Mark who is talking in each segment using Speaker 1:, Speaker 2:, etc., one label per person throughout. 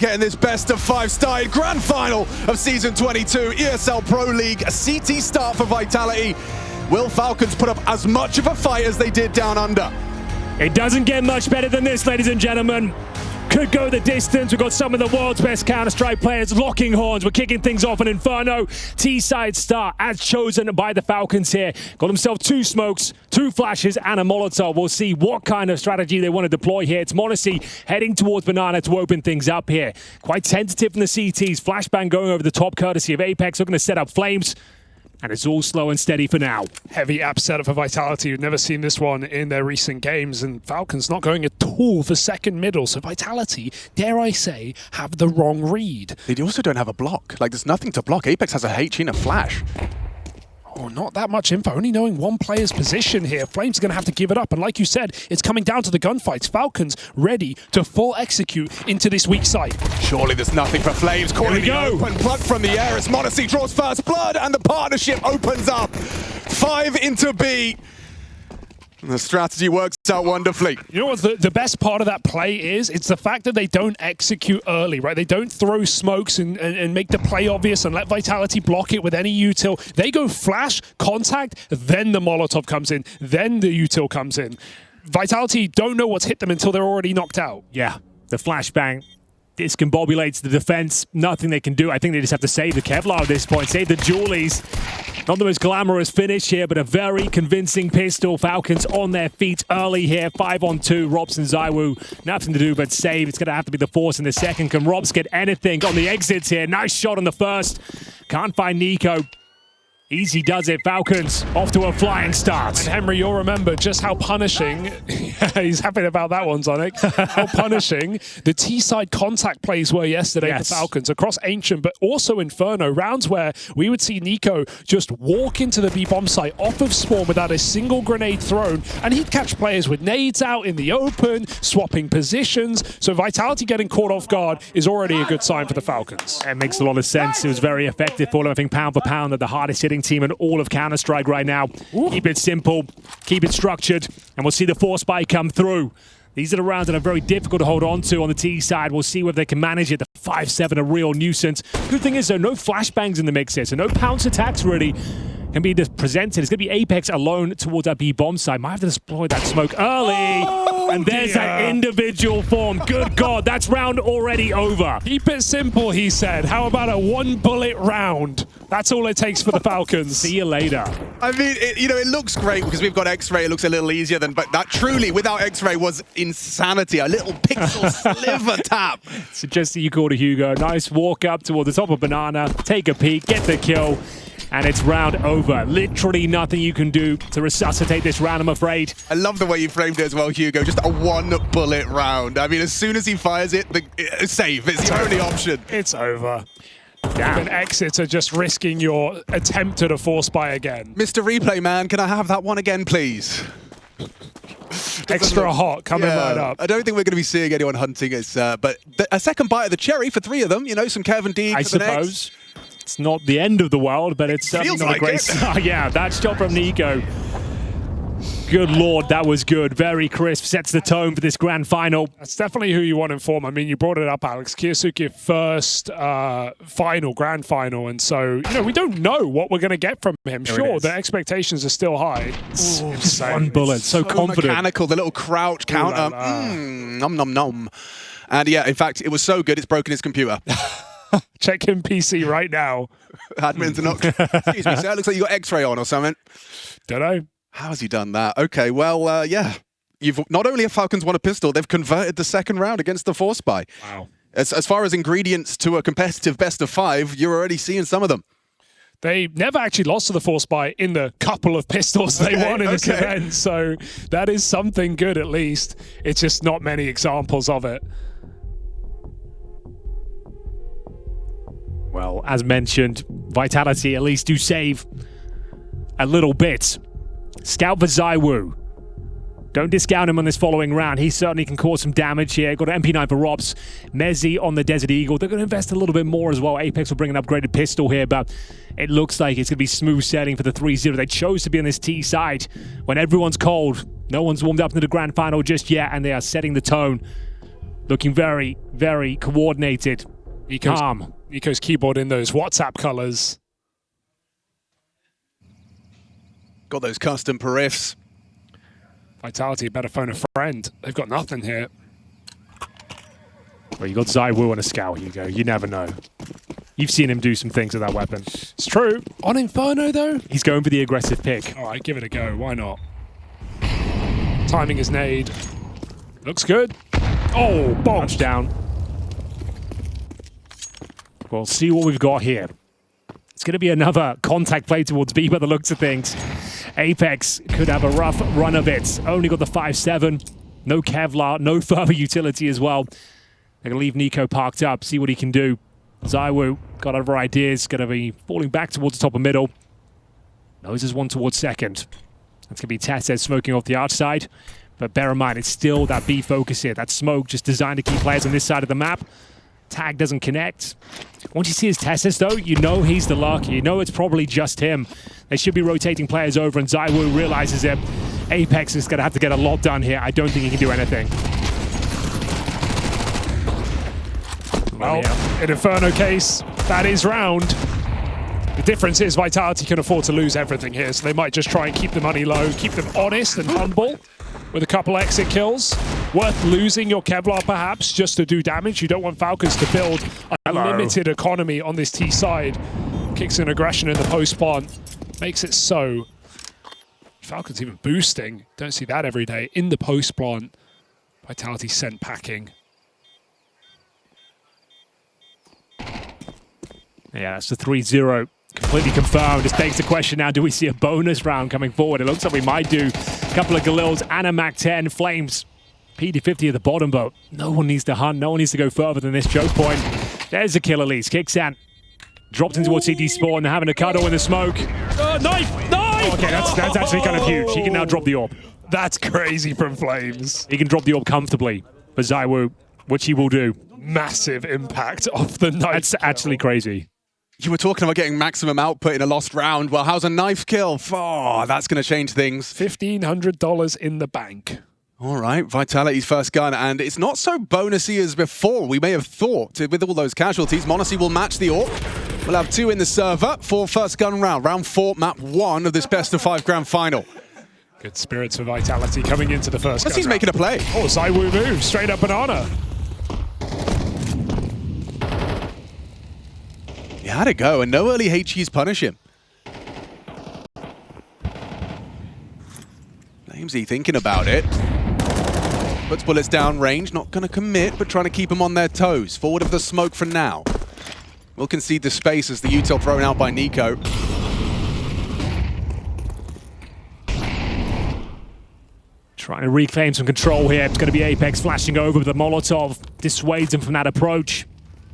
Speaker 1: Getting this best of 5 started, grand final of season 22, ESL Pro League, a CT start for Vitality. Will Falcons put up as much of a fight as they did down under?
Speaker 2: It doesn't get much better than this, ladies and gentlemen. Could go the distance. We've got some of the world's best Counter-Strike players locking horns. We're kicking things off an Inferno T-side start as chosen by the Falcons here. Got himself 2 smokes, 2 flashes and a Molotov. We'll see what kind of strategy they want to deploy here. It's mezii heading towards Banana to open things up here. Quite tentative from the CTs. Flashbang going over the top courtesy of Apex. Looking to set up flames. And it's all slow and steady for now.
Speaker 3: Heavy app setup for Vitality. We've never seen this one in their recent games. And Falcons not going at all for second middle. So Vitality, dare I say, have the wrong read.
Speaker 1: They also don't have a block. Like, there's nothing to block. Apex has a HE and a flash.
Speaker 3: Oh, not that much info. Only knowing one player's position here. Flames are going to have to give it up. And like you said, it's coming down to the gunfights. Falcons ready to full execute into this weak site.
Speaker 1: Surely there's nothing for Flames. Calling the open plug from the air as mezii draws first blood and the partnership opens up. 5 into B. And the strategy works out wonderfully.
Speaker 3: You know what the best part of that play is? It's the fact that they don't execute early, right? They don't throw smokes and make the play obvious and let Vitality block it with any util. They go flash, contact, then the Molotov comes in, then the util comes in. Vitality don't know what's hit them until they're already knocked out.
Speaker 2: Yeah, the flashbang discombobulates the defense. Nothing they can do. I think they just have to save the Kevlar at this point. Save the Julies. Not the most glamorous finish here, but a very convincing pistol. Falcons on their feet early here. 5-on-2. Robs and ZywOo. Nothing to do but save. It's going to have to be the Force in the second. Can Robs get anything on the exits here? Nice shot on the first. Can't find NiKo. Easy does it. Falcons off to a flying start.
Speaker 3: And Henry, you'll remember just how punishing, he's happy about that one, Sonic, how punishing the T-side contact plays were yesterday for Falcons across Ancient, but also Inferno. Rounds where we would see NiKo just walk into the B-bomb site off of spawn without a single grenade thrown, and he'd catch players with nades out in the open, swapping positions. So Vitality getting caught off guard is already a good sign for the Falcons.
Speaker 2: It makes a lot of sense. It was very effective for them. I think pound for pound, they're the hardest hitting team in all of Counter-Strike right now. Keep it simple, keep it structured, and we'll see the force spike come through. These are the rounds that are very difficult to hold on to on the T side. We'll see whether they can manage it. The 5-7, a real nuisance. Good thing is, though, no flashbangs in the mix here, so no pounce attacks really can be presented. It's going to be Apex alone towards that B-bomb side. Might have to deploy that smoke early. And there's that individual form. Good God, that's round already over.
Speaker 3: Keep it simple, he said. How about a 1-bullet round? That's all it takes for the Falcons.
Speaker 2: See you later.
Speaker 1: I mean, it looks great because we've got X-Ray. It looks a little easier than, but that truly, without X-Ray, was insanity. A little pixel sliver tap.
Speaker 2: Suggest that you call to Hugo. Nice walk up toward the top of Banana. Take a peek, get the kill. And it's round over. Literally nothing you can do to resuscitate this round, I'm afraid.
Speaker 1: I love the way you framed it as well, Hugo. Just a 1-bullet round. I mean, as soon as he fires it, save. It's the only option.
Speaker 3: It's over. Even exits are just risking your attempt at a force buy again.
Speaker 1: Mr. Replay, man, can I have that one again, please?
Speaker 3: Extra hot, coming right up.
Speaker 1: I don't think we're going to be seeing anyone hunting us, but a second bite of the cherry for 3 of them. You know, some Kevin D.
Speaker 2: I suppose. It's not the end of the world, but it's certainly not a great start. Yeah, that shot from NiKo. Good Lord, that was good. Very crisp. Sets the tone for this grand final.
Speaker 3: That's definitely who you want in form. I mean, you brought it up, Alex. Kiyosuke first grand final. And so, we don't know what we're going to get from him. Sure, the expectations are still high.
Speaker 2: Just 1 bullet. So confident.
Speaker 1: Mechanical, the little crouch counter. Nom, nom, nom. And yeah, in fact, it was so good, it's broken his computer.
Speaker 3: Check him PC right now.
Speaker 1: Admins are not... Excuse me, sir. Looks like you got X-ray on or something.
Speaker 3: Don't know.
Speaker 1: How has he done that? Okay, well, yeah. You've not only have Falcons won a pistol, they've converted the second round against the Force Spy.
Speaker 3: Wow.
Speaker 1: As far as ingredients to a competitive best of 5, you're already seeing some of them.
Speaker 3: They never actually lost to the Force Spy in the couple of pistols they won in this event, so that is something good at least. It's just not many examples of it.
Speaker 2: Well, as mentioned, Vitality at least do save a little bit. Scout for ZywOo. Don't discount him on this following round. He certainly can cause some damage here. Got an MP9 for Robs. mezii on the Desert Eagle. They're going to invest a little bit more as well. Apex will bring an upgraded pistol here, but it looks like it's going to be smooth sailing for the 3-0. They chose to be on this T side when everyone's cold. No one's warmed up into the grand final just yet, and they are setting the tone looking very, very coordinated. Calm.
Speaker 3: NiKo's keyboard in those WhatsApp colors.
Speaker 1: Got those custom periffs.
Speaker 3: Vitality better phone a friend. They've got nothing here.
Speaker 2: Well, you got ZywOo on a scout, Hugo. You never know. You've seen him do some things with that weapon.
Speaker 3: It's true. On Inferno, though?
Speaker 2: He's going for the aggressive pick.
Speaker 3: All right, give it a go. Why not? Timing is nade. Looks good. Oh, bonk.
Speaker 2: Touchdown. We'll see what we've got here. It's going to be another contact play towards B by the looks of things. Apex could have a rough run of it. Only got the 5-7. No Kevlar, no further utility as well. They're going to leave NiKo parked up, see what he can do. ZywOo got other ideas. Going to be falling back towards the top of middle. Noses one towards second. That's going to be Tested smoking off the outside. But bear in mind, it's still that B focus here. That smoke just designed to keep players on this side of the map. Tag doesn't connect. Once you see his Testes, though, you know he's the lucky. You know it's probably just him. They should be rotating players over, and ZywOo realizes it. Apex is going to have to get a lot done here. I don't think he can do anything.
Speaker 3: Well, in Inferno case, that is round. The difference is Vitality can afford to lose everything here, so they might just try and keep the money low, keep them honest and humble with a couple exit kills. Worth losing your Kevlar, perhaps, just to do damage. You don't want Falcons to build a limited economy on this T side. Kicks in aggression in the post plant. Makes it so. Falcons even boosting. Don't see that every day. In the post plant, Vitality sent packing.
Speaker 2: Yeah, that's the 3-0. Completely confirmed. This begs the question now, do we see a bonus round coming forward? It looks like we might do. A couple of Galils and a Mac-10. Flames, PD50 at the bottom, but no one needs to hunt. No one needs to go further than this choke point. There's a kill at least. Kicksan dropped in towards CT spawn. They're having a cuddle in the smoke.
Speaker 3: Knife!
Speaker 2: Oh, okay, that's actually kind of huge. He can now drop the orb.
Speaker 3: That's crazy from Flames.
Speaker 2: He can drop the orb comfortably for ZywOo, which he will do.
Speaker 3: Massive impact off the knife.
Speaker 2: That's actually crazy.
Speaker 1: You were talking about getting maximum output in a lost round. Well, how's a knife kill? Oh, that's going to change things.
Speaker 3: $1,500 in the bank.
Speaker 1: All right, Vitality's first gun, and it's not so bonusy as before. We may have thought with all those casualties. m0NESY will match the AWP. We'll have 2 in the server for first gun round. Round 4, map 1 of this best-of-5 grand final.
Speaker 3: Good spirits for Vitality coming into the first gun
Speaker 1: He's making a play.
Speaker 3: Oh, ZywOo move, straight up banana.
Speaker 1: He had it go, and no early HEs punish him. Flamesy thinking about it. Puts bullets down range, not going to commit, but trying to keep them on their toes. Forward of the smoke for now. Will concede the space as the util thrown out by NiKo.
Speaker 2: Trying to reclaim some control here. It's going to be Apex flashing over, but the Molotov dissuades him from that approach.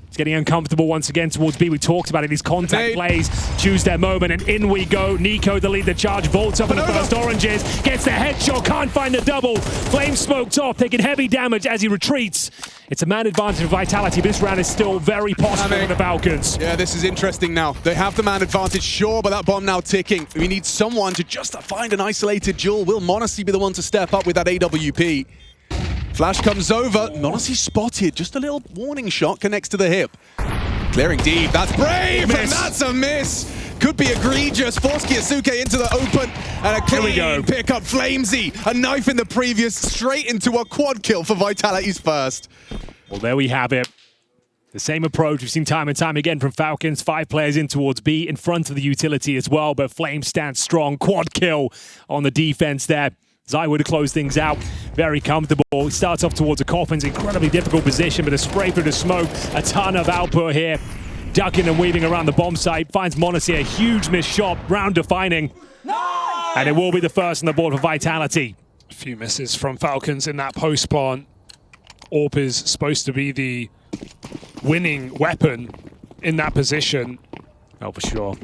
Speaker 2: It's getting uncomfortable once again towards B. We talked about it. These contact plays choose their moment, and in we go. NiKo, the lead, the charge, vaults up in the first oranges, gets the headshot, can't find the double. Flame smoked off, taking heavy damage as he retreats. It's a man advantage of Vitality. This round is still very possible for the Falcons.
Speaker 1: Yeah, this is interesting now. They have the man advantage, sure, but that bomb now ticking. We need someone to just find an isolated duel. Will m0NESY be the one to step up with that AWP? Flash comes over, m0NESY spotted. Just a little warning shot, connects to the hip. Clearing deep, that's brave, and that's a miss. Could be egregious. Force Kiyasuke into the open, and a clean pick up Flamesy. A knife in the previous, straight into a quad kill for Vitality's first.
Speaker 2: Well, there we have it. The same approach we've seen time and time again from Falcons. 5 players in towards B, in front of the utility as well, but Flames stands strong. Quad kill on the defense there. ZywOo to close things out, very comfortable. He starts off towards the coffins, incredibly difficult position, but a spray through the smoke, a ton of output here. Ducking and weaving around the bomb site, finds m0NESY, a huge missed shot, round defining. Nice! And it will be the first on the board for Vitality.
Speaker 3: A few misses from Falcons in that post plant. AWP is supposed to be the winning weapon in that position.
Speaker 2: Oh, for sure.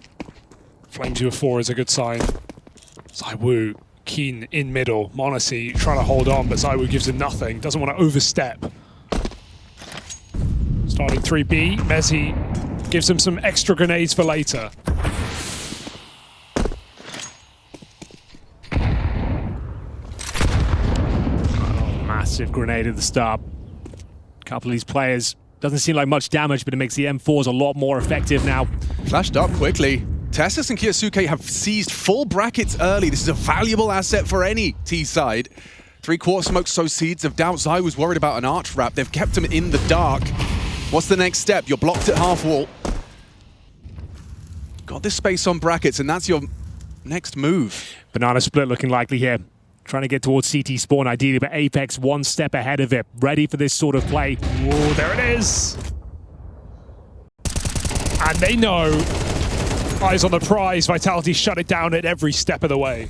Speaker 3: Flames you a 4 is a good sign. ZywOo keen in middle. m0NESY trying to hold on, but ZywOo gives him nothing. Doesn't want to overstep. Starting 3B, mezii gives him some extra grenades for later.
Speaker 2: Massive grenade at the start. couple of these players. Doesn't seem like much damage, but it makes the M4s a lot more effective now.
Speaker 1: Flashed up quickly. Tessus and Kyosuke have seized full brackets early. This is a valuable asset for any T side. 3-quarter smoke sows seeds of doubt. Zai was worried about an arch wrap. They've kept him in the dark. What's the next step? You're blocked at half wall. Got this space on brackets, and that's your next move.
Speaker 2: Banana split looking likely here. Trying to get towards CT spawn ideally, but Apex one step ahead of it. Ready for this sort of play.
Speaker 3: Whoa, there it is. And they know. Eyes on the prize. Vitality shut it down at every step of the way.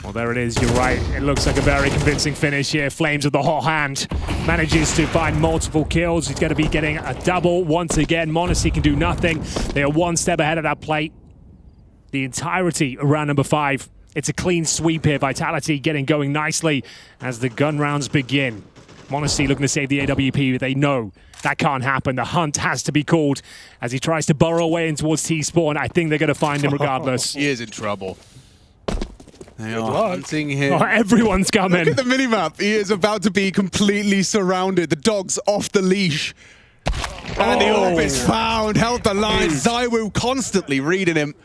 Speaker 2: Well, there it is. You're right. It looks like a very convincing finish here. Flames with the hot hand. Manages to find multiple kills. He's going to be getting a double once again. m0NESY can do nothing. They are one step ahead of that plate. The entirety of round number 5. It's a clean sweep here. Vitality getting going nicely as the gun rounds begin. m0NESY looking to save the AWP, but they know that can't happen. The hunt has to be called as he tries to burrow away in towards T-spawn. I think they're going to find him regardless.
Speaker 1: He is in trouble. They are hunting him.
Speaker 2: Oh, everyone's coming.
Speaker 1: Look at the minimap. He is about to be completely surrounded. The dog's off the leash. And the orb is found. Held the line. ZywOo constantly reading him.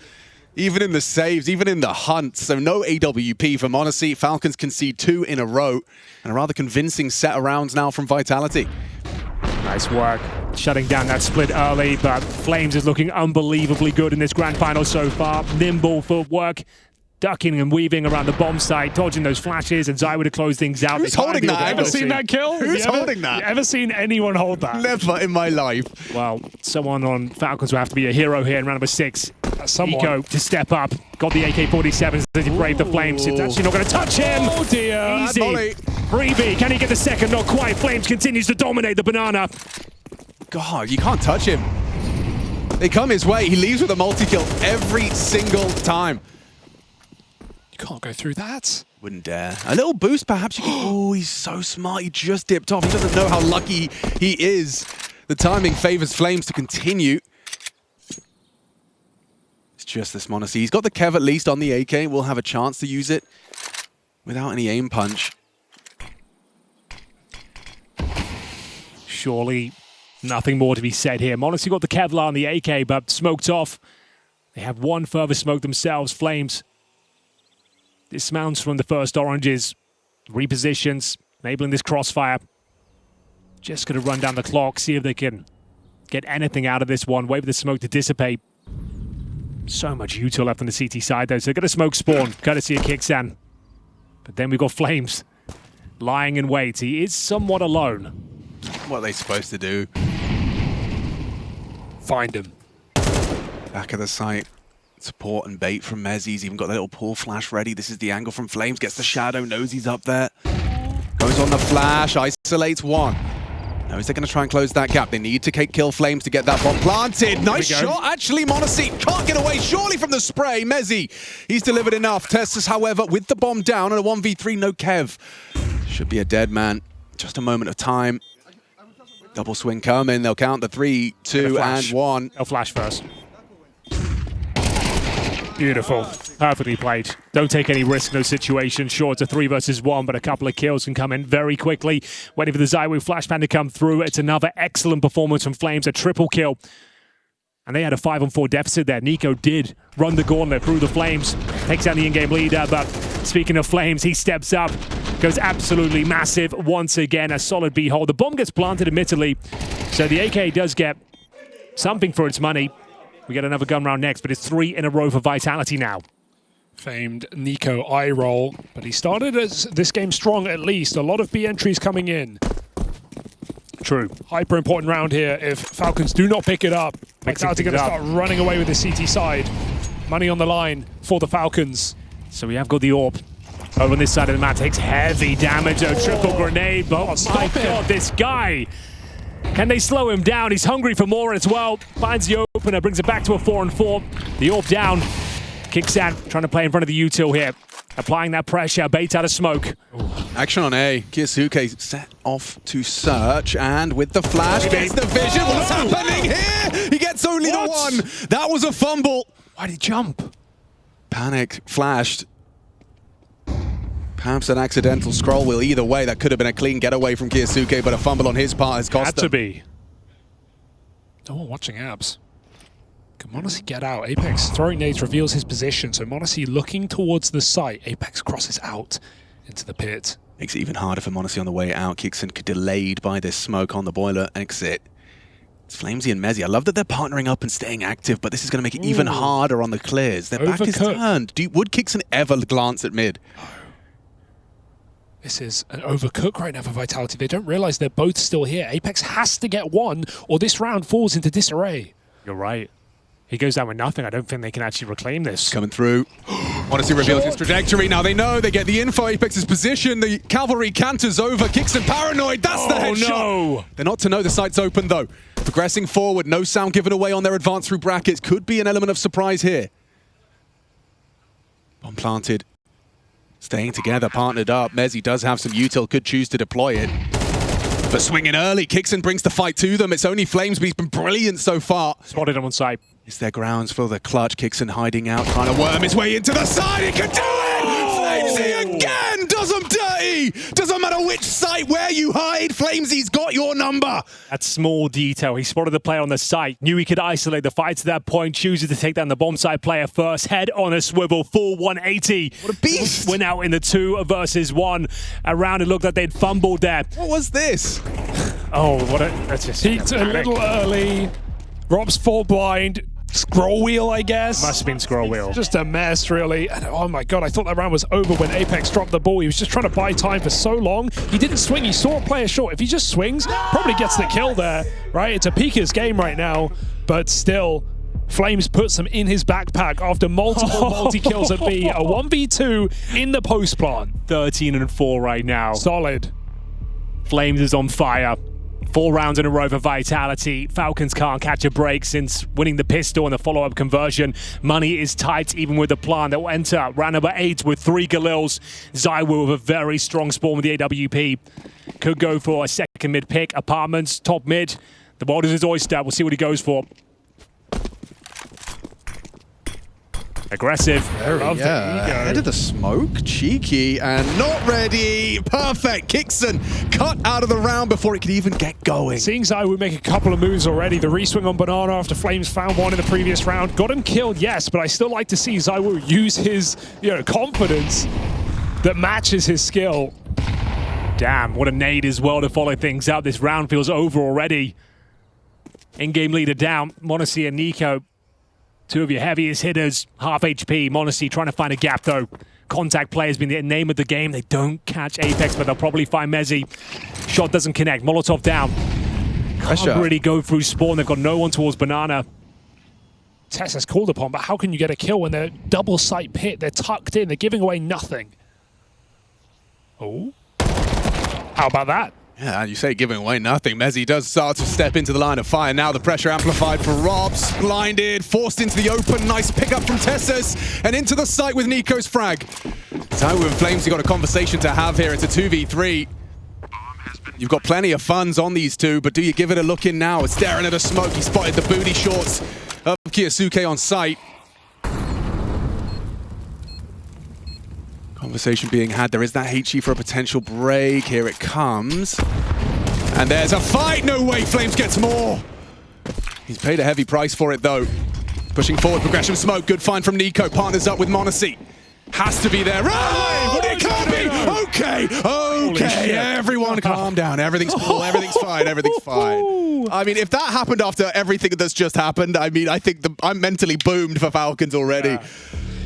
Speaker 1: Even in the saves, even in the hunt. So no AWP for m0NESY. Falcons concede 2 in a row. And a rather convincing set of rounds now from Vitality.
Speaker 2: Nice work. Shutting down that split early, but Flames is looking unbelievably good in this grand final so far. Nimble footwork. Ducking and weaving around the bomb site, dodging those flashes, and ZywOo to close things out.
Speaker 1: Who's holding that?
Speaker 3: Ever seen that kill?
Speaker 1: Who's holding that?
Speaker 3: You ever seen anyone hold that?
Speaker 1: Never in my life.
Speaker 2: Well, someone on Falcons will have to be a hero here in round number 6.
Speaker 3: Someone.
Speaker 2: NiKo to step up. Got the AK-47s to brave the Flames. It's actually not going to touch him.
Speaker 3: Oh dear.
Speaker 2: Easy. Freebie. Can he get the second? Not quite. Flames continues to dominate the banana.
Speaker 1: God, you can't touch him. They come his way. He leaves with a multi-kill every single time.
Speaker 3: Can't go through that.
Speaker 1: Wouldn't dare. A little boost, perhaps. Oh, he's so smart. He just dipped off. He doesn't know how lucky he is. The timing favors Flames to continue. It's just this m0NESY. He's got the Kev at least on the AK. We'll have a chance to use it without any aim punch.
Speaker 2: Surely nothing more to be said here. m0NESY got the Kevlar on the AK, but smoked off. They have one further smoke themselves. Flames dismounts from the first oranges, repositions, enabling this crossfire. Just going to run down the clock, see if they can get anything out of this one. Wait for the smoke to dissipate. So much util left on the CT side, though. So they're going to smoke spawn, courtesy of Kixan. But then we've got Flames lying in wait. He is somewhat alone.
Speaker 1: What are they supposed to do?
Speaker 3: Find him.
Speaker 1: Back of the site. Support and bait from mezii. He's even got that little pull flash ready. This is the angle from Flames. Gets the shadow, knows he's up there. Goes on the flash, isolates one. Now is they going to try and close that gap? They need to kill Flames to get that bomb planted. Nice shot, actually. m0NESY can't get away, surely, from the spray. mezii, he's delivered enough. Tessus, however, with the bomb down and a 1v3, no Kev. Should be a dead man. Just a moment of time. Double swing coming. They'll count the 3, 2, and 1.
Speaker 2: They'll flash first. Beautiful. Perfectly played. Don't take any risk in those situations. Sure, it's a 3 versus 1, but a couple of kills can come in very quickly. Waiting for the ZywOo flashbang to come through. It's another excellent performance from Flames, a triple kill. And they had a 5-on-4 deficit there. NiKo did run the gauntlet through the Flames. Takes down the in-game leader, but speaking of Flames, he steps up. Goes absolutely massive once again. A solid B-hold. The bomb gets planted, admittedly. So the AK does get something for its money. We get another gun round next, but it's 3 in a row for Vitality now.
Speaker 3: Famed NiKo eye roll, but he started this game strong at least. A lot of B entries coming in.
Speaker 2: True.
Speaker 3: Hyper important round here. If Falcons do not pick it up, Vitality going to start running away with the CT side. Money on the line for the Falcons.
Speaker 2: So we have got the orb. Over on this side of the map, takes heavy damage. A triple grenade, but oh my God, this guy. Can they slow him down? He's hungry for more as well. Finds the opener, brings it back to a 4-on-4. The orb down. Kixan trying to play in front of the util here. Applying that pressure, bait out of smoke.
Speaker 1: Ooh. Action on A. Kyosuke set off to search, and with the flash, gets the vision. What's happening here? He gets only the one. That was a fumble.
Speaker 2: Why did he jump?
Speaker 1: Panic, flashed. Perhaps an accidental scroll wheel. Either way, that could have been a clean getaway from Kiyasuke, but a fumble on his part has cost
Speaker 3: Had to be. No one watching abs. Can m0NESY get out? Apex throwing nades reveals his position, so m0NESY looking towards the site. Apex crosses out into the pit.
Speaker 1: Makes it even harder for m0NESY on the way out. Kixon delayed by this smoke on the boiler exit. It's flamezii and mezii. I love that they're partnering up and staying active, but this is going to make it even harder on the clears. Their back is turned. Would Kixon ever glance at mid?
Speaker 3: This is an overcook right now for Vitality. They don't realize they're both still here. Apex has to get one, or this round falls into disarray.
Speaker 2: You're right. He goes down with nothing. I don't think they can actually reclaim this.
Speaker 1: Coming through. m0NESY reveals his trajectory. Now they know. They get the info. Apex's position. The cavalry canters over. Kixon paranoid. That's the headshot.
Speaker 2: No.
Speaker 1: They're not to know the site's open, though. Progressing forward. No sound given away on their advance through brackets. Could be an element of surprise here. Bomb planted. Staying together. Partnered up. mezii does have some util. Could choose to deploy it. But swinging early. Kixon brings the fight to them. It's only Flames, but he's been brilliant so far.
Speaker 2: Spotted him on site.
Speaker 1: Is there grounds for the clutch? Kixon hiding out, trying to worm his way into the side. He can do it! flamezii again does him dirty! Doesn't matter which site, where you hide, flamezii got your number.
Speaker 2: That small detail. He spotted the player on the site, knew he could isolate the fight to that point, chooses to take down the bomb site player first, head on a swivel, full 180.
Speaker 1: What a beast!
Speaker 2: Went out in the 2 versus 1. Around it looked like they'd fumbled there.
Speaker 1: What was this?
Speaker 2: Oh, what a... That's just
Speaker 3: peeked a little early. Rob's full blind. Scroll wheel, I guess.
Speaker 2: Must have been scroll wheel.
Speaker 3: Just a mess, really. And oh my god, I thought that round was over when Apex dropped the ball. He was just trying to buy time for so long. He didn't swing. He saw a player short. If he just swings, probably gets the kill there, right? It's a Pika's game right now, but still, Flames puts him in his backpack after multiple multi-kills at B. A 1v2 in the post plant.
Speaker 2: 13-4 right now.
Speaker 3: Solid.
Speaker 2: Flames is on fire. 4 rounds in a row for Vitality. Falcons can't catch a break since winning the pistol and the follow-up conversion. Money is tight even with the plan that will enter round number 8 with 3 Galils. ZywOo with a very strong spawn with the AWP. Could go for a second mid pick. Apartments, top mid. The world is his oyster. We'll see what he goes for. Aggressive.
Speaker 1: Ahead of the smoke. Cheeky and not ready. Perfect. Kixon cut out of the round before it could even get going.
Speaker 3: Seeing ZywOo make a couple of moves already. The reswing on Banana after Flames found one in the previous round. Got him killed, yes, but I still like to see ZywOo use his confidence that matches his skill.
Speaker 2: Damn, what a nade as well to follow things up. This round feels over already. In-game leader down. m0NESY and NiKo. 2 of your heaviest hitters, half HP. m0NESY trying to find a gap though. Contact play has been the name of the game. They don't catch Apex, but they'll probably find mezii. Shot doesn't connect. Molotov down. Can't really go through spawn. They've got no one towards Banana.
Speaker 3: Tessa's called upon, but how can you get a kill when they're double site pit? They're tucked in. They're giving away nothing. Oh. How about that?
Speaker 1: Yeah, you say giving away nothing. mezii does start to step into the line of fire. Now the pressure amplified for Robs. Blinded, forced into the open. Nice pickup from Tessus. And into the site with NiKo's frag. ZywOo and flamezii, you got a conversation to have here. It's a 2v3. You've got plenty of funds on these two, but do you give it a look in now? It's staring at a smoke. He spotted the booty shorts of Kiyasuke on site. Conversation being had. There is that HE for a potential break. Here it comes. And there's a fight. No way. Flames gets more. He's paid a heavy price for it, though. Pushing forward. Progression smoke. Good find from NiKo. Partners up with m0NESY. Has to be there. Oh, it can't be. Okay. Everyone calm down. Everything's cool. Everything's fine. Everything's fine. I mean, if that happened after everything that's just happened, I mean, I think I'm mentally boomed for Falcons already. Yeah.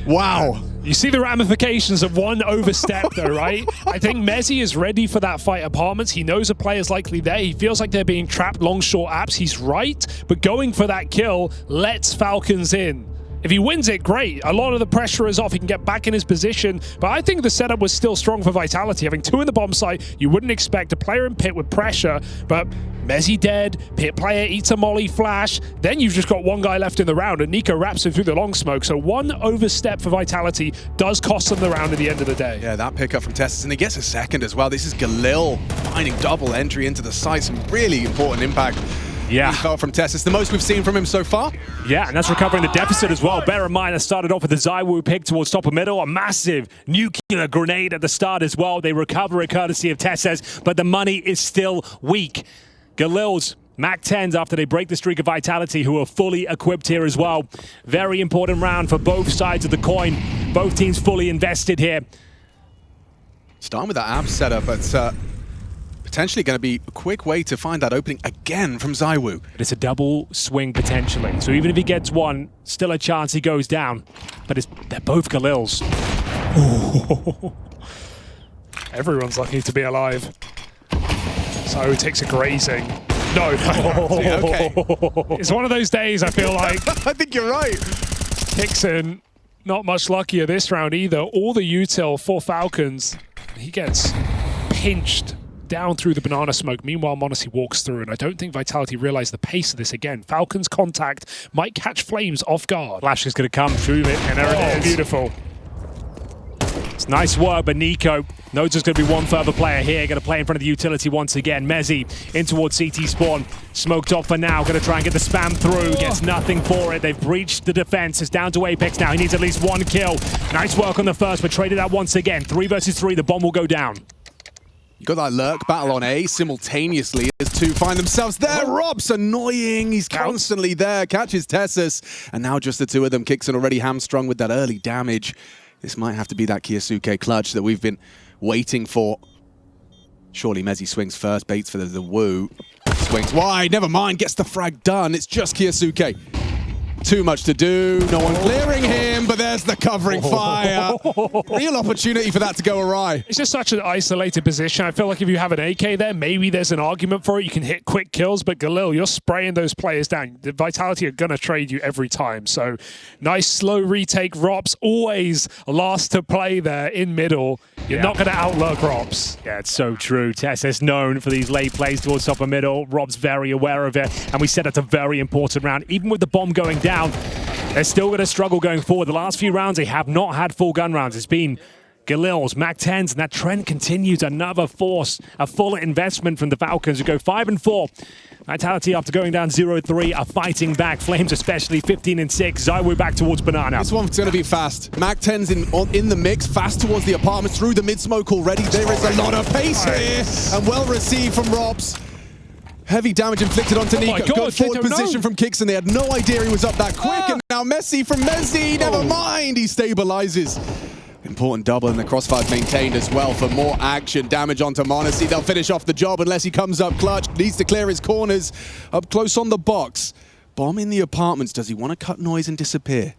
Speaker 1: Wow.
Speaker 3: You see the ramifications of one overstep though, right? I think mezii is ready for that fight. Apartments, he knows a player's likely there. He feels like they're being trapped long, short apps. He's right, but going for that kill lets Falcons in. If he wins it, great. A lot of the pressure is off. He can get back in his position. But I think the setup was still strong for Vitality. Having 2 in the bomb site, you wouldn't expect a player in pit with pressure. But mezii dead, pit player eats a molly flash. Then you've just got 1 guy left in the round, and NiKo wraps him through the long smoke. So 1 overstep for Vitality does cost them the round at the end of the day.
Speaker 1: Yeah, that pickup from Tessus, and he gets a second as well. This is Galil finding double entry into the site. Some really important impact
Speaker 2: Yeah.
Speaker 1: He felt from Tessus, the most we've seen from him so far.
Speaker 2: Yeah, and that's recovering the deficit as well. Bear in mind, that started off with the ZywOo pick towards top of middle, a massive nuclear grenade at the start as well. They recover it courtesy of Tessus, but the money is still weak. Galil's Mac 10s after they break the streak of Vitality, who are fully equipped here as well. Very important round for both sides of the coin. Both teams fully invested here.
Speaker 1: Starting with that ab setup, but potentially going to be a quick way to find that opening again from ZywOo.
Speaker 2: But it's a double swing potentially. So even if he gets one, still a chance he goes down. But they're both Galils.
Speaker 3: Everyone's lucky to be alive. So takes a grazing. No.
Speaker 1: Okay.
Speaker 3: It's one of those days I feel like.
Speaker 1: I think you're right.
Speaker 3: Kixon, not much luckier this round either. All the util for Falcons. He gets pinched down through the banana smoke. Meanwhile, m0NESY walks through, and I don't think Vitality realized the pace of this again. Falcons contact might catch Flames off guard.
Speaker 2: Flash is going to come through it, and there it is.
Speaker 3: Beautiful.
Speaker 2: It's nice work, but NiKo knows there's going to be one further player here. Going to play in front of the utility once again. mezii in towards CT spawn. Smoked off for now. Going to try and get the spam through. Gets nothing for it. They've breached the defense. It's down to Apex now. He needs at least one kill. Nice work on the first, but traded out once again. 3 versus 3. The bomb will go down.
Speaker 1: You got that lurk battle on A simultaneously as two find themselves there. Rob's annoying. He's constantly there. Catches Tessus. And now just the two of them. Kixon already hamstrung with that early damage. This might have to be that KyuSuke clutch that we've been waiting for. Surely mezii swings first, baits for the woo. Swings wide, never mind, gets the frag done. It's just KyuSuke. Too much to do, no one clearing him, but there's the covering fire. Real opportunity for that to go awry.
Speaker 3: It's just such an isolated position. I feel like if you have an AK there, maybe there's an argument for it. You can hit quick kills, but Galil, you're spraying those players down. The Vitality are going to trade you every time. So nice slow retake. Rops always last to play there in middle. You're not going to outlook Rops.
Speaker 2: Yeah, it's so true. Tessus known for these late plays towards top of middle. Rob's very aware of it. And we said it's a very important round. Even with the bomb going down, they're still going to struggle going forward. The last few rounds, they have not had full gun rounds. It's been Galil's, Mac 10s, and that trend continues. Another force, a full investment from the Falcons who go 5-4. Vitality, after going down 0-3, are fighting back. Flames especially 15-6. ZywOo back towards banana.
Speaker 1: This one's going to be fast. Mac 10's in the mix, fast towards the apartments, through the mid-smoke already. There is a lot of pace here, and well received from Robs. Heavy damage inflicted onto NiKo. Good forward position from Kixon. They had no idea he was up that quick. And now mezii from mezii. Never mind. He stabilizes. Important double, and the crossfire's maintained as well for more action. Damage onto m0NESY. They'll finish off the job unless he comes up clutch. Needs to clear his corners. Up close on the box. Bomb in the apartments. Does he want to cut noise and disappear?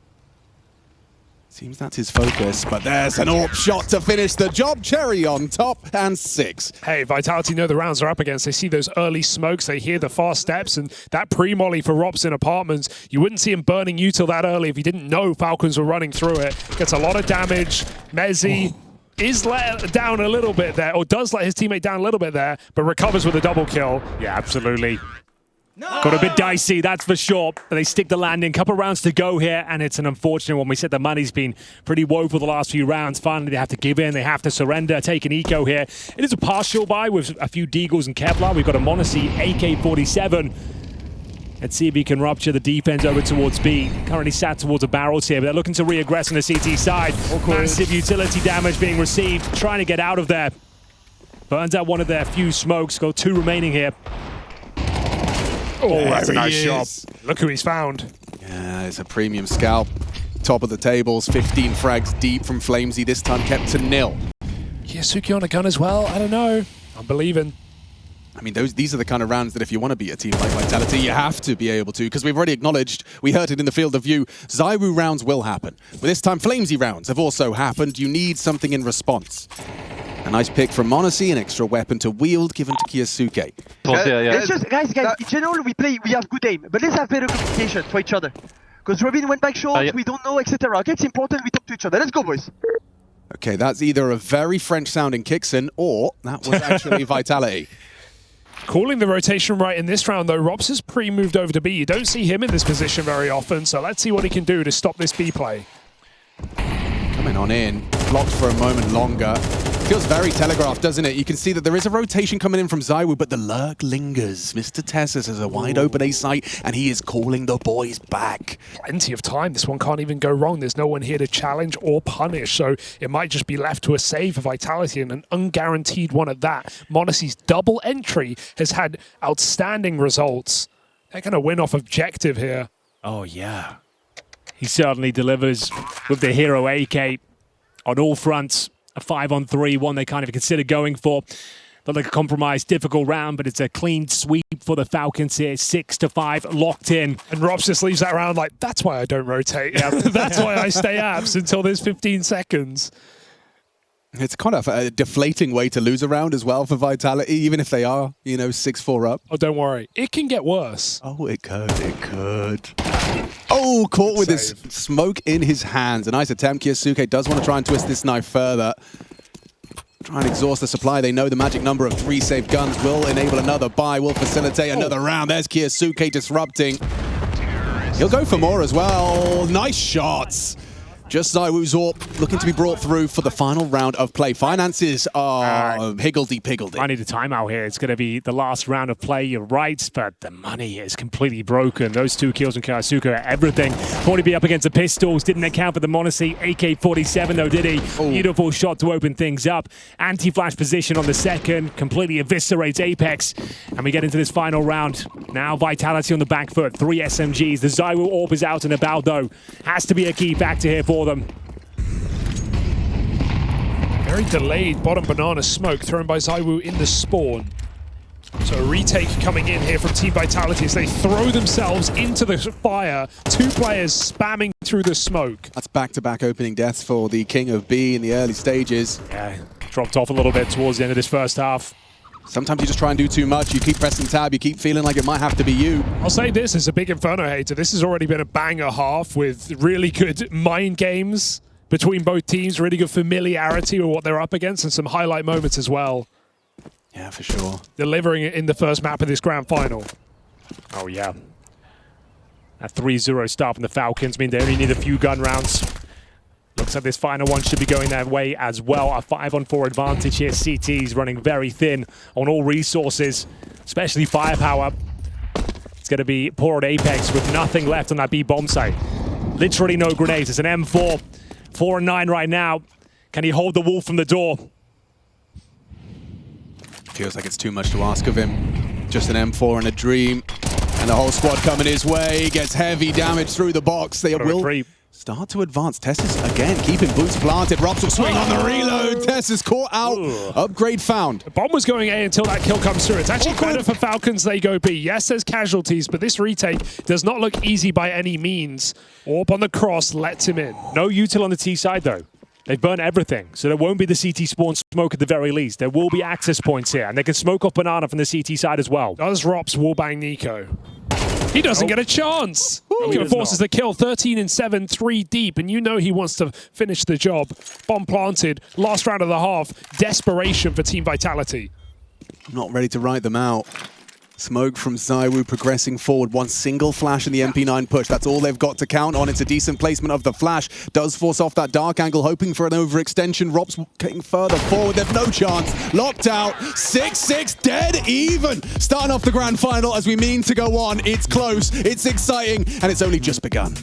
Speaker 1: Seems that's his focus, but there's an AWP shot to finish the job. Cherry on top, and 6.
Speaker 3: Hey, Vitality know the rounds are up against. They see those early smokes. They hear the fast steps, and that pre-molly for Robs in apartments. You wouldn't see him burning util that early if he didn't know Falcons were running through it. Gets a lot of damage. mezii is let down a little bit there, or does let his teammate down a little bit there, but recovers with a double kill.
Speaker 2: Yeah, absolutely. Got a bit dicey, that's for sure. But they stick the landing. Couple of rounds to go here, and it's an unfortunate one. We said the money's been pretty woeful the last few rounds. Finally, they have to give in. They have to surrender. Take an eco here. It is a partial buy with a few Deagles and Kevlar. We've got a m0NESY AK-47. Let's see if he can rupture the defense over towards B. Currently sat towards the barrels here, but they're looking to re-aggress on the CT side. Massive utility damage being received. Trying to get out of there. Burns out one of their few smokes. Got 2 remaining here.
Speaker 3: Oh, that's a nice shot. Look who he's found.
Speaker 1: Yeah, it's a premium scalp. Top of the tables, 15 frags deep from flamezii. This time kept to 0.
Speaker 3: KyuSuke on a gun as well. I don't know. I'm believing.
Speaker 1: I mean, these are the kind of rounds that if you want to beat a team like Vitality, you have to be able to, because we've already acknowledged, we heard it in the field of view, ZywOo rounds will happen. But this time, flamezii rounds have also happened. You need something in response. A nice pick from m0NESY, an extra weapon to wield given to KyuSuke.
Speaker 4: Let's just, guys, in general, we have good aim, but let's have better communication for each other. Because Robin went back short, we don't know, etc. Okay, it's important we talk to each other. Let's go, boys.
Speaker 1: Okay, that's either a very French-sounding Kixon, or that was actually Vitality.
Speaker 3: Calling the rotation right in this round, though. Robs has pre-moved over to B. You don't see him in this position very often, so let's see what he can do to stop this B play.
Speaker 1: Coming on in, blocked for a moment longer. It's going feels very telegraphed, doesn't it? You can see that there is a rotation coming in from ZywOo, but the lurk lingers. Mr. Tessus has a wide open A site, and he is calling the boys back.
Speaker 3: Plenty of time. This one can't even go wrong. There's no one here to challenge or punish, so it might just be left to a save for Vitality, and an unguaranteed one at that. m0NESY's double entry has had outstanding results. They're going to win off objective here.
Speaker 2: Oh, yeah. He certainly delivers with the hero AK on all fronts. A 5-on-3, one they can't even consider going for. Not like a compromised, difficult round, but it's a clean sweep for the Falcons here. 6-5, locked in.
Speaker 3: And Rops just leaves that round like, that's why I don't rotate. Yeah, that's why I stay abs until there's 15 seconds.
Speaker 1: It's kind of a deflating way to lose a round as well for Vitality, even if they are, you know, 6-4 up.
Speaker 3: Oh, don't worry. It can get worse.
Speaker 1: Oh, it could. It could. Oh, caught with his smoke in his hands. A nice attempt. Kyosuke does want to try and twist this knife further. Try and exhaust the supply. They know the magic number of 3 safe guns will enable another buy, will facilitate another round. There's Kyosuke disrupting. He'll go for more as well. Nice shots. Just ZywOo's AWP looking to be brought through for the final round of play. Finances are higgledy-piggledy.
Speaker 2: I need a timeout here. It's going to be the last round of play. You're right, but the money is completely broken. Those 2 kills from Kyosuke are everything. 40B up against the pistols. Didn't account for the m0NESY. AK-47 though, did he? Ooh. Beautiful shot to open things up. Anti-flash position on the second. Completely eviscerates Apex. And we get into this final round. Now Vitality on the back foot. 3 SMGs. The ZywOo AWP is out and about though. Has to be a key factor here for them.
Speaker 3: Very delayed bottom banana smoke thrown by ZywOo in the spawn. So a retake coming in here from Team Vitality as they throw themselves into the fire. 2 players spamming through the smoke.
Speaker 1: That's back-to-back opening deaths for the King of B in the early stages.
Speaker 2: Yeah, dropped off a little bit towards the end of this first half.
Speaker 1: Sometimes you just try and do too much. You keep pressing tab. You keep feeling like it might have to be you.
Speaker 3: I'll say this as a big Inferno hater. This has already been a banger half with really good mind games between both teams. Really good familiarity with what they're up against and some highlight moments as well.
Speaker 1: Yeah, for sure.
Speaker 3: Delivering it in the first map of this grand final.
Speaker 2: Oh, yeah. A 3-0 start from the Falcons mean they only need a few gun rounds. Looks like this final one should be going their way as well. A 5-on-4 advantage here. CT's running very thin on all resources, especially firepower. It's going to be poor at Apex with nothing left on that B bomb site. Literally no grenades. It's an M4. 4-9 right now. Can he hold the wolf from the door?
Speaker 1: Feels like it's too much to ask of him. Just an M4 and a dream. And the whole squad coming his way. Gets heavy damage through the box. They will start to advance. Tessus again keeping boots planted. Rops will swing on the reload. Tessus caught out. Upgrade found.
Speaker 3: The bomb was going A until that kill comes through. It's actually better for Falcons they go B. Yes, there's casualties, but this retake does not look easy by any means. AWP on the cross lets him in.
Speaker 2: No util on the T side though. They've burnt everything, so there won't be the CT spawn smoke at the very least. There will be access points here, and they can smoke off Banana from the CT side as well.
Speaker 3: Does Rops wallbang NiKo? He doesn't get a chance. NiKo forces the kill, 13-7, 3 deep, and you know he wants to finish the job. Bomb planted, last round of the half. Desperation for Team Vitality.
Speaker 1: Not ready to write them out. Smoke from ZywOo progressing forward. One single flash in the MP9 push. That's all they've got to count on. It's a decent placement of the flash. Does force off that dark angle, hoping for an overextension. Rops getting further forward. They've no chance. Locked out. 6-6, dead even. Starting off the grand final as we mean to go on. It's close, it's exciting, and it's only just begun.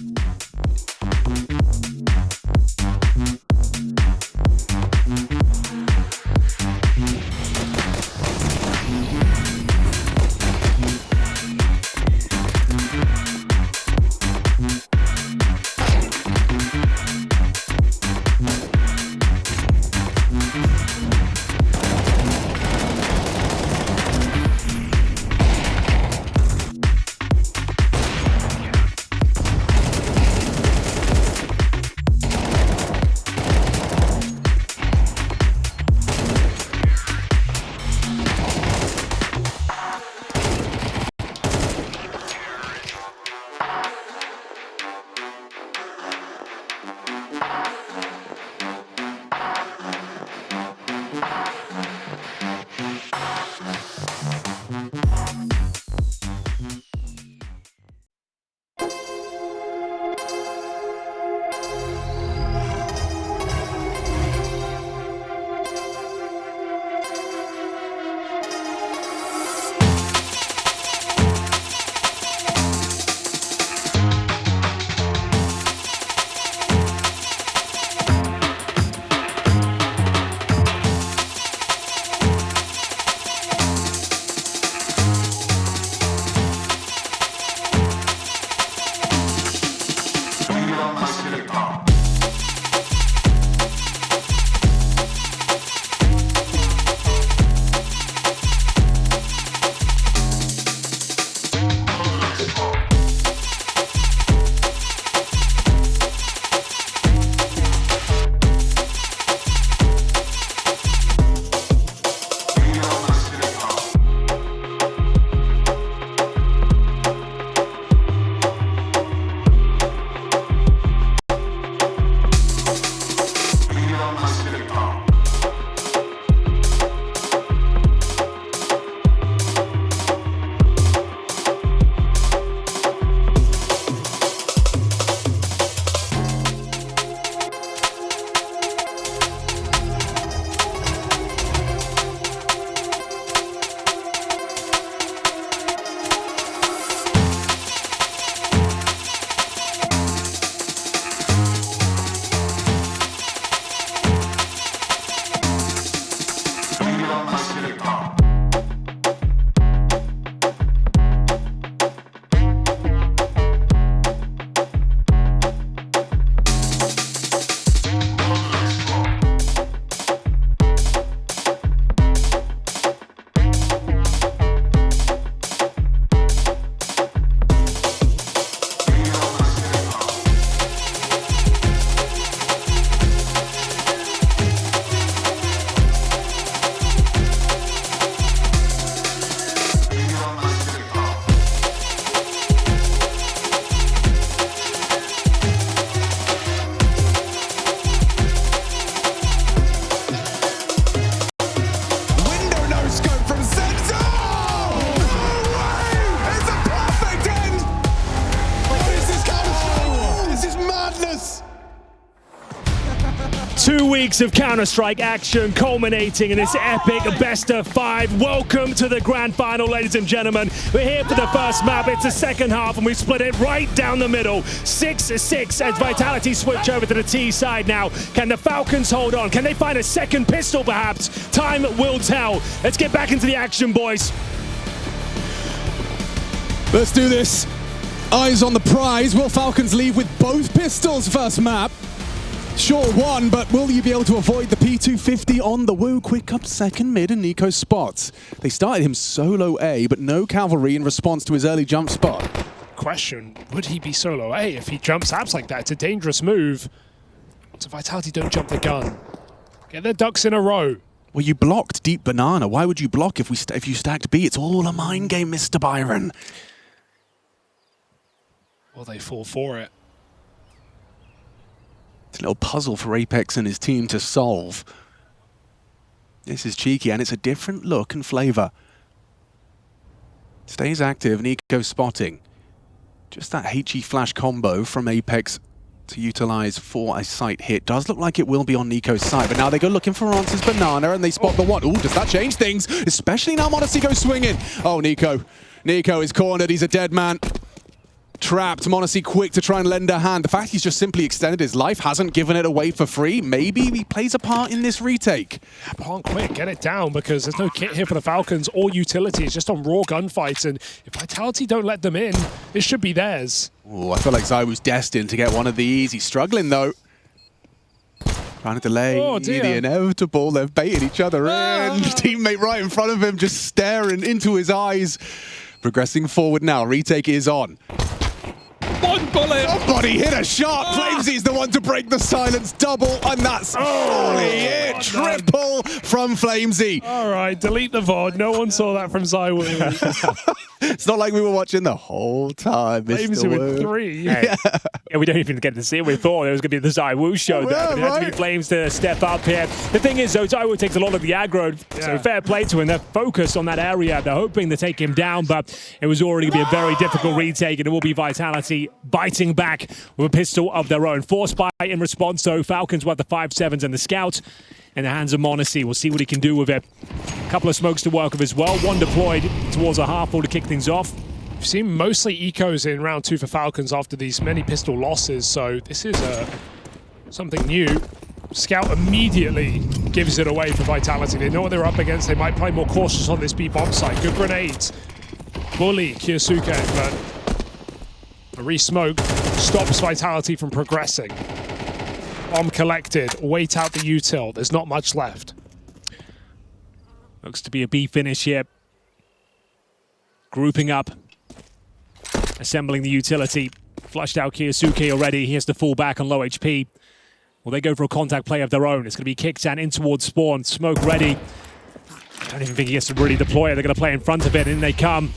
Speaker 2: weeks of Counter-Strike action culminating in this epic best of 5. Welcome to the grand final, ladies and gentlemen. We're here for the first map. It's the second half, and we split it right down the middle. 6-6 as Vitality switch over to the T side now. Can the Falcons hold on? Can they find a second pistol, perhaps? Time will tell. Let's get back into the action, boys.
Speaker 1: Let's do this. Eyes on the prize. Will Falcons leave with both pistols first map? Sure one, but will you be able to avoid the P250 on the Woo? Quick up second mid and NiKo spots. They started him solo A, but no cavalry in response to his early jump spot.
Speaker 3: Question, would he be solo A if he jumps abs like that? It's a dangerous move. So Vitality don't jump the gun. Get their ducks in a row.
Speaker 1: Well, you blocked deep banana. Why would you block if you stacked B? It's all a mind game, Mr. Byron.
Speaker 3: Well, they fall for it.
Speaker 1: It's a little puzzle for Apex and his team to solve. This is cheeky, and it's a different look and flavor. Stays active, NiKo spotting. Just that HE flash combo from Apex to utilize for a sight hit. Does look like it will be on NiKo's side, but now they go looking for answers banana, and they spot the one. Ooh, does that change things? Especially now mezii goes swinging. Oh, NiKo. NiKo is cornered. He's a dead man. Trapped. mezii quick to try and lend a hand. The fact he's just simply extended his life hasn't given it away for free. Maybe he plays a part in this retake.
Speaker 3: Plant quick, get it down, because there's no kit here for the Falcons or utility. It's just on raw gunfights, and if Vitality don't let them in, it should be theirs.
Speaker 1: Oh, I feel like Zai was destined to get one of these. He's struggling though. Trying to delay the inevitable. They've baited each other in. Teammate right in front of him, just staring into his eyes. Progressing forward now. Retake is on.
Speaker 3: One bullet!
Speaker 1: Somebody hit a shot! Flamesy's the one to break the silence. Double, and that's surely it! Triple from Flamesy.
Speaker 3: All right, delete the VOD. No one saw that from Zywoo.
Speaker 1: It's not like we were watching the whole time, Mr.
Speaker 3: Flamesy with 3.
Speaker 2: Yeah, we don't even get to see it. We thought it was going to be the Zywoo show. It had to be Flames to step up here. The thing is, though, Zywoo takes a lot of the aggro, so fair play to him. They're focused on that area. They're hoping to take him down, but it was already going to be a very difficult retake, and it will be Vitality biting back with a pistol of their own. Force buy in response, so Falcons want the 5.7s and the Scout in the hands of mezii. We'll see what he can do with it. A couple of smokes to work with as well. One deployed towards a half wall to kick things off.
Speaker 3: We've seen mostly ecos in round 2 for Falcons after these many pistol losses, so this is something new. Scout immediately gives it away for Vitality. They know what they're up against. They might play more cautious on this B bomb site. Good grenades. Bully Kyosuke, but a re-smoke stops Vitality from progressing. Bomb collected. Wait out the util. There's not much left.
Speaker 2: Looks to be a B finish here. Grouping up. Assembling the utility. Flushed out Kyosuke already. He has to fall back on low HP. Will they go for a contact play of their own? It's going to be Kicksan in towards spawn. Smoke ready. I don't even think he gets to really deploy it. They're going to play in front of it. In they come.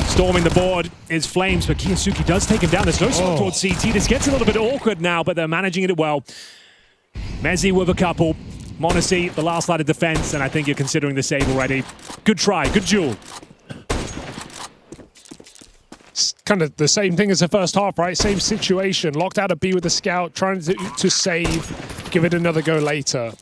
Speaker 2: Storming the board is Flames, but Kyosuke does take him down. There's no smoke towards CT. This gets a little bit awkward now, but they're managing it well. mezii with a couple. mezii, the last line of defense, and I think you're considering the save already. Good try, good duel.
Speaker 3: It's kind of the same thing as the first half, right? Same situation. Locked out of B with the Scout, trying to save. Give it another go later.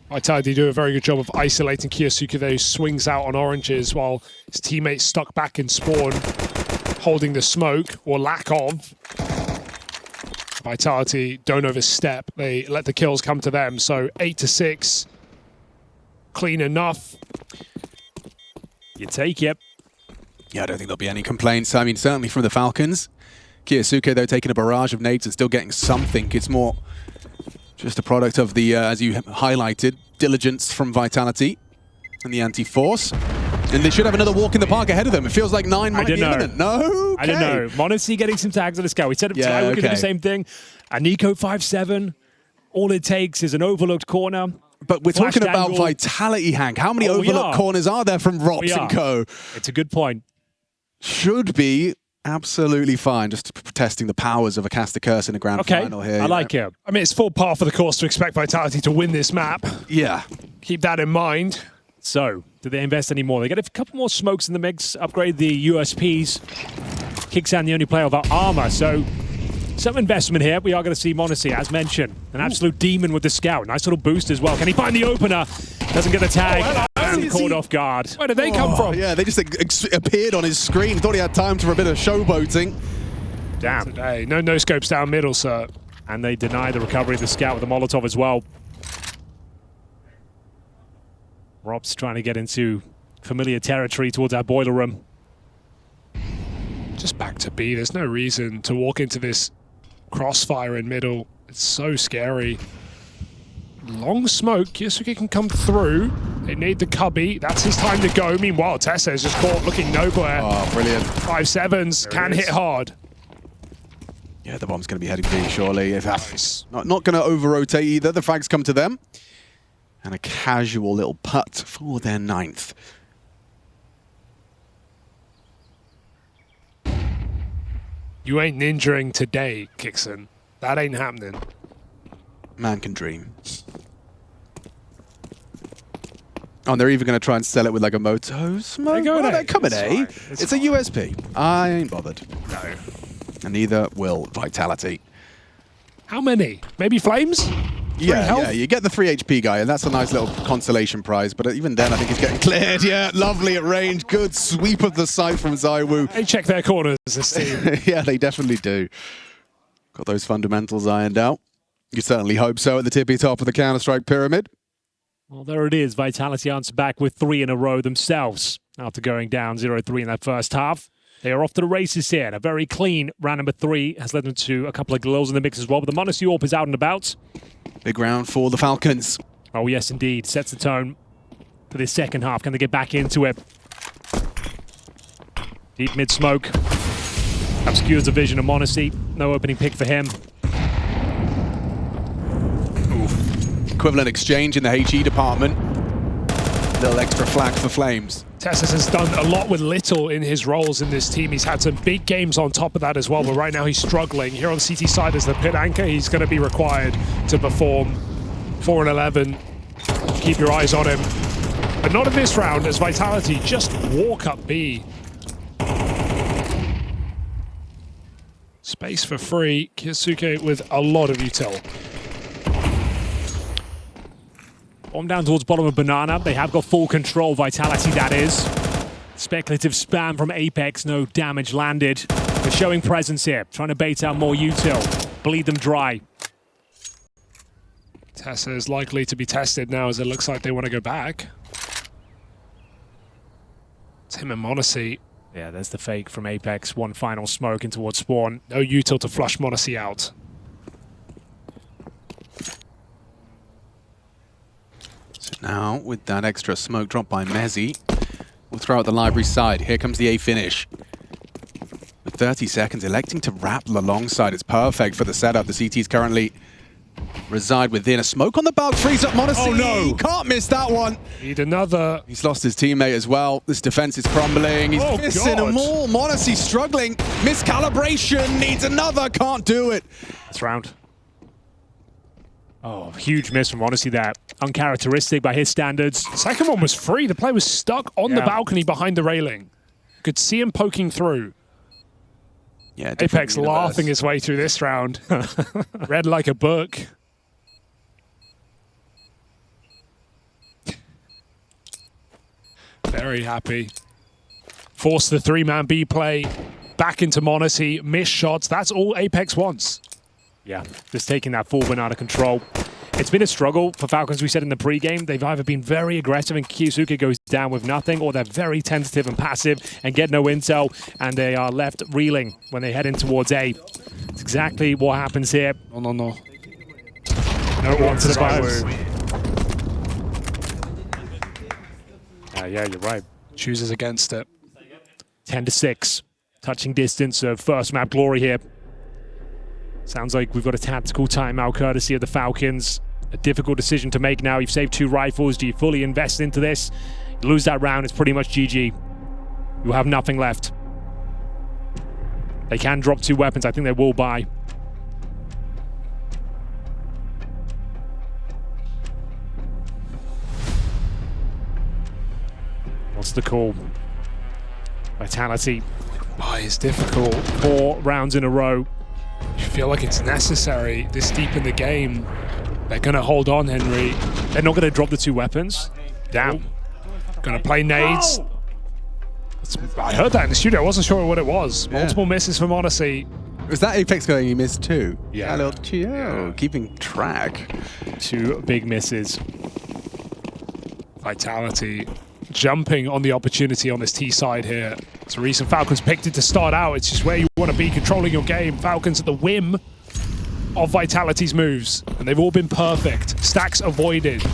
Speaker 3: Vitality do a very good job of isolating Kyosuke there, who swings out on oranges while his teammates stuck back in spawn, holding the smoke, or lack of. Vitality don't overstep. They let the kills come to them, so 8-6. Clean enough.
Speaker 2: You take it.
Speaker 1: Yeah, I don't think there'll be any complaints. I mean, certainly from the Falcons. Kyosuke, though, taking a barrage of nades and still getting something. It's more just a product of the, as you highlighted, diligence from Vitality and the anti-force. And they should have another walk in the park ahead of them. It feels like 9 might be imminent. No? Okay.
Speaker 2: I don't know. mezii getting some tags on the Scout. We said we could do the same thing. A NiKo 5.7. All it takes is an overlooked corner.
Speaker 1: But we're talking about Vitality, Hank. How many overlooked corners are there from Rops and Co?
Speaker 2: It's a good point.
Speaker 1: Should be absolutely fine, just testing the powers of a Caster Curse in a grand final here.
Speaker 2: I like it.
Speaker 3: I mean, it's full par for the course to expect Vitality to win this map.
Speaker 1: Yeah.
Speaker 3: Keep that in mind.
Speaker 2: So, do they invest any more? They get a couple more smokes in the mix, upgrade the USPs. Kixan the only player without armor, so some investment here. We are going to see mozii, as mentioned. An absolute demon with the scout. Nice little boost as well. Can he find the opener? Doesn't get the tag. And caught off guard.
Speaker 3: Where did they come from?
Speaker 1: Yeah, they just appeared on his screen. Thought he had time for a bit of showboating.
Speaker 2: Damn.
Speaker 3: Today. No scopes down middle, sir.
Speaker 2: And they deny the recovery of the scout with the Molotov as well. Rob's trying to get into familiar territory towards our boiler room.
Speaker 3: Just back to B. There's no reason to walk into this crossfire in middle. It's so scary. Long smoke. Kyosuke can come through. They need the cubby. That's his time to go. Meanwhile, Tessa is just caught looking nowhere.
Speaker 1: Oh, brilliant.
Speaker 3: 5-7s can hit hard.
Speaker 1: Yeah, the bomb's going to be heading B, surely. If that's not going to over-rotate either. The frags come to them. And a casual little putt for their 9th.
Speaker 3: You ain't ninjaing today, Kixan. That ain't happening.
Speaker 1: Man can dream. Oh, and they're even going to try and sell it with like a moto smoke. They're coming, eh? It's a USP. I ain't bothered.
Speaker 3: No.
Speaker 1: And neither will Vitality.
Speaker 3: How many? Maybe Flames?
Speaker 1: Yeah, you get the 3 HP guy, and that's a nice little consolation prize. But even then, I think he's getting cleared. Yeah, lovely at range. Good sweep of the site from ZywOo.
Speaker 3: They check their corners, this team.
Speaker 1: Yeah, they definitely do. Got those fundamentals ironed out. You certainly hope so at the tippy top of the Counter-Strike pyramid.
Speaker 2: Well, there it is. Vitality answer back with 3 in a row themselves after going down 0-3 in that first half. They are off to the races here. A very clean round number 3 has led them to a couple of goals in the mix as well. But the mozii AWP is out and about.
Speaker 1: Big round for the Falcons.
Speaker 2: Oh, yes, indeed. Sets the tone for this second half. Can they get back into it? Deep mid-smoke. Obscures the vision of mozii. No opening pick for him.
Speaker 1: Oof. Equivalent exchange in the HE department. Little extra flag for Flames.
Speaker 3: Tessus has done a lot with little in his roles in this team. He's had some big games on top of that as well, but right now he's struggling. Here on the CT side as the pit anchor, he's going to be required to perform 4 and 11. Keep your eyes on him. But not in this round, as Vitality just walk up B. Space for free. Kyosuke with a lot of util.
Speaker 2: Bomb down towards bottom of Banana. They have got full control. Vitality, that is. Speculative spam from Apex. No damage landed. They're showing presence here. Trying to bait out more util. Bleed them dry.
Speaker 3: Tessa is likely to be tested now as it looks like they want to go back. It's him and mozii.
Speaker 2: Yeah, there's the fake from Apex. One final smoke in towards spawn.
Speaker 3: No util to flush mozii out.
Speaker 1: So now, with that extra smoke drop by mezii, we'll throw out the library side. Here comes the A finish. With 30 seconds, electing to rappel alongside. It's perfect for the setup. The CTs currently reside within. A smoke on the bulk, frees up mozii.
Speaker 2: Oh no!
Speaker 1: Can't miss that one.
Speaker 3: Need another.
Speaker 1: He's lost his teammate as well. This defense is crumbling. He's missing them all. mozii struggling. Miscalibration. Needs another. Can't do it.
Speaker 2: This round. Oh, huge miss from mozii there. Uncharacteristic by his standards.
Speaker 3: The second one was free. The player was stuck on the balcony behind the railing. Could see him poking through.
Speaker 1: Yeah,
Speaker 3: Apex laughing his way through this round. Read like a book. Very happy. Force the 3-man B play. Back into mozii. Miss shots. That's all Apex wants.
Speaker 2: Yeah, just taking that full Banana control. It's been a struggle for Falcons, we said in the pregame. They've either been very aggressive and Kyosuke goes down with nothing, or they're very tentative and passive and get no intel, and they are left reeling when they head in towards A. It's exactly what happens here.
Speaker 3: No.
Speaker 2: No one to the vibes. Yeah, you're right.
Speaker 3: Chooses against it.
Speaker 2: 10-6. Touching distance of first map glory here. Sounds like we've got a tactical timeout courtesy of the Falcons. A difficult decision to make now. You've saved 2 rifles. Do you fully invest into this? You lose that round, it's pretty much GG. You have nothing left. They can drop 2 weapons. I think they will buy. What's the call? Vitality
Speaker 3: Oh, it's difficult.
Speaker 2: 4 rounds in a row.
Speaker 3: You feel like it's necessary this deep in the game. They're going to hold on, Henry.
Speaker 2: They're not going to drop the 2 weapons. Damn.
Speaker 3: Going to play nades. I heard that in the studio. I wasn't sure what it was. Multiple misses from Odyssey.
Speaker 1: Was that Apex going, you missed 2?
Speaker 3: Yeah.
Speaker 1: A little Gio, keeping track.
Speaker 2: 2 big misses.
Speaker 3: Vitality jumping on the opportunity on this T side here. It's the reason Falcons picked it to start out. It's just where you want to be, controlling your game. Falcons at the whim of Vitality's moves, and they've all been perfect. Stacks avoided.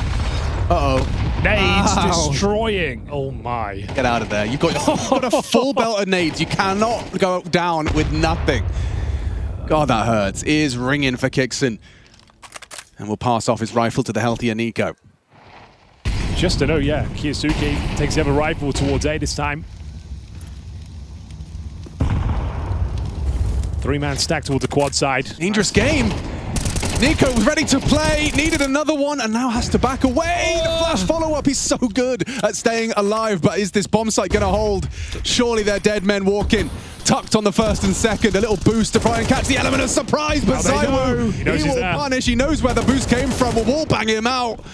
Speaker 1: Uh-oh.
Speaker 3: Nades destroying.
Speaker 2: Oh my.
Speaker 1: Get out of there. You've got a full belt of nades. You cannot go down with nothing. God, that hurts. Ears ringing for Kixon. And will pass off his rifle to the healthier NiKo.
Speaker 2: Just to know, yeah, Kiyosuke takes the other rifle towards A this time. 3-man stack towards the quad side.
Speaker 1: Dangerous game. NiKo was ready to play, needed another one, and now has to back away. The flash follow-up, he's so good at staying alive, but is this bomb site going to hold? Surely they're dead men walking. Tucked on the first and second, a little boost to try and catch the element of surprise, but Zywoo, he will punish. He knows where the boost came from, will wall bang him out.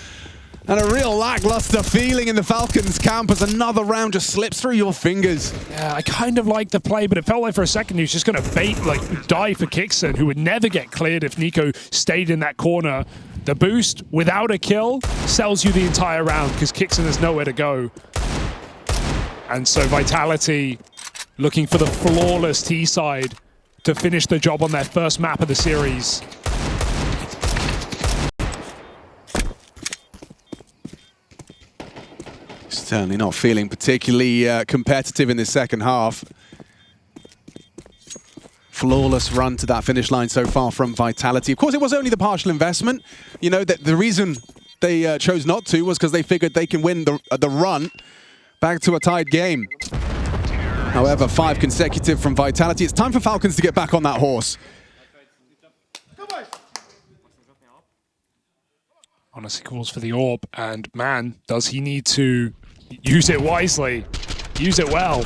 Speaker 1: And a real lackluster feeling in the Falcons camp as another round just slips through your fingers.
Speaker 3: Yeah, I kind of like the play, but it felt like for a second he was just going to bait, like die for Kixon, who would never get cleared if NiKo stayed in that corner. The boost without a kill sells you the entire round because Kixon has nowhere to go. And so Vitality looking for the flawless T side to finish the job on their first map of the series.
Speaker 1: Certainly not feeling particularly competitive in this second half. Flawless run to that finish line so far from Vitality. Of course, it was only the partial investment. You know, that the reason they chose not to was because they figured they can win the run back to a tied game. However, 5 consecutive from Vitality. It's time for Falcons to get back on that horse.
Speaker 3: Honestly calls for the orb, and man, does he need to use it wisely, use it well.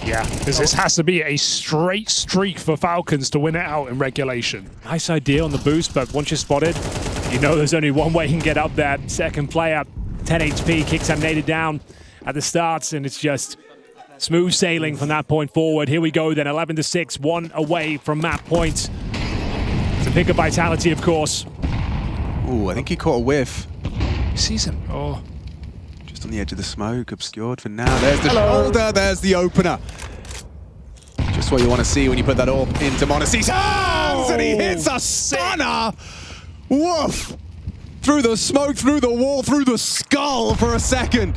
Speaker 3: Yeah, because this has to be a straight streak for Falcons to win it out in regulation.
Speaker 2: Nice idea on the boost, but once you're spotted, you know there's only one way you can get up there. Second player, 10 HP, kicks him nated down at the start, and it's just smooth sailing from that point forward. Here we go then, 11-6, 1 away from map point. To pick up Vitality, of course.
Speaker 1: Ooh, I think he caught a whiff.
Speaker 3: He sees him. Oh.
Speaker 1: Just on the edge of the smoke, obscured for now. There's the shoulder, there's the opener. Just what you want to see when you put that orb into m0NESY's hands, and he hits a stunner. Woof! Through the smoke, through the wall, through the skull for a second.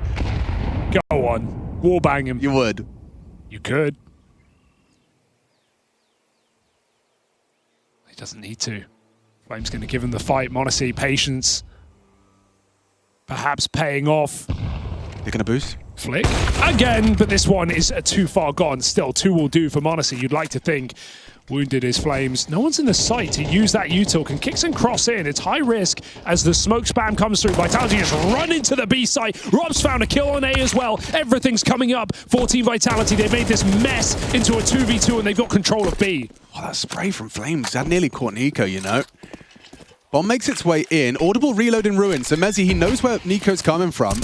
Speaker 3: Go on. Wallbang him.
Speaker 1: You would.
Speaker 3: You could. He doesn't need to. Flame's going to give him the fight. m0NESY, patience. Perhaps paying off.
Speaker 1: They're going to boost.
Speaker 3: Flick. Again, but this one is too far gone. Still, 2 will do for m0NESY. You'd like to think. Wounded his Flames. No one's in the sight to use that util. Can Kixon cross in? It's high risk as the smoke spam comes through. Vitality just run into the B site. Rob's found a kill on A as well. Everything's coming up for Team Vitality. They made this mess into a 2v2 and they've got control of B.
Speaker 1: Oh, that spray from Flames. That nearly caught NiKo, you know. Bomb makes its way in. Audible reload in ruin. So mezii, he knows where NiKo's coming from.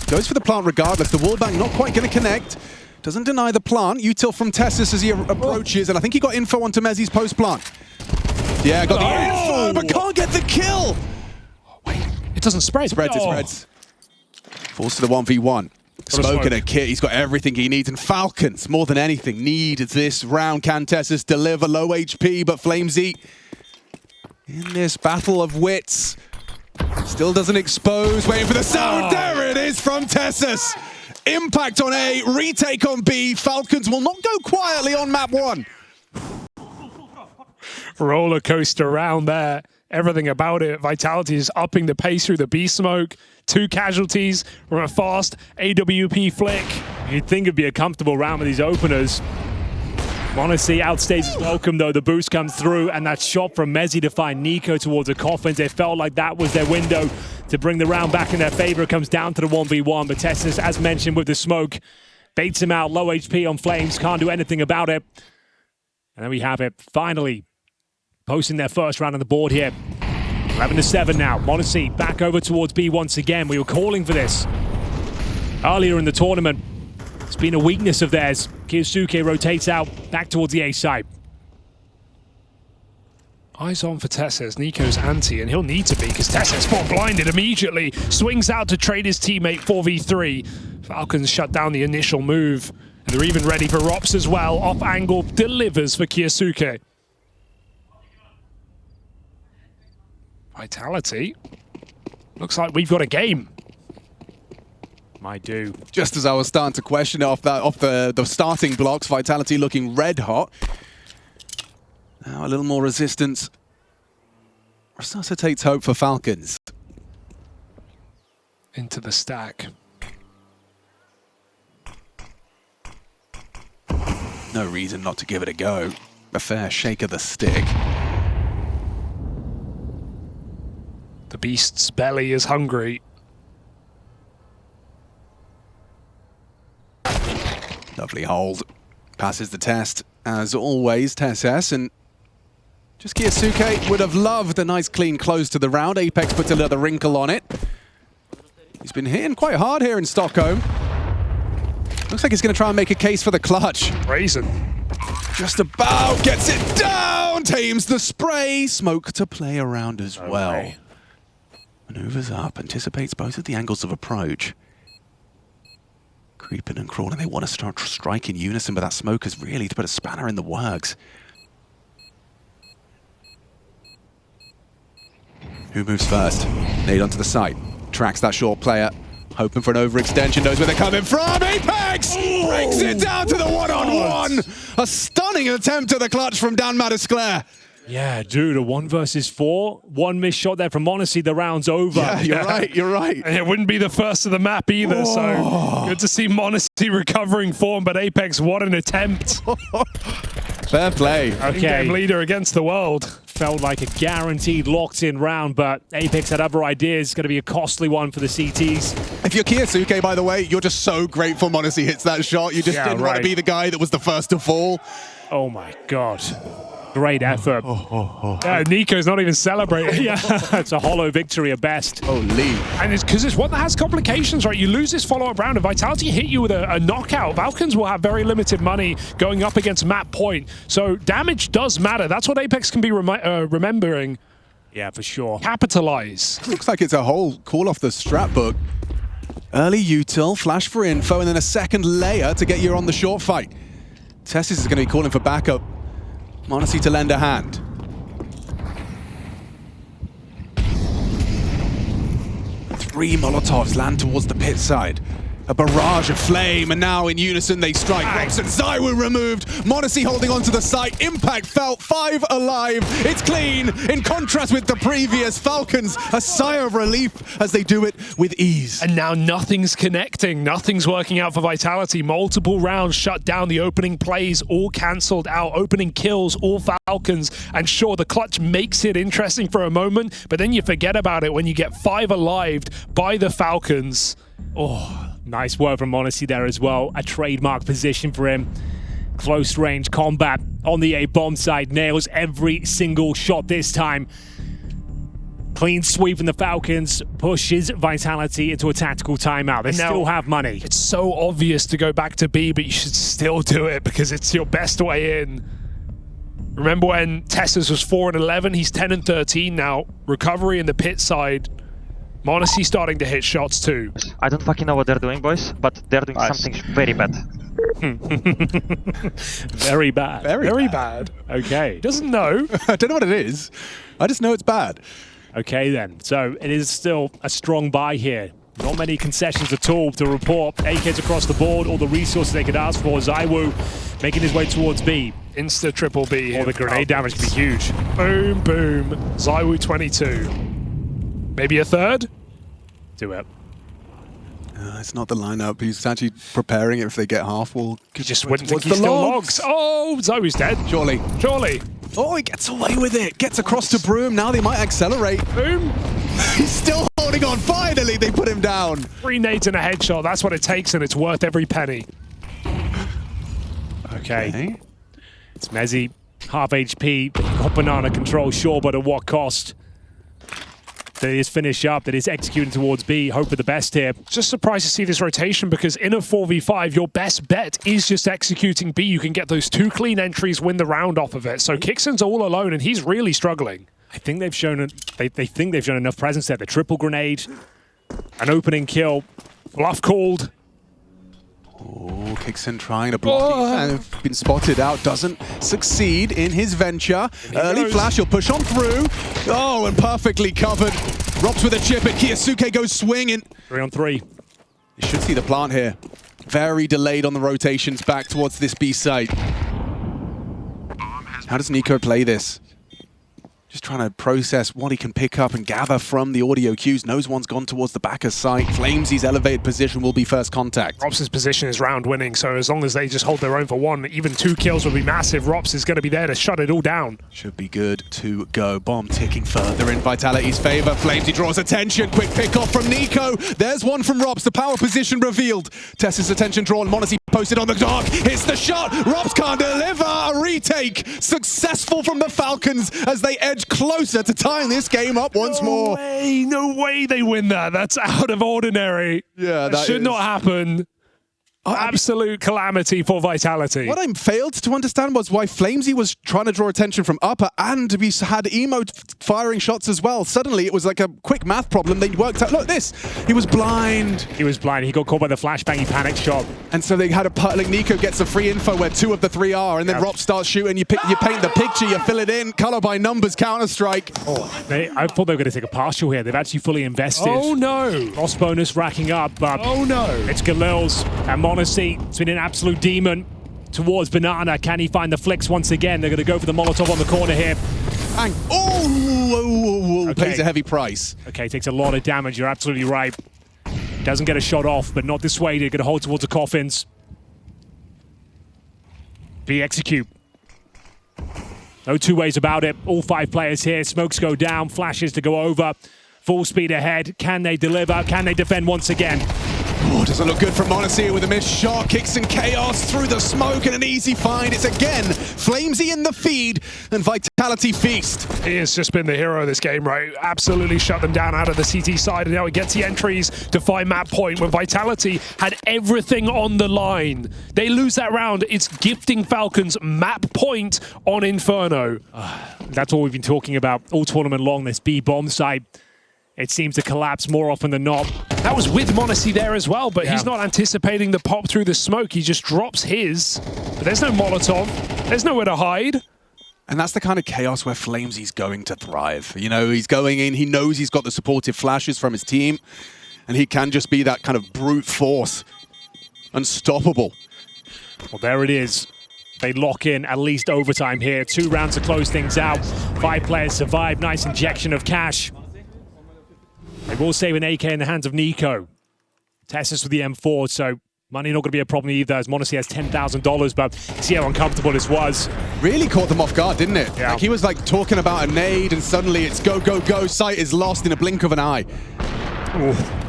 Speaker 1: Goes for the plant regardless. The wallbang not quite going to connect. Doesn't deny the plant. Util from Tessus as he approaches, and I think he got info onto mezii's post-plant. Yeah, got the info, but can't get the kill!
Speaker 3: Wait, it doesn't spread.
Speaker 1: It spreads. Falls to the 1v1. Smoke and a kit, he's got everything he needs, and Falcons, more than anything, need this round. Can Tessus deliver? Low HP, but flamezii, in this battle of wits, still doesn't expose, waiting for the sound. There it is from Tessus! Impact on A, retake on B. Falcons will not go quietly on map 1.
Speaker 3: Roller coaster round there. Everything about it. Vitality is upping the pace through the B smoke. 2 casualties from a fast AWP flick.
Speaker 2: You'd think it'd be a comfortable round with these openers. m0NESY outstays his welcome though. The boost comes through, and that shot from mezii to find NiKo towards the coffins. It felt like that was their window to bring the round back in their favor. It comes down to the 1v1, but Tessus, as mentioned with the smoke, Baits him out, low HP on Flames, can't do anything about it. And then we have it, finally, posting their first round on the board here. 11-7 now. mezii back over towards B once again. We were calling for this earlier in the tournament. It's been a weakness of theirs. kiosuke rotates out back towards the A side.
Speaker 3: Eyes on for Tesses. NiKo's anti, and he'll need to be because Tesses spot blinded immediately. Swings out to trade his teammate 4v3. Falcons shut down the initial move. And they're even ready for Rops as well. Off angle delivers for kiosuke. Vitality. Looks like we've got a game.
Speaker 2: Might do.
Speaker 1: Just as I was starting to question it off the starting blocks, Vitality looking red hot. Now a little more resistance resuscitates hope for Falcons.
Speaker 3: Into the stack.
Speaker 1: No reason not to give it a go. A fair shake of the stick.
Speaker 3: The beast's belly is hungry.
Speaker 1: Lovely hold. Passes the test, as always, Tesses, and just kiosuke would have loved a nice clean close to the round. Apex puts a little wrinkle on it. He's been hitting quite hard here in Stockholm. Looks like he's going to try and make a case for the clutch.
Speaker 3: Brazen.
Speaker 1: Just about gets it down, tames the spray. Smoke to play around as well.
Speaker 2: Way.
Speaker 1: Maneuvers up, anticipates both of the angles of approach. Creeping and crawling, they want to start strike in unison, but that smoke is really to put a spanner in the works. Who moves first? Nade onto the site. Tracks that short player. Hoping for an overextension, knows where they're coming from. Apex breaks it down to the one-on-one. A stunning attempt at the clutch from Dan Madisclair.
Speaker 2: Yeah, dude, a 1 versus 4. One missed shot there from mezii, the round's over.
Speaker 1: Yeah, you're right.
Speaker 3: And it wouldn't be the first of the map either, so good to see mezii recovering form, but Apex, what an attempt.
Speaker 1: Fair play.
Speaker 2: Okay.
Speaker 3: In-game leader against the world.
Speaker 2: Felt like a guaranteed locked-in round, but Apex had other ideas. Going to be a costly one for the CTs.
Speaker 1: If you're kiosuke, by the way, you're just so grateful mezii hits that shot. You just didn't want to be the guy that was the first to fall.
Speaker 2: Oh my God. Great effort.
Speaker 3: Yeah, NiKo's not even celebrating.
Speaker 2: Yeah, it's a hollow victory at best.
Speaker 1: Holy.
Speaker 3: And it's because it's one that has complications, right? You lose this follow-up round, and Vitality hit you with a knockout. Falcons will have very limited money going up against map point. So damage does matter. That's what Apex can be remembering.
Speaker 2: Yeah, for sure.
Speaker 3: Capitalize.
Speaker 1: Looks like it's a whole call off the strat book. Early util, flash for info, and then a second layer to get you on the short fight. Tessis is going to be calling for backup. mezii to lend a hand. Three Molotovs land towards the pit side. A barrage of flame, and now in unison they strike. Rops and ZywOo removed. mezii holding onto the site. Impact felt, 5 alive. It's clean. In contrast with the previous, Falcons, a sigh of relief as they do it with ease.
Speaker 3: And now nothing's connecting. Nothing's working out for Vitality. Multiple rounds shut down. The opening plays all cancelled out. Opening kills, all Falcons. And sure, the clutch makes it interesting for a moment, but then you forget about it when you get 5 alived by the Falcons.
Speaker 2: Oh, nice work from mezii there as well. A trademark position for him. Close range combat on the A bomb side. Nails every single shot this time. Clean sweep from the Falcons. Pushes Vitality into a tactical timeout. They still have money.
Speaker 3: It's so obvious to go back to B, but you should still do it because it's your best way in. Remember when Tesses was 4-11? He's 10-13 now. Recovery in the pit side. mezii starting to hit shots too.
Speaker 4: I don't fucking know what they're doing, boys, but they're doing something very bad.
Speaker 2: Very bad.
Speaker 3: Very bad.
Speaker 2: Okay.
Speaker 3: He doesn't know.
Speaker 1: I don't know what it is. I just know it's bad.
Speaker 2: Okay then. So it is still a strong buy here. Not many concessions at all to report. AKs across the board, all the resources they could ask for. ZywOo making his way towards B.
Speaker 3: Insta triple B here.
Speaker 2: Oh, the grenade damage could be huge.
Speaker 3: Boom, boom. ZywOo 22. Maybe a third?
Speaker 2: Do it.
Speaker 1: It's not the lineup. He's actually preparing it if they get half wall.
Speaker 3: He just wouldn't think he still logs. Oh, ZywOo's dead.
Speaker 1: Surely.
Speaker 3: Surely.
Speaker 1: Oh, he gets away with it. Gets across to Broom. Now they might accelerate.
Speaker 3: Boom.
Speaker 1: He's still holding on. Finally, they put him down.
Speaker 3: 3 nades and a headshot. That's what it takes, and it's worth every penny.
Speaker 2: Okay. It's mezii, half HP, got banana control, sure, but at what cost? That is finish up, that is executing towards B. Hope for the best here.
Speaker 3: Just surprised to see this rotation because in a 4v5, your best bet is just executing B. You can get those 2 clean entries, win the round off of it. So Kixon's all alone and he's really struggling.
Speaker 2: I think they've shown, they think they've shown enough presence there. The triple grenade, an opening kill, bluff called.
Speaker 1: Oh, Kixon trying to block and been spotted out, doesn't succeed in his venture. Early flash, he'll push on through. Oh, and perfectly covered. Robs with a chip, and Kyosuke goes swinging.
Speaker 2: 3 on 3.
Speaker 1: You should see the plant here. Very delayed on the rotations back towards this B site. How does NiKo play this? Just trying to process what he can pick up and gather from the audio cues. Knows one's gone towards the backer site. Flamesi's elevated position will be first contact.
Speaker 3: Rops' position is round winning, so as long as they just hold their own for 1, even 2 kills will be massive. Rops is going to be there to shut it all down.
Speaker 1: Should be good to go. Bomb ticking further in Vitality's favor. Flamesy draws attention. Quick pick off from NiKo. There's one from Rops. The power position revealed. Tess's attention drawn. mezii posted on the dark. Hits the shot. Rops can't deliver. A retake. Successful from the Falcons as they edge closer to tying this game up once more.
Speaker 3: No way they win that. That's out of ordinary.
Speaker 1: Yeah, that
Speaker 3: should not happen. Absolute calamity for Vitality.
Speaker 1: What I failed to understand was why Flamesy was trying to draw attention from upper, and we had Emo firing shots as well. Suddenly, it was like a quick math problem. They worked out, look, this. He was blind.
Speaker 2: He was blind. He got caught by the flashbang. He panicked shot.
Speaker 1: And so they had like NiKo gets the free info where 2 of the 3 are, and then Rob starts shooting. You paint the picture, you fill it in, color by numbers, Counter-Strike.
Speaker 2: I thought they were going to take a partial here. They've actually fully invested.
Speaker 3: Oh no!
Speaker 2: Loss bonus racking up, but
Speaker 3: oh no!
Speaker 2: It's Galil's and mezii. It's been an absolute demon towards Banana. Can he find the flicks once again? They're going to go for the Molotov on the corner here.
Speaker 1: Bang! Oh! Okay. Pays a heavy price.
Speaker 2: Okay, takes a lot of damage. You're absolutely right. Doesn't get a shot off, but not dissuaded. Going to hold towards the coffins. B execute. No 2 ways about it. All 5 players here. Smokes go down. Flashes to go over. Full speed ahead. Can they deliver? Can they defend once again?
Speaker 1: Oh, doesn't look good from mezii with a missed shot. Kicks and chaos through the smoke and an easy find. It's again Flamesy in the feed and Vitality feast.
Speaker 3: He has just been the hero of this game, right? Absolutely shut them down out of the CT side, and now he gets the entries to find map point when Vitality had everything on the line. They lose that round. It's gifting Falcons map point on Inferno.
Speaker 2: That's all we've been talking about all tournament long, this B bomb site. It seems to collapse more often than not.
Speaker 3: That was with mezii there as well, but he's not anticipating the pop through the smoke. He just drops his. But there's no Molotov. There's nowhere to hide.
Speaker 1: And that's the kind of chaos where Flamesy's going to thrive. You know, he's going in, he knows he's got the supportive flashes from his team, and he can just be that kind of brute force. Unstoppable.
Speaker 2: Well, there it is. They lock in at least overtime here. 2 rounds to close things out. 5 players survive. Nice injection of cash. They will save an AK in the hands of NiKo. Tessus with the M4, so money not going to be a problem either, as mezii has $10,000, but see how uncomfortable this was.
Speaker 1: Really caught them off guard, didn't it?
Speaker 2: Yeah.
Speaker 1: Like he was like talking about a nade, and suddenly it's go, go, go. Sight is lost in a blink of an eye.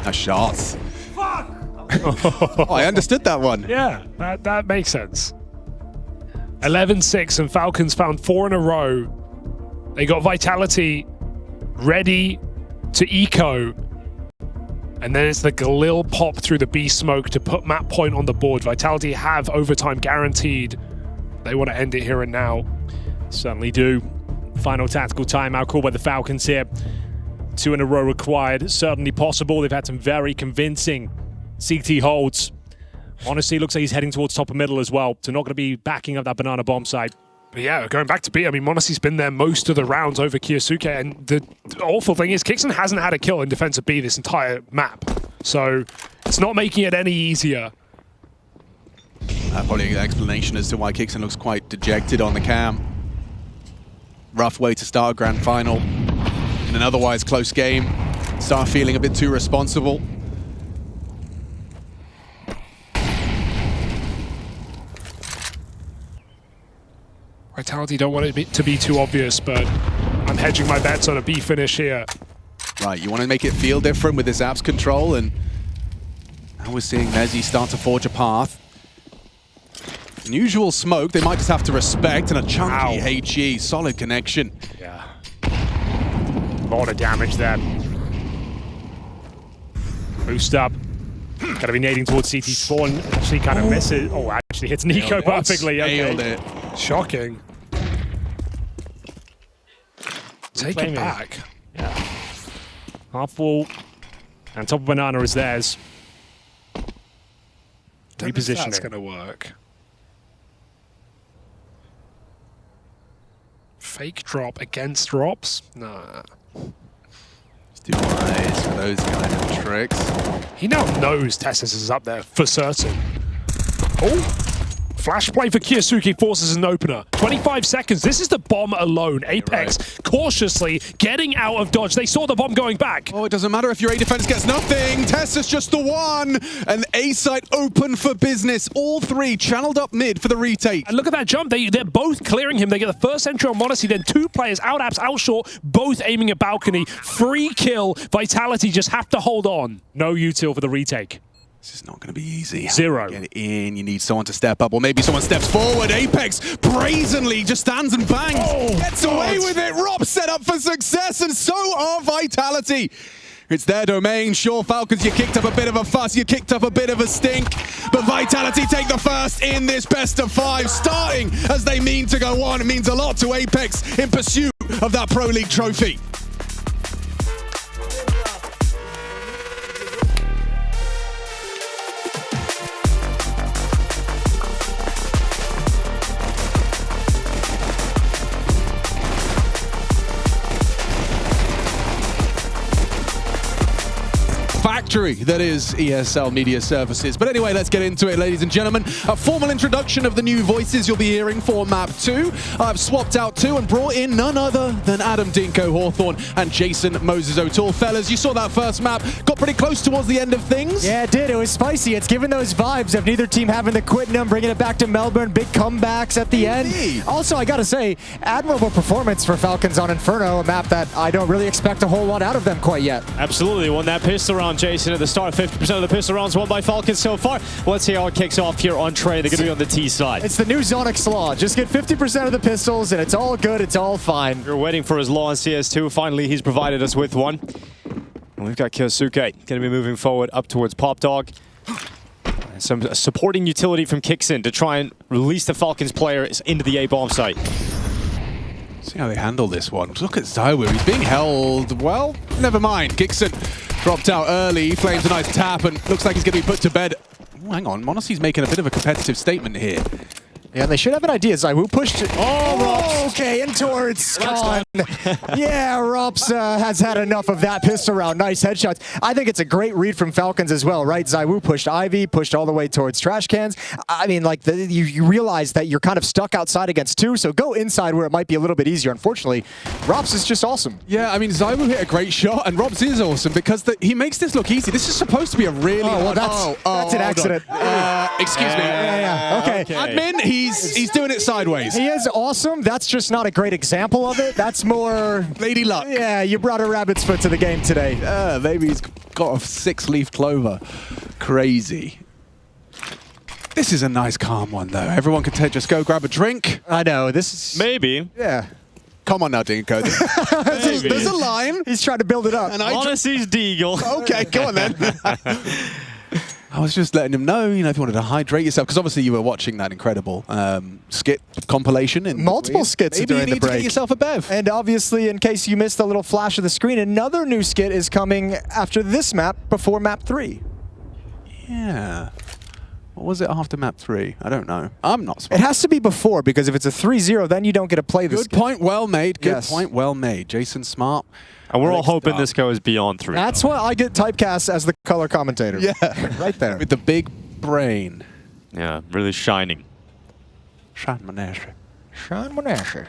Speaker 1: A shots.
Speaker 3: Fuck!
Speaker 1: Oh, I understood that one.
Speaker 3: Yeah, that makes sense. 11-6, and Falcons found 4 in a row. They got Vitality ready to eco, and then it's the Galil pop through the B smoke to put map point on the board. Vitality have overtime guaranteed. They want to end it here and now.
Speaker 2: Certainly do. Final tactical timeout called by the Falcons here. 2 in a row required. Certainly possible. They've had some very convincing CT holds. Honestly, looks like he's heading towards top of middle as well, so not going to be backing up that banana bomb site.
Speaker 3: But yeah, going back to B, I mean, mezii's been there most of the rounds over Kyosuke, and the awful thing is Kixon hasn't had a kill in defense of B this entire map. So it's not making it any easier.
Speaker 1: Probably an explanation as to why Kixon looks quite dejected on the cam. Rough way to start a grand final in an otherwise close game. Start feeling a bit too responsible.
Speaker 3: Vitality don't want it to be too obvious, but I'm hedging my bets on a B finish here.
Speaker 1: Right, you want to make it feel different with this apps control, and now we're seeing mezii start to forge a path. Unusual smoke, they might just have to respect, and a chunky HE, solid connection.
Speaker 2: Yeah. A lot of damage there. Boost up. Gotta be nading towards CT spawn. Actually kind of misses. Oh, actually hits NiKo perfectly.
Speaker 1: Nailed it.
Speaker 3: Shocking. Take it back.
Speaker 2: Yeah. Half full. And top of banana is theirs.
Speaker 3: Don't know if that's
Speaker 2: Repositioning.
Speaker 3: going to work. Fake drop against drops? Nah.
Speaker 1: It's too wise for those kind of tricks.
Speaker 3: He now knows Tessus is up there for certain. Oh! Flash play for Kiyosuke forces an opener. 25 seconds. This is the bomb alone. Apex cautiously getting out of dodge. They saw the bomb going back.
Speaker 1: Oh, it doesn't matter if your A defense gets nothing. Tessa's just the one. And A site open for business. All three channeled up mid for the retake.
Speaker 3: And look at that jump. They're both mclearing him. They get the first entry on Modesty, then two players out apps, out short, both aiming at balcony. Free kill. Vitality just have to hold on.
Speaker 2: No util for the retake.
Speaker 1: This is not going to be easy.
Speaker 2: Zero.
Speaker 1: Get it in. You need someone to step up, or maybe someone steps forward. Apex brazenly just stands and bangs. Gets away with it. Rob set up for success, and so are Vitality. It's their domain. Sure, Falcons, you kicked up a bit of a fuss. You kicked up a bit of a stink. But Vitality take the first in this best of 5. Starting as they mean to go on. It means a lot to Apex in pursuit of that Pro League trophy. Factory that is ESL Media Services. But anyway, let's get into it, ladies and gentlemen. A formal introduction of the new voices you'll be hearing for Map 2. I've swapped out 2 and brought in none other than Adam Dinko Hawthorne and Jason Moses O'Toole. Fellas, you saw that first map. Got pretty close towards the end of things.
Speaker 5: Yeah, it did. It was spicy. It's given those vibes of neither team having the Quittenham, bringing it back to Melbourne, big comebacks at the end. Also, I gotta say, admirable performance for Falcons on Inferno, a map that I don't really expect a whole lot out of them quite yet.
Speaker 6: Absolutely. Won that pistol round, Jason, at the start. 50% of the pistol rounds won by Falcons so far. Let's see how it kicks off here on Trey. They're going to be on the T side.
Speaker 5: It's the new Zonix law. Just get 50% of the pistols, and it's all good. It's all fine.
Speaker 6: We're waiting for his law on CS2. Finally, he's provided us with one. And we've got Kiyosuke going to be moving forward up towards Pop Dog. Some supporting utility from Kixin to try and release the Falcons player into the A-bomb site.
Speaker 1: See how they handle this one. Look at Zywoo. He's being held. Well, never mind. Kixin dropped out early. Flames a nice tap and looks like he's going to be put to bed. Ooh, hang on. Monacy's making a bit of a competitive statement here.
Speaker 5: Yeah, they should have an idea. Zywoo pushed it. Oh, okay, in towards Colin. Yeah, Rops has had enough of that pistol round. Nice headshots. I think it's a great read from Falcons as well, right? Zywoo pushed Ivy, pushed all the way towards trash cans. I mean, like, you realize that you're kind of stuck outside against 2, so go inside where it might be a little bit easier. Unfortunately, Rops is just awesome.
Speaker 1: Yeah, I mean, Zywoo hit a great shot, and Robs is awesome because he makes this look easy. This is supposed to be a really...
Speaker 5: Oh, well, that's an accident.
Speaker 1: Excuse me.
Speaker 5: Yeah. Okay.
Speaker 1: Admin, he's doing it sideways.
Speaker 5: He is awesome. That's just not a great example of it. That's more...
Speaker 1: Lady luck.
Speaker 5: Yeah, you brought a rabbit's foot to the game today.
Speaker 1: Maybe he's got a 6-leaf clover. Crazy. This is a nice calm one, though. Everyone can just go grab a drink.
Speaker 5: I know, this is...
Speaker 6: Maybe.
Speaker 5: Yeah.
Speaker 1: Come on now, Dinko. There's a line.
Speaker 5: He's trying to build it up.
Speaker 1: And
Speaker 6: Honesty's Deagle.
Speaker 1: Okay, go on then. I was just letting him know, if you wanted to hydrate yourself, because obviously you were watching that incredible skit compilation. In
Speaker 5: multiple skits
Speaker 1: Maybe
Speaker 5: during
Speaker 1: you
Speaker 5: the
Speaker 1: need to
Speaker 5: break.
Speaker 1: get yourself a bev.
Speaker 5: And obviously, in case you missed a little flash of the screen, another new skit is coming after this map, before map 3.
Speaker 1: Yeah. What was it after map 3? I don't know. I'm not smart.
Speaker 5: It has to be before, because if it's a 3-0, then you don't get to play this.
Speaker 1: Good point, well made. Good
Speaker 5: Yes.
Speaker 1: point, well made. Jason Smart.
Speaker 6: And we're all
Speaker 1: Alex
Speaker 6: hoping
Speaker 1: Stark.
Speaker 6: this goes beyond 3.
Speaker 5: That's why I get typecast as the color commentator.
Speaker 1: Yeah.
Speaker 5: Right there.
Speaker 1: With the big brain.
Speaker 6: Yeah, really shining.
Speaker 1: Sean Monash.
Speaker 5: Sean Monash.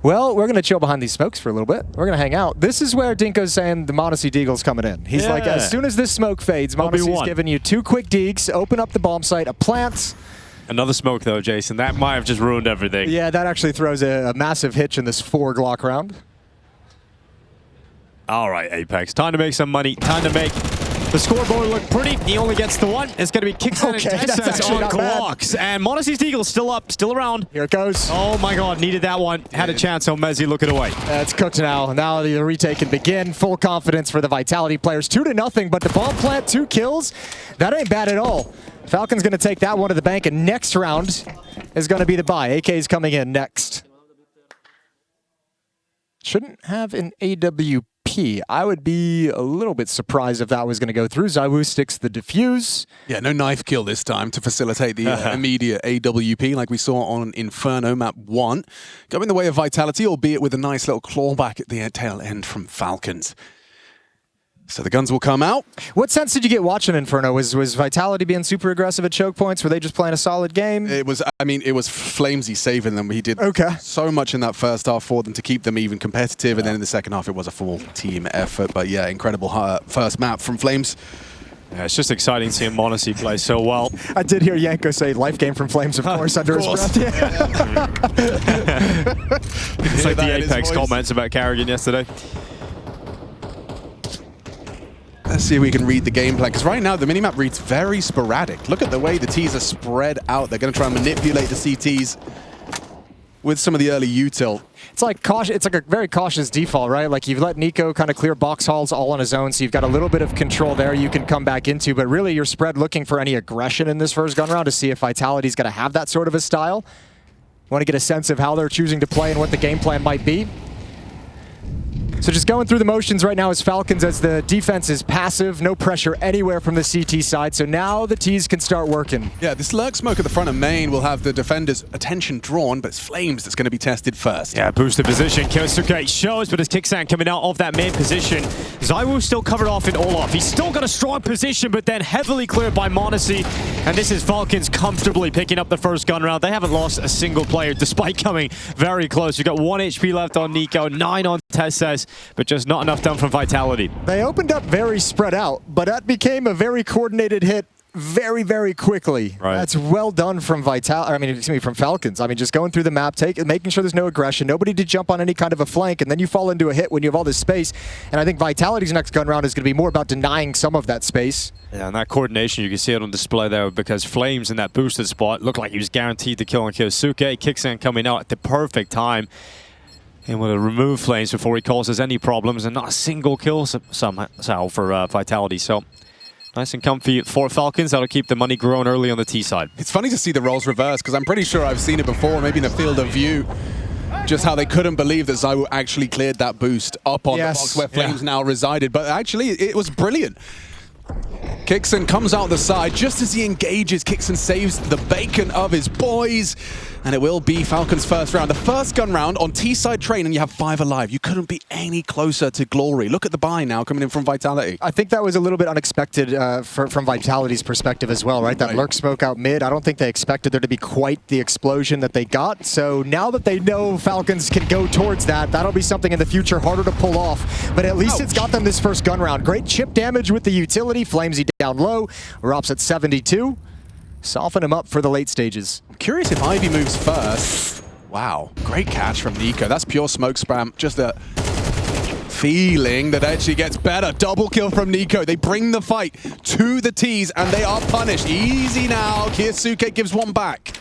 Speaker 5: Well, we're going to chill behind these smokes for a little bit. We're going to hang out. This is where Dinko's saying the Monacy Deagle's coming in. He's like, as soon as this smoke fades, Monacy's giving you 2 quick deeks, open up the bomb site, a plant.
Speaker 6: Another smoke, though, Jason. That might have just ruined everything.
Speaker 5: Yeah, that actually throws a massive hitch in this 4 Glock round.
Speaker 6: All right, Apex. Time to make some money. Time to make The scoreboard looked pretty. He only gets the one. It's going to be Kixen
Speaker 5: Okay,
Speaker 6: and
Speaker 5: that's
Speaker 6: Tessas
Speaker 5: actually
Speaker 6: on
Speaker 5: not bad.
Speaker 6: clocks. And Monacy's Deagle's still up, still around.
Speaker 5: Here it goes.
Speaker 6: Oh my god, needed that one. Had a chance on Mezii looking away.
Speaker 5: It's cooked now. Now the retake can begin. Full confidence for the Vitality players. 2-0, but the bomb plant, 2 kills. That ain't bad at all. Falcons going to take that one to the bank, and next round is going to be the buy. AK is coming in next. Shouldn't have an AWP. I would be a little bit surprised if that was going to go through. ZywOo sticks the defuse.
Speaker 1: Yeah, no knife kill this time to facilitate the immediate AWP like we saw on Inferno map 1. Going the way of Vitality, albeit with a nice little clawback at the tail end from Falcons. So the guns will come out.
Speaker 5: What sense did you get watching Inferno? Was Vitality being super aggressive at choke points? Were they just playing a solid game?
Speaker 1: It was, I mean, it was Flamesy saving them. He did so much in that first half for them to keep them even competitive, and then in the second half it was a full team effort. But yeah, incredible first map from Flames.
Speaker 6: Yeah, it's just exciting seeing Monacy play so well.
Speaker 5: I did hear Yanko say life game from Flames, of course, under his breath. Yeah.
Speaker 6: It's like the Apex comments about Carrigan yesterday.
Speaker 1: Let's see if we can read the gameplay, because right now the minimap reads very sporadic. Look at the way the Ts are spread out. They're going to try and manipulate the CTs with some of the early util.
Speaker 5: It's like a very cautious default, right? Like you've let NiKo kind of clear box hauls all on his own, so you've got a little bit of control there you can come back into, but really you're spread looking for any aggression in this first gun round to see if Vitality's going to have that sort of a style. Want to get a sense of how they're choosing to play and what the game plan might be. So just going through the motions right now is Falcons, as the defense is passive, no pressure anywhere from the CT side. So now the Ts can start working.
Speaker 1: Yeah, this lurk smoke at the front of main will have the defenders' attention drawn, but it's Flames that's going to be tested first.
Speaker 6: Yeah, boosted position. Kyosuke shows, but as Kixan coming out of that main position, ZywOo still covered off in Olaf. He's still got a strong position, but then heavily cleared by Monacy. And this is Falcons comfortably picking up the first gun round. They haven't lost a single player, despite coming very close. We've got 1 HP left on NiKo, 9 on Tessas, but just not enough done from Vitality.
Speaker 5: They opened up very spread out, but that became a very coordinated hit very, very quickly.
Speaker 6: Right.
Speaker 5: That's well done from from Falcons. I mean, just going through the map, making sure there's no aggression, nobody to jump on any kind of a flank, and then you fall into a hit when you have all this space. And I think Vitality's next gun round is going to be more about denying some of that space.
Speaker 6: Yeah, and that coordination, you can see it on display there, because Flames in that boosted spot looked like he was guaranteed to kill on Kyosuke. Kixan coming out at the perfect time. And will remove Flames before he causes any problems, and not a single kill somehow for Vitality. So nice and comfy for Falcons. That'll keep the money growing early on the T side.
Speaker 1: It's funny to see the roles reversed, because I'm pretty sure I've seen it before, maybe in a field of view, just how they couldn't believe that ZywOo actually cleared that boost up on the box where Flames now resided. But actually, it was brilliant. Kixan comes out the side. Just as he engages, Kixan saves the bacon of his boys. And it will be Falcons' first round. The first gun round on T-side train, and you have 5 alive. You couldn't be any closer to glory. Look at the buy now coming in from Vitality.
Speaker 5: I think that was a little bit unexpected from Vitality's perspective as well, right? That lurk smoke out mid. I don't think they expected there to be quite the explosion that they got. So now that they know Falcons can go towards that, that'll be something in the future harder to pull off. But at least it's got them this first gun round. Great chip damage with the utility. Flamesy down low. Rops at 72. Soften him up for the late stages.
Speaker 1: I'm curious if Ivy moves first. Wow, great catch from NiKo. That's pure smoke spam. Just a feeling that actually gets better. Double kill from NiKo. They bring the fight to the Ts, and they are punished. Easy now. Kyosuke gives one back.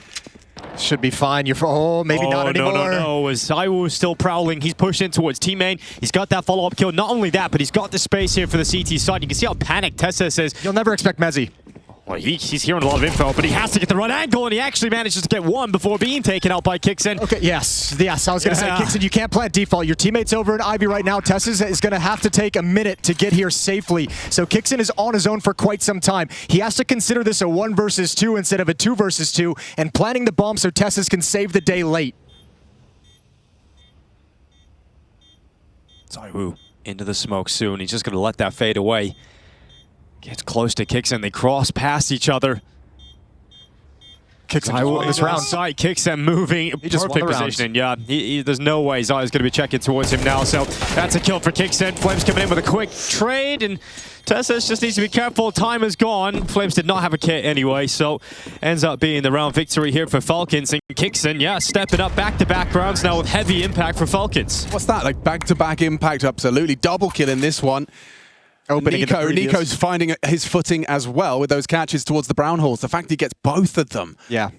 Speaker 5: Should be fine. Maybe not anymore.
Speaker 6: No. As ZywOo is still prowling, he's pushed in towards T-main. He's got that follow-up kill. Not only that, but he's got the space here for the CT side. You can see how panicked Tessa says.
Speaker 5: You'll never expect mezii.
Speaker 6: Well, he's hearing a lot of info, but he has to get the right angle, and he actually manages to get one before being taken out by Kixan.
Speaker 5: Okay, yes. I was going to say, Kixan, you can't plant default. Your teammate's over in Ivy right now. Tessas is going to have to take a minute to get here safely. So Kixan is on his own for quite some time. He has to consider this a 1 versus 2 instead of a 2 versus 2, and planting the bomb so Tessas can save the day late.
Speaker 6: ZywOo into the smoke soon. He's just going to let that fade away. Gets close to Kixan. They cross past each other.
Speaker 5: Kixan won this round.
Speaker 6: Side, Kixan moving. Perfect positioning. Yeah, there's no way Zaya's going to be checking towards him now. So that's a kill for Kixan. Flames coming in with a quick trade, and Tessas just needs to be careful. Time is gone. Flames did not have a kit anyway, so ends up being the round victory here for Falcons. And Kixan, yeah, stepping up back-to-back rounds now with heavy impact for Falcons.
Speaker 1: What's that? Like back-to-back impact, absolutely. Double kill in this one.
Speaker 5: opening.
Speaker 1: NiKo's finding his footing as well with those catches towards the brown holes. The fact he gets both of them.
Speaker 5: Yeah.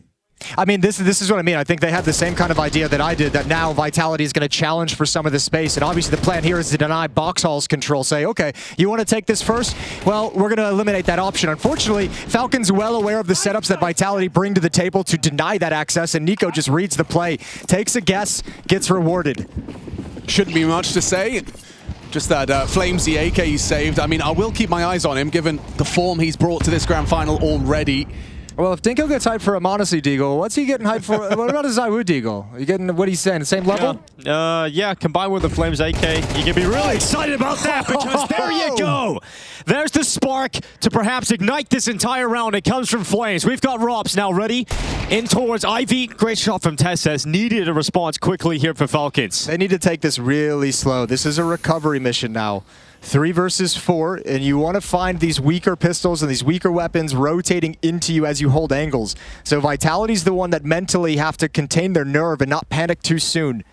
Speaker 5: I mean, this is what I mean. I think they had the same kind of idea that I did, that now Vitality is going to challenge for some of the space. And obviously the plan here is to deny Box Hall's control. Say, okay, you want to take this first? Well, we're going to eliminate that option. Unfortunately, Falcons well aware of the setups that Vitality bring to the table to deny that access, and NiKo just reads the play, takes a guess, gets rewarded.
Speaker 1: Shouldn't be much to say. Just that flamesy AK he saved. I mean, I will keep my eyes on him, given the form he's brought to this grand final already.
Speaker 5: Well, if Dinko gets hyped for a Monacy Deagle, what's he getting hyped for? What about a ZywOo Deagle? You getting, what he's saying, the same level?
Speaker 6: Yeah, combined with the Flames AK, you can be really excited about that, because there you go. There's the spark to perhaps ignite this entire round. It comes from Flames. We've got Rops now ready in towards Ivy. Great shot from Tesses. Needed a response quickly here for Falcons.
Speaker 5: They need to take this really slow. This is a recovery mission now. 3 versus 4, and you want to find these weaker pistols and these weaker weapons rotating into you as you hold angles. So Vitality's the one that mentally have to contain their nerve and not panic too soon,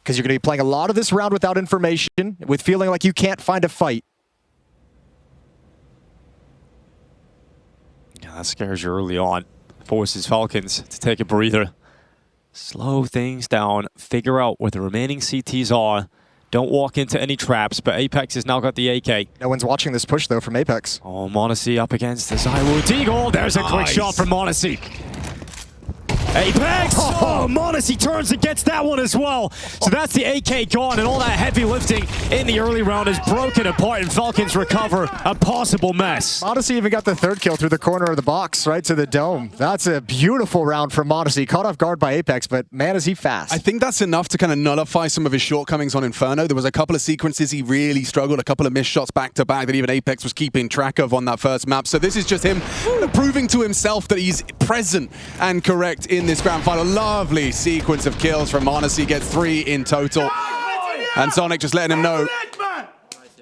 Speaker 5: because you're going to be playing a lot of this round without information, with feeling like you can't find a fight.
Speaker 6: Yeah, that scares you early on. Forces Falcons to take a breather. Slow things down. Figure out where the remaining CTs are. Don't walk into any traps, but Apex has now got the AK.
Speaker 5: No one's watching this push, though, from Apex.
Speaker 6: Oh, Monacy up against the ZywOo Deagle. There's a quick shot from Monacy. Apex! Oh, Monacy turns and gets that one as well. So that's the AK gone, and all that heavy lifting in the early round is broken apart, and Falcons recover a possible mess.
Speaker 5: Monacy even got the 3rd kill through the corner of the box, right to the dome. That's a beautiful round for Monacy. Caught off guard by Apex, but man, is he fast.
Speaker 1: I think that's enough to kind of nullify some of his shortcomings on Inferno. There was a couple of sequences he really struggled, a couple of missed shots back to back that even Apex was keeping track of on that first map. So this is just him proving to himself that he's present and correct in this grand final. Lovely sequence of kills from Monacy, gets 3 in total. And Sonic just letting him know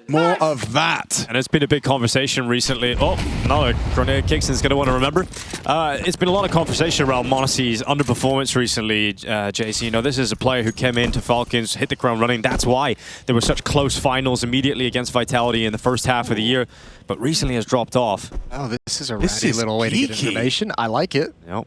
Speaker 1: more of that.
Speaker 6: And it's been a big conversation recently. Oh, another grenade. Kingston's going to want to remember. It's been a lot of conversation around Monacy's underperformance recently, JC. You know, this is a player who came into Falcons, hit the ground running. That's why there were such close finals immediately against Vitality in the first half of the year, but recently has dropped off.
Speaker 5: Oh, this is a ratty little way to get information. I like it.
Speaker 6: Yep.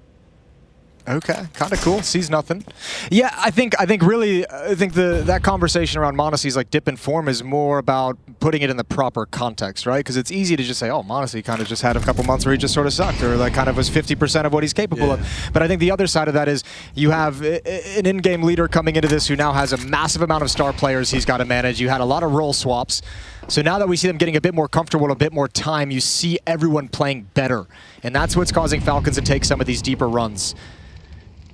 Speaker 5: Okay, kind of cool. Sees nothing. Yeah, I think that conversation around Monacy's like dip in form is more about putting it in the proper context, right? Because it's easy to just say, oh, Monacy kind of just had a couple months where he just sort of sucked, or like kind of was 50% of what he's capable of. But I think the other side of that is you have an in-game leader coming into this who now has a massive amount of star players he's got to manage. You had a lot of role swaps. So now that we see them getting a bit more comfortable, a bit more time, you see everyone playing better. And that's what's causing Falcons to take some of these deeper runs.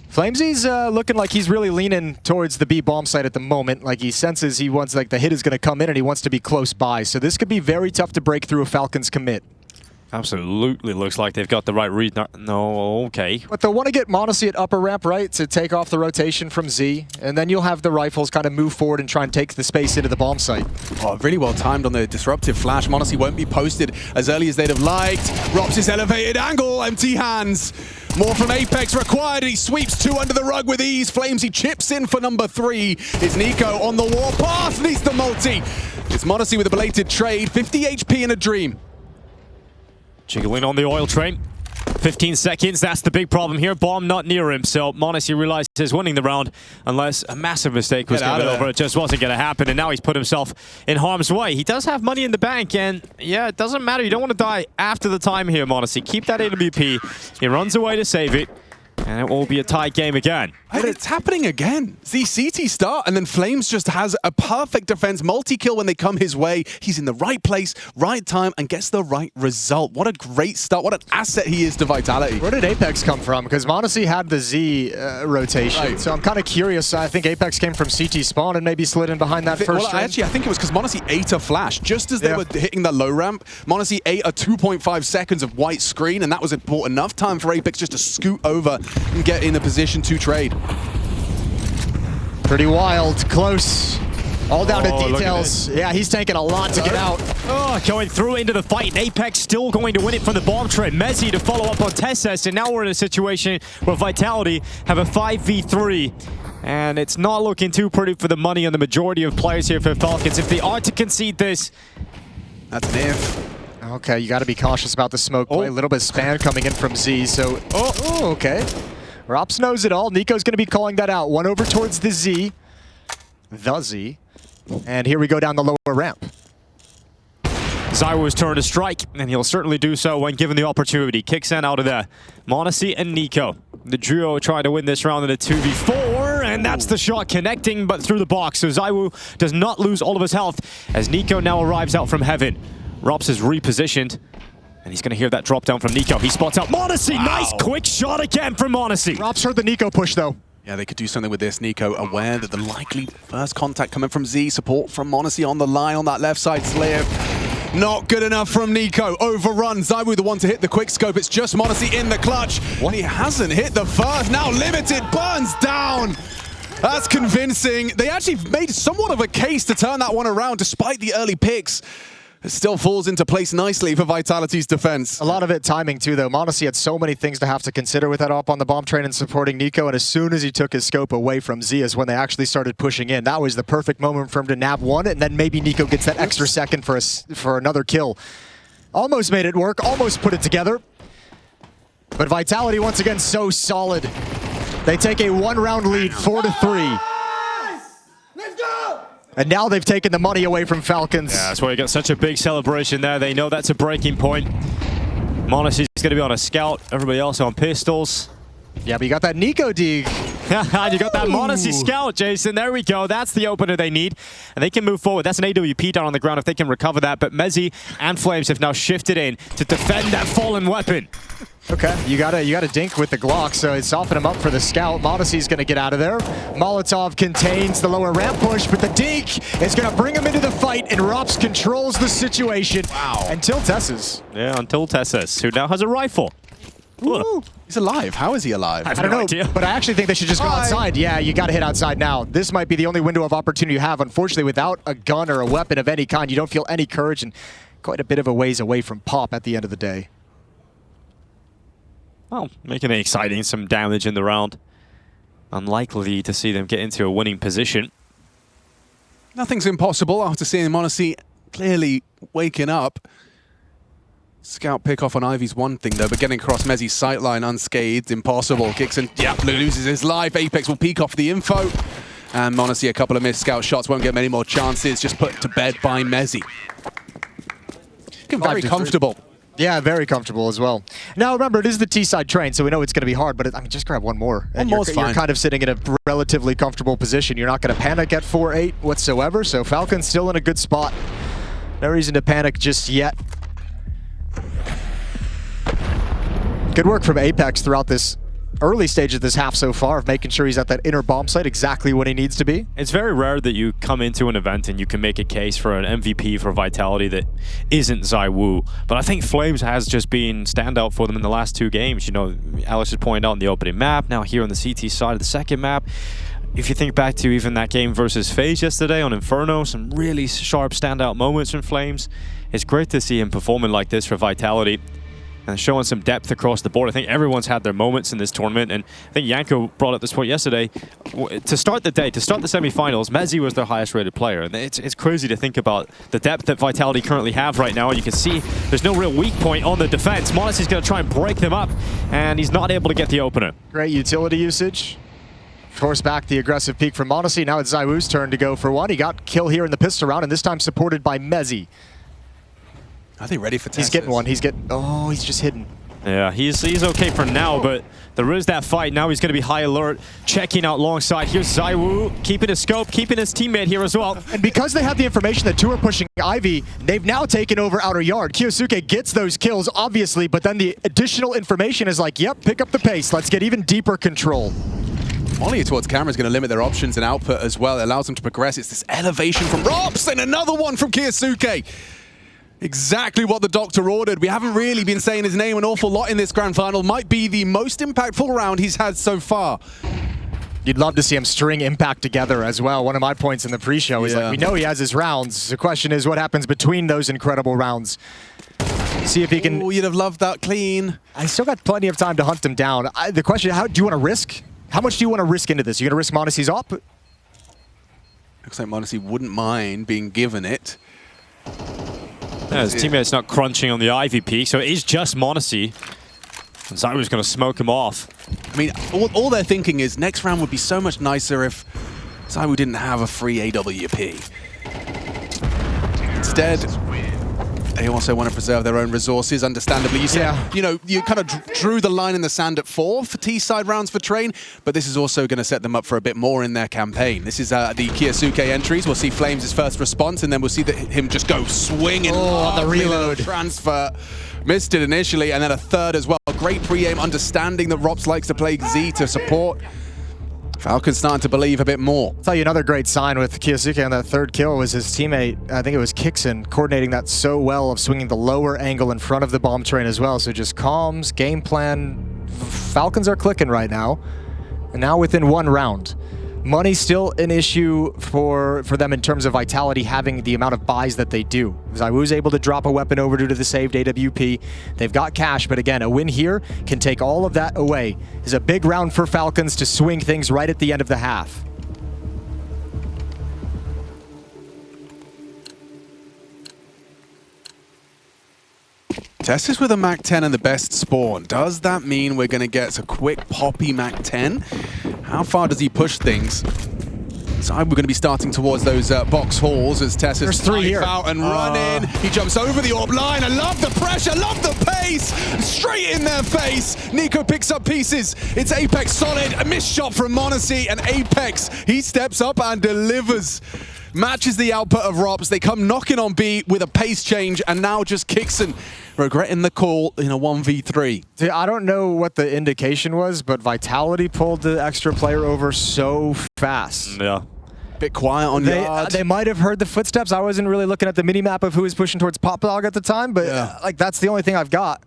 Speaker 5: Flamesy's looking like he's really leaning towards the B bomb site at the moment. Like he senses he wants, like the hit is going to come in and he wants to be close by. So this could be very tough to break through a Falcons commit.
Speaker 6: Absolutely looks like they've got the right read. No, okay.
Speaker 5: But they'll want to get Monacy at upper ramp, right, to take off the rotation from Z. And then you'll have the rifles kind of move forward and try and take the space into the bomb site.
Speaker 1: Oh, really well timed on the disruptive flash. Monacy won't be posted as early as they'd have liked. Rops' elevated angle, empty hands. More from Apex required, and he sweeps 2 under the rug with ease. Flamesy chips in for number 3. It's NiKo on the warpath, needs the multi. It's Monacy with a belated trade, 50 HP in a dream.
Speaker 6: Jiggling on the oil train. 15 seconds, that's the big problem here. Bomb not near him, so Monacy realizes winning the round, unless a massive mistake was given over. It just wasn't going to happen, and now he's put himself in harm's way. He does have money in the bank, and yeah, it doesn't matter. You don't want to die after the time here, Monacy. Keep that AWP. He runs away to save it, and it will be a tight game again.
Speaker 1: But it's happening again. The CT start, and then Flames just has a perfect defense multi-kill when they come his way. He's in the right place, right time, and gets the right result. What a great start. What an asset he is to Vitality.
Speaker 5: Where did Apex come from? Because Monacy had the Z rotation, right. So I'm kind of curious. I think Apex came from CT spawn and maybe slid in behind that first
Speaker 1: Well, actually, I think it was because Monacy ate a flash. Just as they were hitting the low ramp, Monacy ate a 2.5 seconds of white screen, and that was bought enough time for Apex just to scoot over and get in a position to trade.
Speaker 5: Pretty wild, close. All down to details. Yeah, he's taking a lot to get out.
Speaker 6: Oh, going through into the fight. And Apex still going to win it from the bomb trade. mezii to follow up on Tesses, and now we're in a situation where Vitality have a 5v3. And it's not looking too pretty for the money on the majority of players here for Falcons. If they are to concede this,
Speaker 1: That's an if.
Speaker 5: Okay, you got to be cautious about the smoke play. A little bit of spam coming in from Z, so... Oh, okay. Rops knows it all. NiKo's going to be calling that out. One over towards the Z. The Z. And here we go down the lower ramp.
Speaker 6: ZywOo's turn to strike, and he'll certainly do so when given the opportunity. Kicks in out of there. mezii and NiKo. The duo trying to win this round in a 2v4, and that's the shot connecting, but through the box. So ZywOo does not lose all of his health as NiKo now arrives out from heaven. Rops is repositioned, and he's going to hear that drop down from NiKo. He spots out mezii. Wow. Nice quick shot again from mezii.
Speaker 5: Rops heard the NiKo push, though.
Speaker 1: Yeah, they could do something with this. NiKo aware that the likely first contact coming from Z. Support from mezii on the line on that left side slip. Not good enough from NiKo. Overrun. ZywOo the one to hit the quick scope. It's just mezii in the clutch. When he hasn't hit the first. Now limited. Burns down. That's convincing. They actually made somewhat of a case to turn that one around despite the early picks. It still falls into place nicely for Vitality's defense.
Speaker 5: A lot of it timing too, though. mezii had so many things to have to consider with that up on the bomb train and supporting NiKo, and as soon as he took his scope away from Z is when they actually started pushing in. That was the perfect moment for him to nab one, and then maybe NiKo gets that extra second for another kill. Almost made it work, almost put it together. But Vitality, once again, so solid. They take a one-round lead, 4-3. And now they've taken the money away from Falcons.
Speaker 6: Yeah, that's why you got such a big celebration there. They know that's a breaking point. mezii's going to be on a scout. Everybody else on pistols.
Speaker 5: Yeah, but you got that NiKo dig.
Speaker 6: You got that mezii scout, Jason. There we go. That's the opener they need. And they can move forward. That's an AWP down on the ground if they can recover that. But mezii and Flames have now shifted in to defend that fallen weapon.
Speaker 5: Okay, you gotta dink with the Glock, so it's soften him up for the scout. mezii going to get out of there. Molotov contains the lower ramp push, but the dink is going to bring him into the fight, and Rops controls the situation.
Speaker 1: Wow.
Speaker 5: Until Tessus.
Speaker 6: Yeah, until Tessus, who now has a rifle.
Speaker 5: Ooh.
Speaker 1: He's alive. How is he alive?
Speaker 6: I
Speaker 5: I don't know,
Speaker 6: idea.
Speaker 5: but I actually think they should just go outside. Yeah, you got to hit outside now. This might be the only window of opportunity you have. Unfortunately, without a gun or a weapon of any kind, you don't feel any courage, and quite a bit of a ways away from Pop at the end of the day.
Speaker 6: Well, making it exciting, some damage in the round. Unlikely to see them get into a winning position.
Speaker 1: Nothing's impossible after seeing mezii clearly waking up. Scout pick off on Ivy's one thing though, but getting across mezzii's sightline unscathed, impossible. Kixon, loses his life. Apex will peek off the info. And mezii, a couple of missed scout shots, won't get many more chances. Just put to bed by mezii. Very comfortable.
Speaker 5: Yeah, very comfortable as well. Now, remember, it is the T-side train, so we know it's going to be hard, but I mean, just grab one more. And
Speaker 1: more's fine.
Speaker 5: You're kind of sitting in a relatively comfortable position. You're not going to panic at 4-8 whatsoever, so Falcon's still in a good spot. No reason to panic just yet. Good work from Apex throughout this early stage of this half so far of making sure he's at that inner bomb site exactly when he needs to be.
Speaker 6: It's very rare that you come into an event and you can make a case for an MVP for Vitality that isn't ZywOo. But I think Flames has just been standout for them in the last two games. You know, Alex has pointed out in the opening map, now here on the CT side of the second map. If you think back to even that game versus FaZe yesterday on Inferno, some really sharp standout moments from Flames. It's great to see him performing like this for Vitality and showing some depth across the board. I think everyone's had their moments in this tournament, and I think Yanko brought up this point yesterday. To start the day, to start the semifinals, mezii was their highest rated player, and it's crazy to think about the depth that Vitality currently have right now. You can see there's no real weak point on the defense. mezii going to try and break them up, and he's not able to get the opener.
Speaker 5: Great utility usage. Force back the aggressive peek from mezii. Now it's ZywOo's turn to go for one. He got kill here in the pistol round, and this time supported by mezii.
Speaker 1: Are they ready for Tessus?
Speaker 5: He's getting one. He's getting... Oh, he's just hidden.
Speaker 6: Yeah, he's okay for now, but there is that fight. Now he's going to be high alert, checking out alongside. Here's ZywOo, keeping his scope, keeping his teammate here as well.
Speaker 5: And because they have the information that two are pushing Ivy, they've now taken over outer yard. Kyosuke gets those kills, obviously, but then the additional information is like, yep, pick up the pace. Let's get even deeper control.
Speaker 1: Volley towards camera is going to limit their options and output as well. It allows them to progress. It's this elevation from Rops and another one from Kyosuke. Exactly what the doctor ordered. We haven't really been saying his name an awful lot in this grand final. Might be the most impactful round he's had so far.
Speaker 5: You'd love to see him string impact together as well. One of my points in the pre-show is like, we know he has his rounds. The question is what happens between those incredible rounds. See if he can...
Speaker 1: Oh, you'd have loved that clean.
Speaker 5: I still got plenty of time to hunt him down. The question, how do you want to risk? How much do you want to risk into this? You going to risk mezii up?
Speaker 1: Looks like mezii wouldn't mind being given it.
Speaker 6: Yeah, his teammate's not crunching on the Ivy peak, so it is just mezii. ZywOo's going to smoke him off.
Speaker 1: I mean, all they're thinking is next round would be so much nicer if ZywOo didn't have a free AWP. Instead, they also want to preserve their own resources, understandably. You said, you know, you kind of drew the line in the sand at 4 for T-side rounds for Train, but this is also going to set them up for a bit more in their campaign. This is the Kyosuke entries. We'll see Flames' first response, and then we'll see him just go swinging
Speaker 5: on the reload.
Speaker 1: Transfer. Missed it initially, and then a third as well. Great pre-aim, understanding that Rops likes to play Z to support. Falcons starting to believe a bit more.
Speaker 5: I'll tell you another great sign with Kyosuke on that third kill was his teammate, I think it was Kixin, coordinating that so well of swinging the lower angle in front of the bomb train as well. So just comms, game plan. Falcons are clicking right now. And now within 1 round. Money's still an issue for them in terms of Vitality having the amount of buys that they do. ZywOo's able to drop a weapon over due to the saved AWP. They've got cash, but again, a win here can take all of that away. It's a big round for Falcons to swing things right at the end of the half.
Speaker 1: Testis with a Mac 10 and the best spawn. Does that mean we're going to get a quick poppy Mac 10? How far does he push things? So we're going to be starting towards those box halls as Testis
Speaker 5: 3 here.
Speaker 1: Out and run in. He jumps over the orb line. I love the pressure, love the pace. Straight in their face. NiKo picks up pieces. It's Apex solid. A missed shot from mezii, and Apex, he steps up and delivers. Matches the output of Rops. They come knocking on B with a pace change, and now just Kixin regretting the call in a 1v3.
Speaker 5: See, I don't know what the indication was, but Vitality pulled the extra player over so fast.
Speaker 6: Yeah.
Speaker 1: Bit quiet on yard.
Speaker 5: They might have heard the footsteps. I wasn't really looking at the mini-map of who was pushing towards Pop Dog at the time, but like that's the only thing I've got.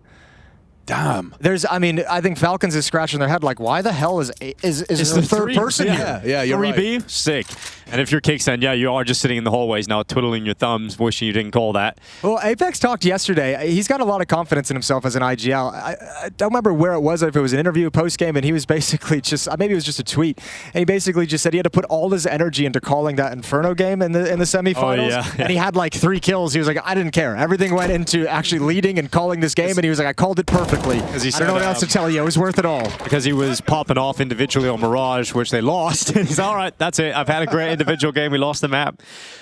Speaker 1: Damn.
Speaker 5: I mean, I think Falcons is scratching their head like, why the hell is the third person here?
Speaker 1: Yeah, you're right.
Speaker 6: 3B? Sick. And if you're Kixin, yeah, you are just sitting in the hallways now, twiddling your thumbs, wishing you didn't call that.
Speaker 5: Well, Apex talked yesterday. He's got a lot of confidence in himself as an IGL. I don't remember where it was, if it was an interview, post-game, and he was basically just, maybe it was just a tweet, and he basically just said he had to put all his energy into calling that Inferno game in the semifinals, and he had like 3 kills. He was like, I didn't care. Everything went into actually leading and calling this game, and he was like, I called it perfectly. I don't know what else to tell you. It was worth it all.
Speaker 6: Because he was popping off individually on Mirage, which they lost. And he's all right, that's it. I've had a great individual game. We lost the map.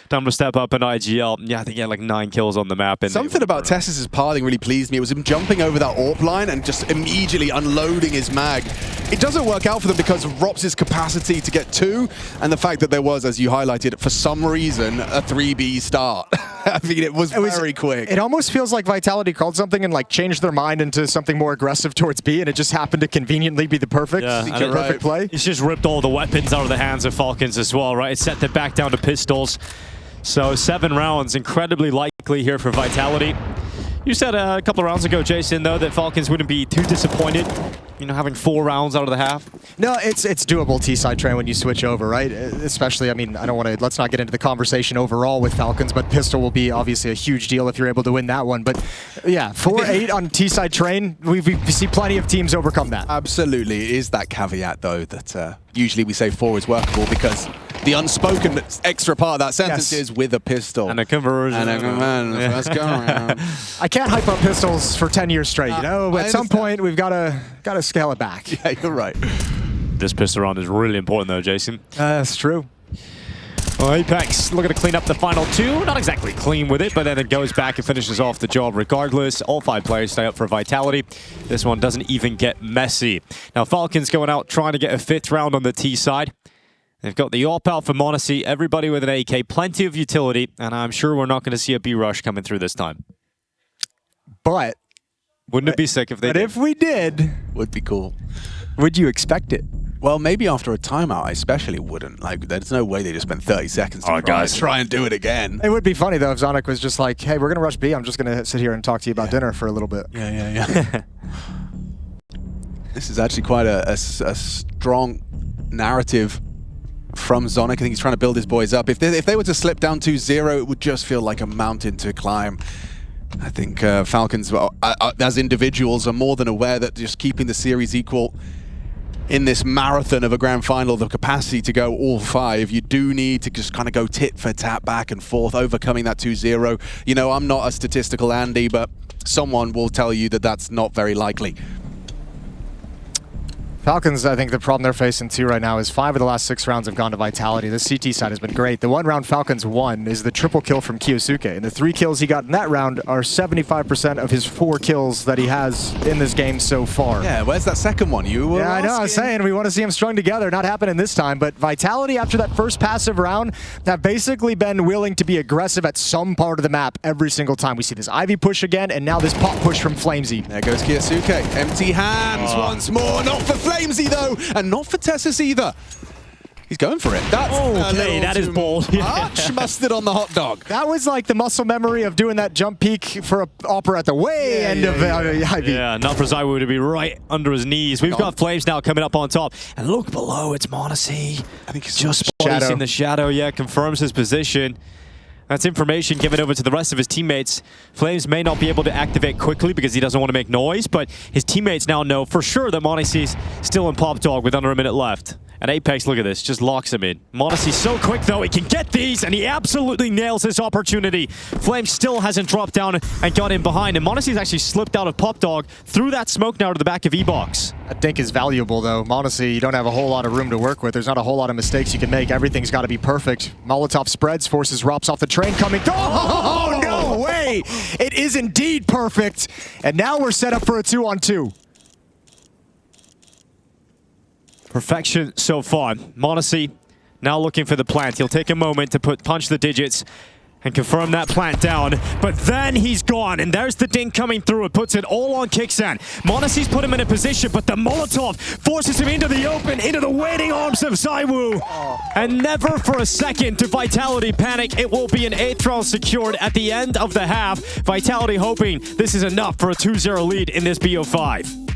Speaker 6: Time to step up in IGL. Yeah, I think he had like 9 kills on the map. And
Speaker 1: something about Testis' parting really pleased me. It was him jumping over that AWP line and just immediately unloading his mag. It doesn't work out for them because of Rops' capacity to get 2 and the fact that there was, as you highlighted, for some reason, a 3B start. I mean, it was very quick.
Speaker 5: It almost feels like Vitality called something and like changed their mind into something more aggressive towards B, and it just happened to conveniently be the perfect, perfect play.
Speaker 6: He's just ripped all the weapons out of the hands of Falcons as well, right? It's set them back down to pistols. So 7 rounds, incredibly likely here for Vitality. You said a couple of rounds ago, Jason, though, that Falcons wouldn't be too disappointed, you know, having 4 rounds out of the half.
Speaker 5: No, it's doable T-side train when you switch over, right? Especially, I mean, I don't want to, let's not get into the conversation overall with Falcons, but pistol will be obviously a huge deal if you're able to win that one. But yeah, 4-8 on T-side train, we see plenty of teams overcome that.
Speaker 1: Absolutely. It is that caveat, though, that usually we say 4 is workable because the unspoken extra part of that sentence is with a pistol.
Speaker 6: And a conversion.
Speaker 1: Let's go around.
Speaker 5: I can't hype up pistols for 10 years straight, you know? At some point, we've got to scale it back.
Speaker 1: Yeah, you're right.
Speaker 6: This pistol round is really important, though, Jason.
Speaker 5: That's true.
Speaker 6: Well, Apex looking to clean up the final 2. Not exactly clean with it, but then it goes back and finishes off the job regardless. All 5 players stay up for Vitality. This one doesn't even get mezii. Now, Falcons going out trying to get a 5th round on the T side. They've got the AWP out for mezii, everybody with an AK, plenty of utility, and I'm sure we're not going to see a B rush coming through this time.
Speaker 5: But
Speaker 6: wouldn't it be sick if they did?
Speaker 5: But if we did,
Speaker 1: would be cool.
Speaker 5: Would you expect it?
Speaker 1: Well, maybe after a timeout, I especially wouldn't. Like, there's no way they just spent 30 seconds to try and do it again.
Speaker 5: It would be funny, though, if Zonic was just like, hey, we're going to rush B. I'm just going to sit here and talk to you about dinner for a little bit.
Speaker 1: Yeah. This is actually quite a strong narrative from Zonic. I think he's trying to build his boys up. If they were to slip down 2-0, it would just feel like a mountain to climb. I think Falcons, as individuals, are more than aware that just keeping the series equal in this marathon of a grand final, the capacity to go all 5, you do need to just kind of go tit for tat back and forth, overcoming that 2-0. You know, I'm not a statistical Andy, but someone will tell you that that's not very likely.
Speaker 5: Falcons, I think the problem they're facing too right now is 5 of the last 6 rounds have gone to Vitality. The CT side has been great. The one round Falcons won is the triple kill from Kyosuke. And the 3 kills he got in that round are 75% of his 4 kills that he has in this game so far.
Speaker 1: Yeah, where's that second one? You were
Speaker 5: Yeah, I know, I was saying we want to see them strung together. Not happening this time, but Vitality after that first passive round have basically been willing to be aggressive at some part of the map every single time. We see this Ivy push again, and now this pop push from Flamesy.
Speaker 1: There goes Kyosuke. Empty hands once more. Not for Flamesy though, and not for Tessus either. He's going for it. That's
Speaker 6: okay, that is bold.
Speaker 1: Much mustard on the hot dog.
Speaker 5: That was like the muscle memory of doing that jump peek for a Opera at the way end of Ivy.
Speaker 6: Yeah, not for ZywOo to be right under his knees. We've got Flames now coming up on top. And look below, it's mezii.
Speaker 1: I think he's
Speaker 6: just
Speaker 5: shadow.
Speaker 6: in the shadow, yeah, confirms his position. That's information given over to the rest of his teammates. Flames may not be able to activate quickly because he doesn't want to make noise, but his teammates now know for sure that monezii's still in Pop Dog with under a minute left. And Apex, look at this, just locks him in. monezii's so quick though, he can get these, and he absolutely nails this opportunity. Flames still hasn't dropped down and got in behind, and monezii's actually slipped out of Pop Dog through that smoke now to the back of E-Box.
Speaker 5: That dink is valuable though. mezii, you don't have a whole lot of room to work with. There's not a whole lot of mistakes you can make. Everything's got to be perfect. Molotov spreads, forces Rops off the train coming. Oh, no way! It is indeed perfect. And now we're set up for a 2-on-2.
Speaker 6: Perfection so far. mezii now looking for the plant. He'll take a moment to punch the digits and confirm that plant down, but then he's gone, and there's the dink coming through. It puts it all on Kixan. monezii's put him in a position, but the Molotov forces him into the open, into the waiting arms of ZywOo. And never for a second to Vitality panic. It will be an 8th round secured at the end of the half. Vitality hoping this is enough for a 2-0 lead in this BO5.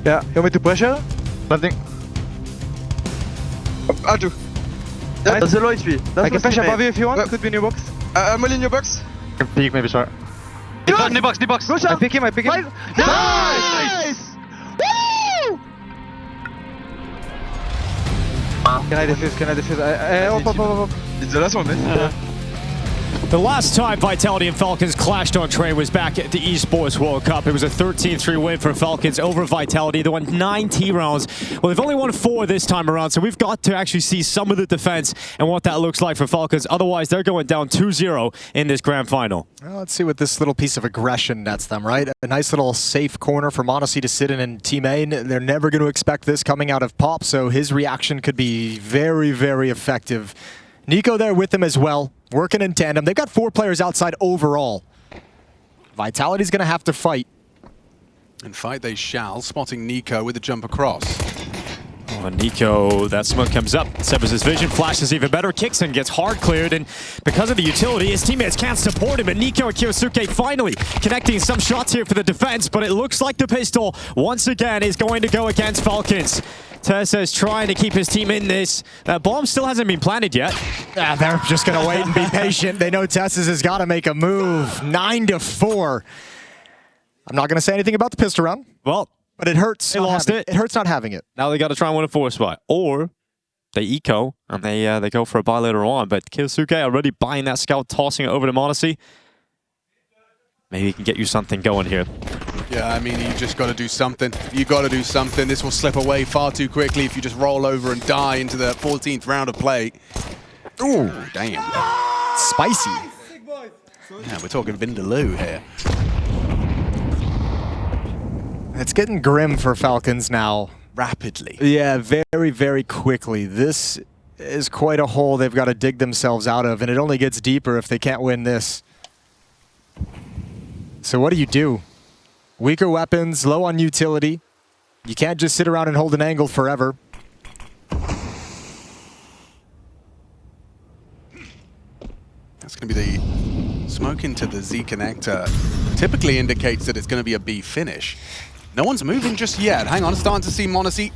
Speaker 4: Yeah, you want me to pressure?
Speaker 7: Nothing.
Speaker 8: I'll do.
Speaker 4: That's a low HP.
Speaker 7: I can pressure above you if you want. Could be in your box.
Speaker 8: I'm all in your box.
Speaker 7: Can peek maybe short.
Speaker 8: Knee box.
Speaker 4: Go shot!
Speaker 7: I pick him.
Speaker 4: Nice! Woo!
Speaker 7: Can I defuse? Up.
Speaker 8: It's the last one, man.
Speaker 6: The last time Vitality and Falcons clashed on Train was back at the Esports World Cup. It was a 13-3 win for Falcons over Vitality. They won 9 T rounds. Well, they've only won 4 this time around, so we've got to actually see some of the defense and what that looks like for Falcons. Otherwise, they're going down 2-0 in this grand final.
Speaker 5: Well, let's see what this little piece of aggression nets them, right? A nice little safe corner for mezii to sit in Team A. They're never going to expect this coming out of Pop, so his reaction could be very, very effective. NiKo there with him as well, working in tandem. They've got 4 players outside overall. Vitality's going to have to fight.
Speaker 1: And fight they shall, spotting NiKo with a jump across.
Speaker 6: Oh, NiKo, that smoke comes up, severs his vision, flashes even better, kicks and gets hard cleared, and because of the utility, his teammates can't support him, and NiKo and KyoSuke finally connecting some shots here for the defense, but it looks like the pistol, once again, is going to go against Falcons. Tessa is trying to keep his team in this. That bomb still hasn't been planted yet.
Speaker 5: They're just going to wait and be patient. They know Tessa's has got to make a move. 9-4. I'm not going to say anything about the pistol round.
Speaker 6: Well,
Speaker 5: but it hurts.
Speaker 6: They lost it.
Speaker 5: It hurts not having it.
Speaker 6: Now they got to try and win a 4 spot. Or they eco and they go for a buy later on. But KyoSuke already buying that scout, tossing it over to mezii. Maybe he can get you something going here.
Speaker 1: Yeah, I mean, you just got to do something. You got to do something. This will slip away far too quickly if you just roll over and die into the 14th round of play. Ooh, damn.
Speaker 5: Spicy.
Speaker 1: Yeah, we're talking Vindaloo here.
Speaker 5: It's getting grim for Falcons now.
Speaker 1: Rapidly.
Speaker 5: Yeah, very, very quickly. This is quite a hole they've got to dig themselves out of, and it only gets deeper if they can't win this. So what do? Weaker weapons, low on utility. You can't just sit around and hold an angle forever.
Speaker 1: That's going to be the smoke into the Z connector. Typically indicates that it's going to be a B finish. No one's moving just yet. Hang on, starting to see mezii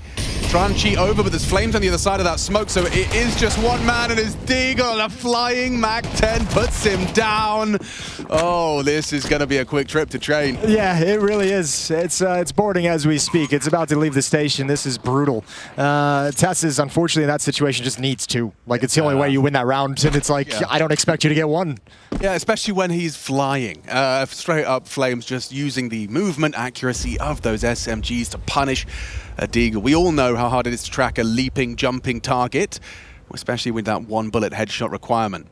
Speaker 1: try and cheat over, but there's flames on the other side of that smoke, so it is just one man and his Deagle. A flying Mac-10 puts him down. Oh, this is going to be a quick trip to train.
Speaker 5: Yeah, it really is. It's boarding as we speak. It's about to leave the station. This is brutal. Tessa's, unfortunately, in that situation, just needs to. Like, it's the only way you win that round, and it's like, I don't expect you to get one.
Speaker 1: Yeah, especially when he's flying. Straight up Flames just using the movement accuracy of those SMGs to punish a Deagle. We all know how hard it is to track a leaping, jumping target, especially with that 1-bullet headshot requirement.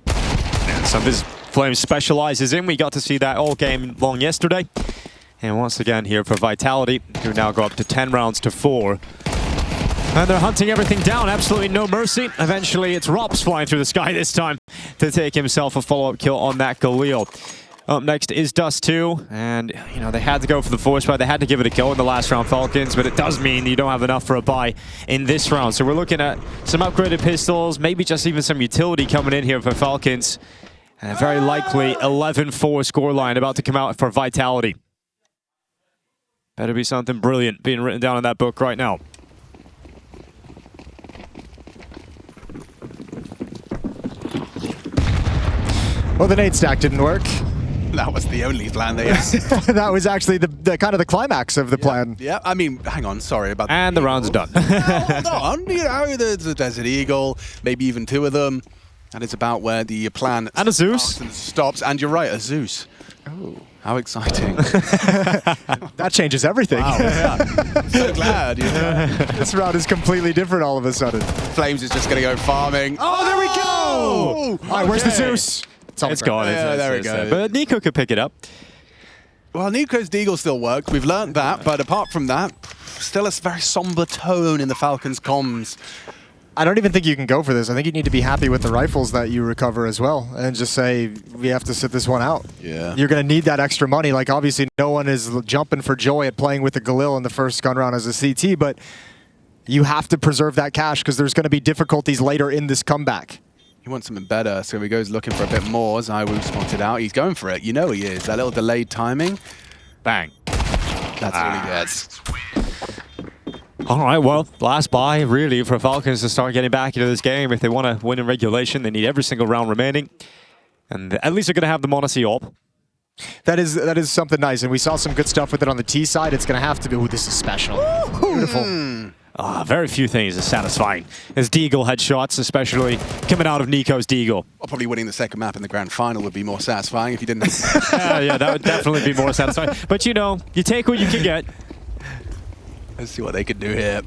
Speaker 6: And some of his Flames specializes in. We got to see that all game long yesterday. And once again here for Vitality, who now go up to 10 rounds to 4. And they're hunting everything down, absolutely no mercy. Eventually, it's Rops flying through the sky this time to take himself a follow-up kill on that Galil. Up next is Dust2, and you know they had to go for the 4 spot. They had to give it a go in the last round, Falcons, but it does mean you don't have enough for a buy in this round. So we're looking at some upgraded pistols, maybe just even some utility coming in here for Falcons. And a very likely 11-4 scoreline about to come out for Vitality. Better be something brilliant being written down in that book right now.
Speaker 5: Well, the nade stack didn't work.
Speaker 1: That was the only plan they had.
Speaker 5: That was actually the kind of the climax of the plan.
Speaker 1: Yeah, I mean, hang on, sorry about that.
Speaker 6: And the round's done.
Speaker 1: Hold on, you know, there's a Desert Eagle, maybe even 2 of them. And it's about where the plan
Speaker 6: and a Zeus
Speaker 1: stops. And you're right, a Zeus. Oh, how exciting.
Speaker 5: That changes everything.
Speaker 1: Wow, yeah. I'm so glad. You know?
Speaker 5: This round is completely different all of a sudden.
Speaker 1: Flames is just going to go farming.
Speaker 5: Oh, there we go! All right, where's the Zeus?
Speaker 6: It's gone.
Speaker 1: Yeah, there we go.
Speaker 6: But NiKo could pick it up.
Speaker 1: Well, NiKo's Deagle still works. We've learned that. But apart from that, still a very somber tone in the Falcons' comms.
Speaker 5: I don't even think you can go for this. I think you need to be happy with the rifles that you recover as well and just say, we have to sit this one out.
Speaker 1: Yeah.
Speaker 5: You're going to need that extra money. Like, obviously, no one is jumping for joy at playing with the Galil in the first gun round as a CT, but you have to preserve that cash because there's going to be difficulties later in this comeback.
Speaker 1: He wants something better, so he goes looking for a bit more. Zaiwu spotted out. He's going for it. You know he is. That little delayed timing.
Speaker 6: Bang.
Speaker 1: That's all he gets.
Speaker 6: All right, well, last buy, really, for Falcons to start getting back into this game. If they want to win in regulation, they need every single round remaining. And at least they're going to have the Monacy op.
Speaker 5: That is something nice, and we saw some good stuff with it on the T side. It's going to have to be, ooh, this is special. Beautiful.
Speaker 6: Very few things are satisfying. His Deagle headshots, especially coming out of NiKo's Deagle.
Speaker 1: Well, probably winning the second map in the grand final would be more satisfying if you didn't.
Speaker 6: Yeah, that would definitely be more satisfying. But you know, you take what you can get.
Speaker 1: Let's see what they can do here.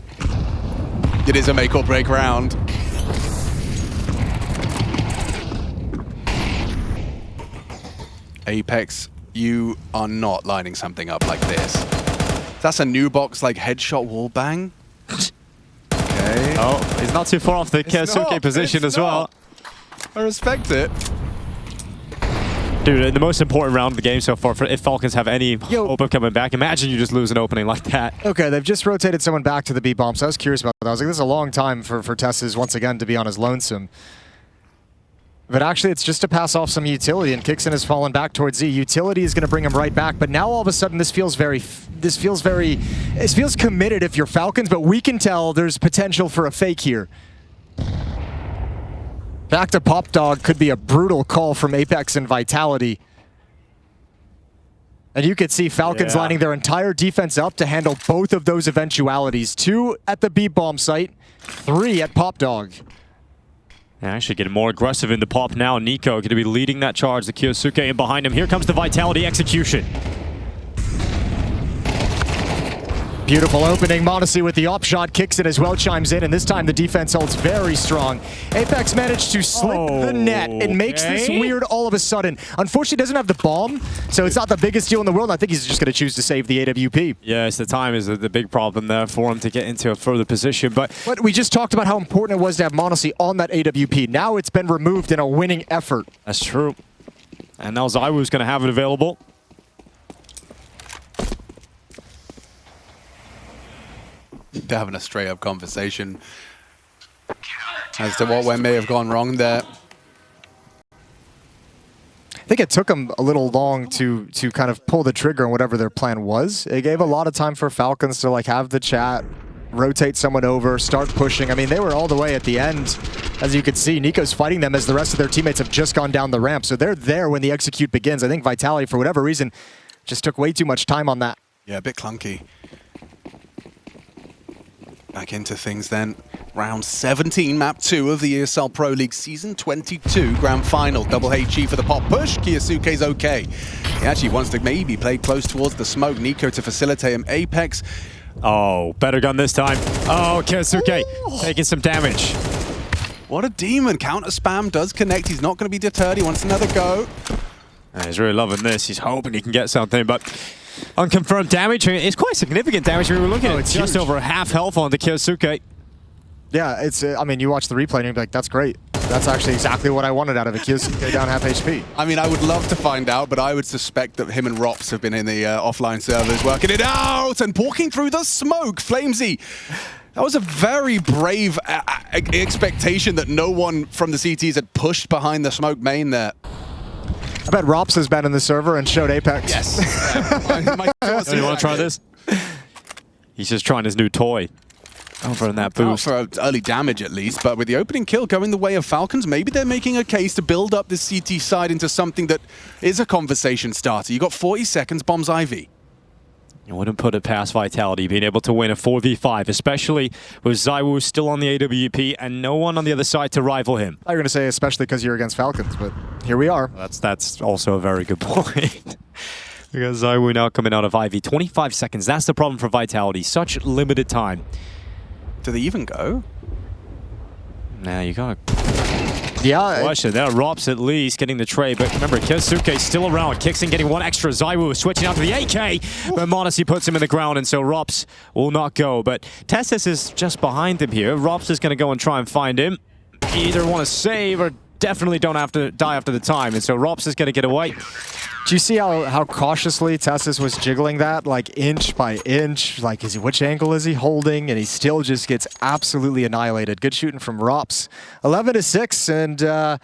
Speaker 1: It is a make or break round. Apex, you are not lining something up like this. That's a new box like headshot wall bang. Okay.
Speaker 6: Oh, he's not too far off the Keisuke position as well.
Speaker 1: I respect it.
Speaker 6: Dude, the most important round of the game so far, if Falcons have any hope of coming back, imagine you just lose an opening like that.
Speaker 5: Okay, they've just rotated someone back to the B bomb, so I was curious about that. I was like, this is a long time for Tessus once again to be on his lonesome. But actually, it's just to pass off some utility, and Kixin has fallen back towards Z. Utility is going to bring him right back, but now all of a sudden this feels committed if you're Falcons, but we can tell there's potential for a fake here. Back to Pop Dog could be a brutal call from Apex and Vitality. And you could see Falcons lining their entire defense up to handle both of those eventualities. 2 at the B bomb site, 3 at Pop Dog.
Speaker 6: Actually getting more aggressive in the pop now. NiKo going to be leading that charge. The Keisuke in behind him. Here comes the Vitality execution.
Speaker 5: Beautiful opening. Monacy with the op shot, kicks it as well, chimes in, and this time the defense holds very strong. Apex managed to slit the net. It makes this weird all of a sudden. Unfortunately, doesn't have the bomb, so it's not the biggest deal in the world. I think he's just going to choose to save the AWP.
Speaker 6: Yes, the time is the big problem there for him to get into a further position. But
Speaker 5: we just talked about how important it was to have Monacy on that AWP. Now it's been removed in a winning effort.
Speaker 6: That's true. And now ZywOo's going to have it available.
Speaker 1: They're having a straight-up conversation as to what may have gone wrong there.
Speaker 5: I think it took them a little long to kind of pull the trigger on whatever their plan was. It gave a lot of time for Falcons to like have the chat, rotate someone over, start pushing. I mean, they were all the way at the end. As you can see, NiKo's fighting them as the rest of their teammates have just gone down the ramp. So they're there when the execute begins. I think Vitality, for whatever reason, just took way too much time on that.
Speaker 1: Yeah, a bit clunky. Back into things then. Round 17, map 2 of the ESL Pro League Season 22 Grand Final. Double HE for the pop push. Keisuke's okay. He actually wants to maybe play close towards the smoke. NiKo to facilitate him. Apex.
Speaker 6: Oh, better gun this time. Oh, Keisuke taking some damage.
Speaker 1: What a demon. Counter spam does connect. He's not going to be deterred. He wants another go.
Speaker 6: He's really loving this. He's hoping he can get something, but unconfirmed damage. It's quite significant damage. We were looking at just over half health on the Keisuke.
Speaker 5: Yeah, it's. I mean, you watch the replay and you're like, that's great. That's actually exactly what I wanted out of it. Keisuke down half HP.
Speaker 1: I mean, I would love to find out, but I would suspect that him and Rops have been in the offline servers working it out and walking through the smoke. Flamesy. That was a very brave expectation that no one from the CTs had pushed behind the smoke main there.
Speaker 5: I bet Rops has been in the server and showed Apex.
Speaker 1: Yes.
Speaker 6: You want to try this? He's just trying his new toy. Over in that boost.
Speaker 1: For early damage at least, but with the opening kill going the way of Falcons, maybe they're making a case to build up this CT side into something that is a conversation starter. You got 40 seconds, bombs IV.
Speaker 6: You wouldn't put it past Vitality being able to win a 4v5, especially with ZywOo still on the AWP and no one on the other side to rival him.
Speaker 5: I was going to say especially because you're against Falcons, but here we are.
Speaker 6: That's also a very good point. Because ZywOo now coming out of IV. 25 seconds, that's the problem for Vitality. Such limited time.
Speaker 1: Do they even go?
Speaker 6: Nah, you gotta...
Speaker 5: Yeah.
Speaker 6: Question. There, Rops at least getting the trade, but remember, Keisuke's still around. Kixin getting one extra. ZywOo switching out to the AK, but Monacy puts him in the ground, and so Rops will not go. But Tessus is just behind him here. Rops is going to go and try and find him. Either want to save or definitely don't have to die after the time, and so Rops is going to get away.
Speaker 5: Do you see how cautiously Tessus was jiggling that, like inch by inch? Like, which angle is he holding? And he still just gets absolutely annihilated. Good shooting from Rops. 11-6 and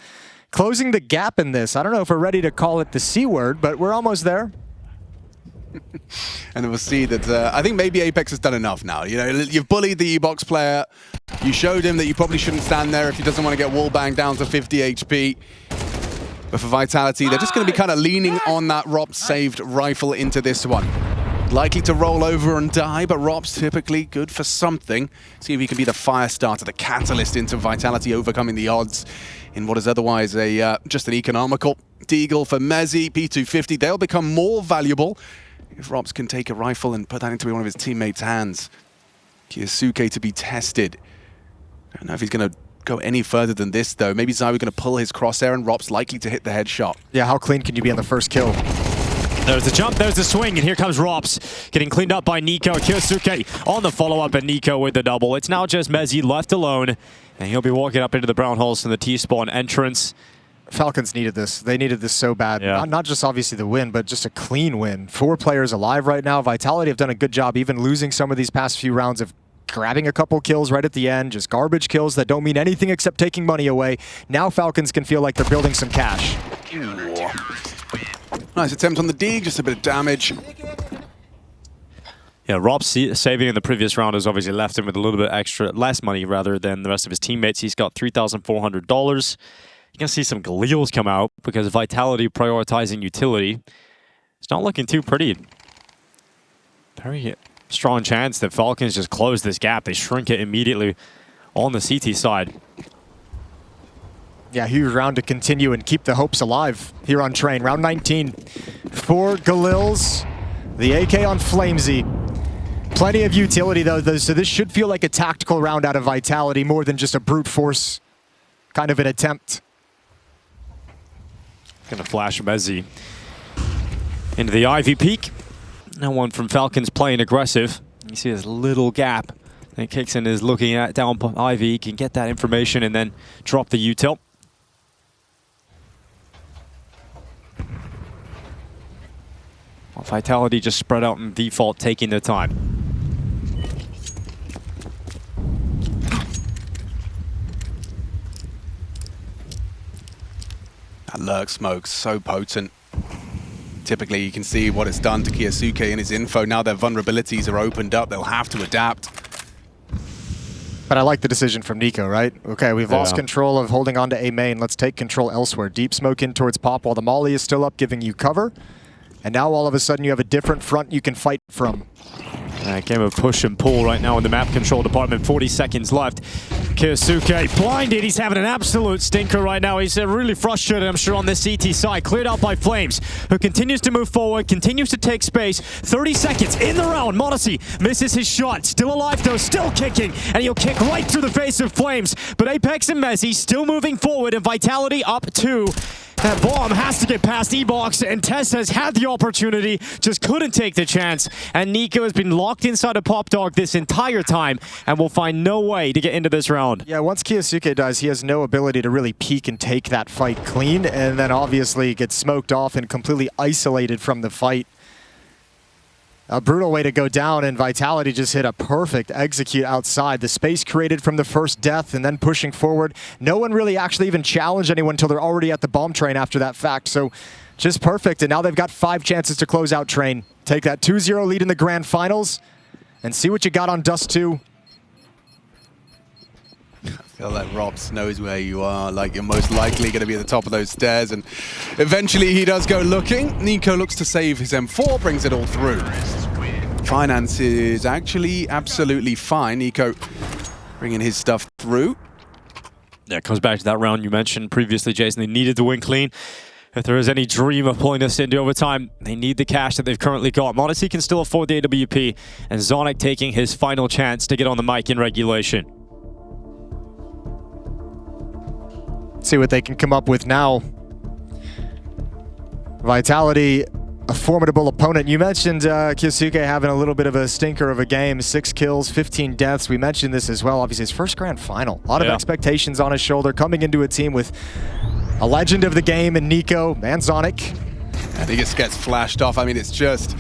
Speaker 5: closing the gap in this. I don't know if we're ready to call it the C word, but we're almost there.
Speaker 1: And we'll see that, I think maybe Apex has done enough now. You know, you've bullied the E-Box player. You showed him that you probably shouldn't stand there if he doesn't want to get wall banged down to 50 HP. But for Vitality, they're just going to be kind of leaning on that Rops saved rifle into this one. Likely to roll over and die, but Rops typically good for something. See if he can be the fire starter, the catalyst into Vitality overcoming the odds in what is otherwise a just an economical deagle for mezii. P250, they'll become more valuable if Rops can take a rifle and put that into one of his teammates' hands. Kyosuke to be tested. I don't know if he's going to go any further than this, though. Maybe Zaiwu going to pull his crosshair and Rops likely to hit the headshot.
Speaker 5: Yeah, how clean can you be on the first kill?
Speaker 6: There's the jump, there's the swing, and here comes Rops. Getting cleaned up by NiKo. Kyosuke on the follow-up, and NiKo with the double. It's now just mezii left alone, and he'll be walking up into the brown holes from the T-spawn entrance.
Speaker 5: Falcons needed this. They needed this so bad.
Speaker 6: Yeah.
Speaker 5: Not just obviously the win, but just a clean win. 4 players alive right now. Vitality have done a good job even losing some of these past few rounds of grabbing a couple kills right at the end, just garbage kills that don't mean anything except taking money away. Now Falcons can feel like they're building some cash.
Speaker 1: Nice attempt on the dig, just a bit of damage.
Speaker 6: Yeah, Rops saving in the previous round has obviously left him with a little bit less money rather than the rest of his teammates. He's got $3,400. You can see some Galeals come out because Vitality prioritizing utility. It's not looking too pretty. Very strong chance that Falcons just close this gap. They shrink it immediately on the CT side.
Speaker 5: Yeah, huge round to continue and keep the hopes alive here on Train. Round 19 for Galeals. The AK on Flamesy. Plenty of utility though, so this should feel like a tactical round out of Vitality more than just a brute force kind of an attempt.
Speaker 6: Gonna flash mezii into the Ivy peak. Now one from Falcons playing aggressive. You see this little gap that Kixin is looking at down Ivy. He can get that information and then drop the util. Well, Vitality just spread out in default, taking their time.
Speaker 1: That lurk smoke, so potent. Typically, you can see what it's done to Kyosuke and his info. Now their vulnerabilities are opened up. They'll have to adapt.
Speaker 5: But I like the decision from NiKo, right? Okay, we've lost control of holding on to A main. Let's take control elsewhere. Deep smoke in towards Pop while the molly is still up, giving you cover. And now all of a sudden you have a different front you can fight from.
Speaker 6: Game of push and pull right now in the map control department. 40 seconds left. Kyosuke blinded. He's having an absolute stinker right now. He's really frustrated, I'm sure, on this CT side. Cleared out by Flames, who continues to move forward, continues to take space. 30 seconds in the round. mezii misses his shot. Still alive, though. Still kicking. And he'll kick right through the face of Flames. But Apex and mezii still moving forward, and Vitality up 2. That bomb has to get past E-Box, and Tess has had the opportunity, just couldn't take the chance. And NiKo has been locked inside a Pop Dog this entire time and will find no way to get into this round.
Speaker 5: Yeah, once Kyosuke dies, he has no ability to really peek and take that fight clean, and then obviously gets smoked off and completely isolated from the fight. A brutal way to go down, and Vitality just hit a perfect execute outside. The space created from the first death and then pushing forward. No one really actually even challenged anyone until they're already at the bomb train after that fact. So just perfect, and now they've got 5 chances to close out Train. Take that 2-0 lead in the grand finals and see what you got on Dust2.
Speaker 1: I feel like Rops knows where you are, like you're most likely going to be at the top of those stairs, and eventually he does go looking. NiKo looks to save his M4, brings it all through. Finance is actually absolutely fine. NiKo bringing his stuff through.
Speaker 6: Yeah, it comes back to that round you mentioned previously, Jason. They needed to win clean. If there is any dream of pulling this into overtime, they need the cash that they've currently got. mezii can still afford the AWP, and Zonic taking his final chance to get on the mic in regulation.
Speaker 5: See what they can come up with now. Vitality, a formidable opponent. You mentioned Kyosuke having a little bit of a stinker of a game. 6 kills, 15 deaths. We mentioned this as well. Obviously, his first grand final. A lot of expectations on his shoulder, coming into a team with a legend of the game in NiKo and Zonic.
Speaker 1: And he just gets flashed off. I mean, it's just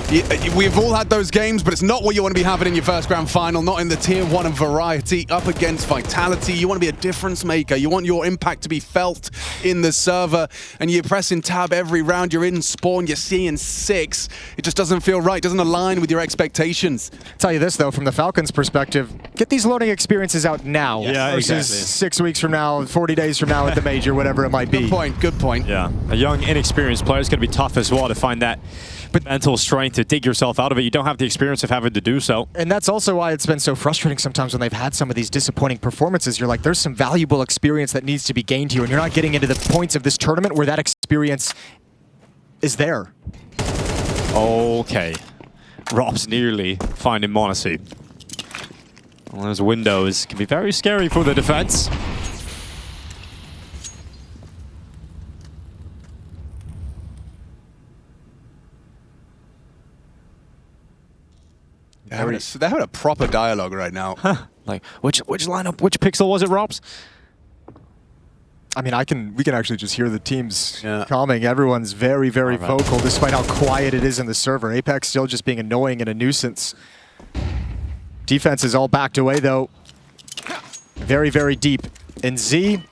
Speaker 1: We've all had those games, but it's not what you want to be having in your first grand final, not in the tier 1 of variety, up against Vitality. You want to be a difference maker. You want your impact to be felt in the server, and you're pressing tab every round. You're in spawn, you're seeing 6. It just doesn't feel right, doesn't align with your expectations.
Speaker 5: Tell you this, though, from the Falcons' perspective, get these learning experiences out now versus 6 weeks from now, 40 days from now at the major, whatever it might be.
Speaker 1: Good point.
Speaker 6: Yeah, a young, inexperienced player is going to be tough as well to find that mental strength to dig yourself out of it. You don't have the experience of having to do so.
Speaker 5: And that's also why it's been so frustrating sometimes when they've had some of these disappointing performances. You're like, there's some valuable experience that needs to be gained here, and you're not getting into the points of this tournament where that experience is there.
Speaker 6: Okay. Rob's nearly finding mezii. Well, those windows can be very scary for the defense.
Speaker 1: They're having a proper dialogue right now.
Speaker 6: Like, which lineup, which pixel was it, Robs?
Speaker 5: I mean, we can actually just hear the teams calming. Everyone's very, very vocal, despite how quiet it is in the server. Apex still just being annoying and a nuisance. Defense is all backed away, though. Very, very deep. And Z,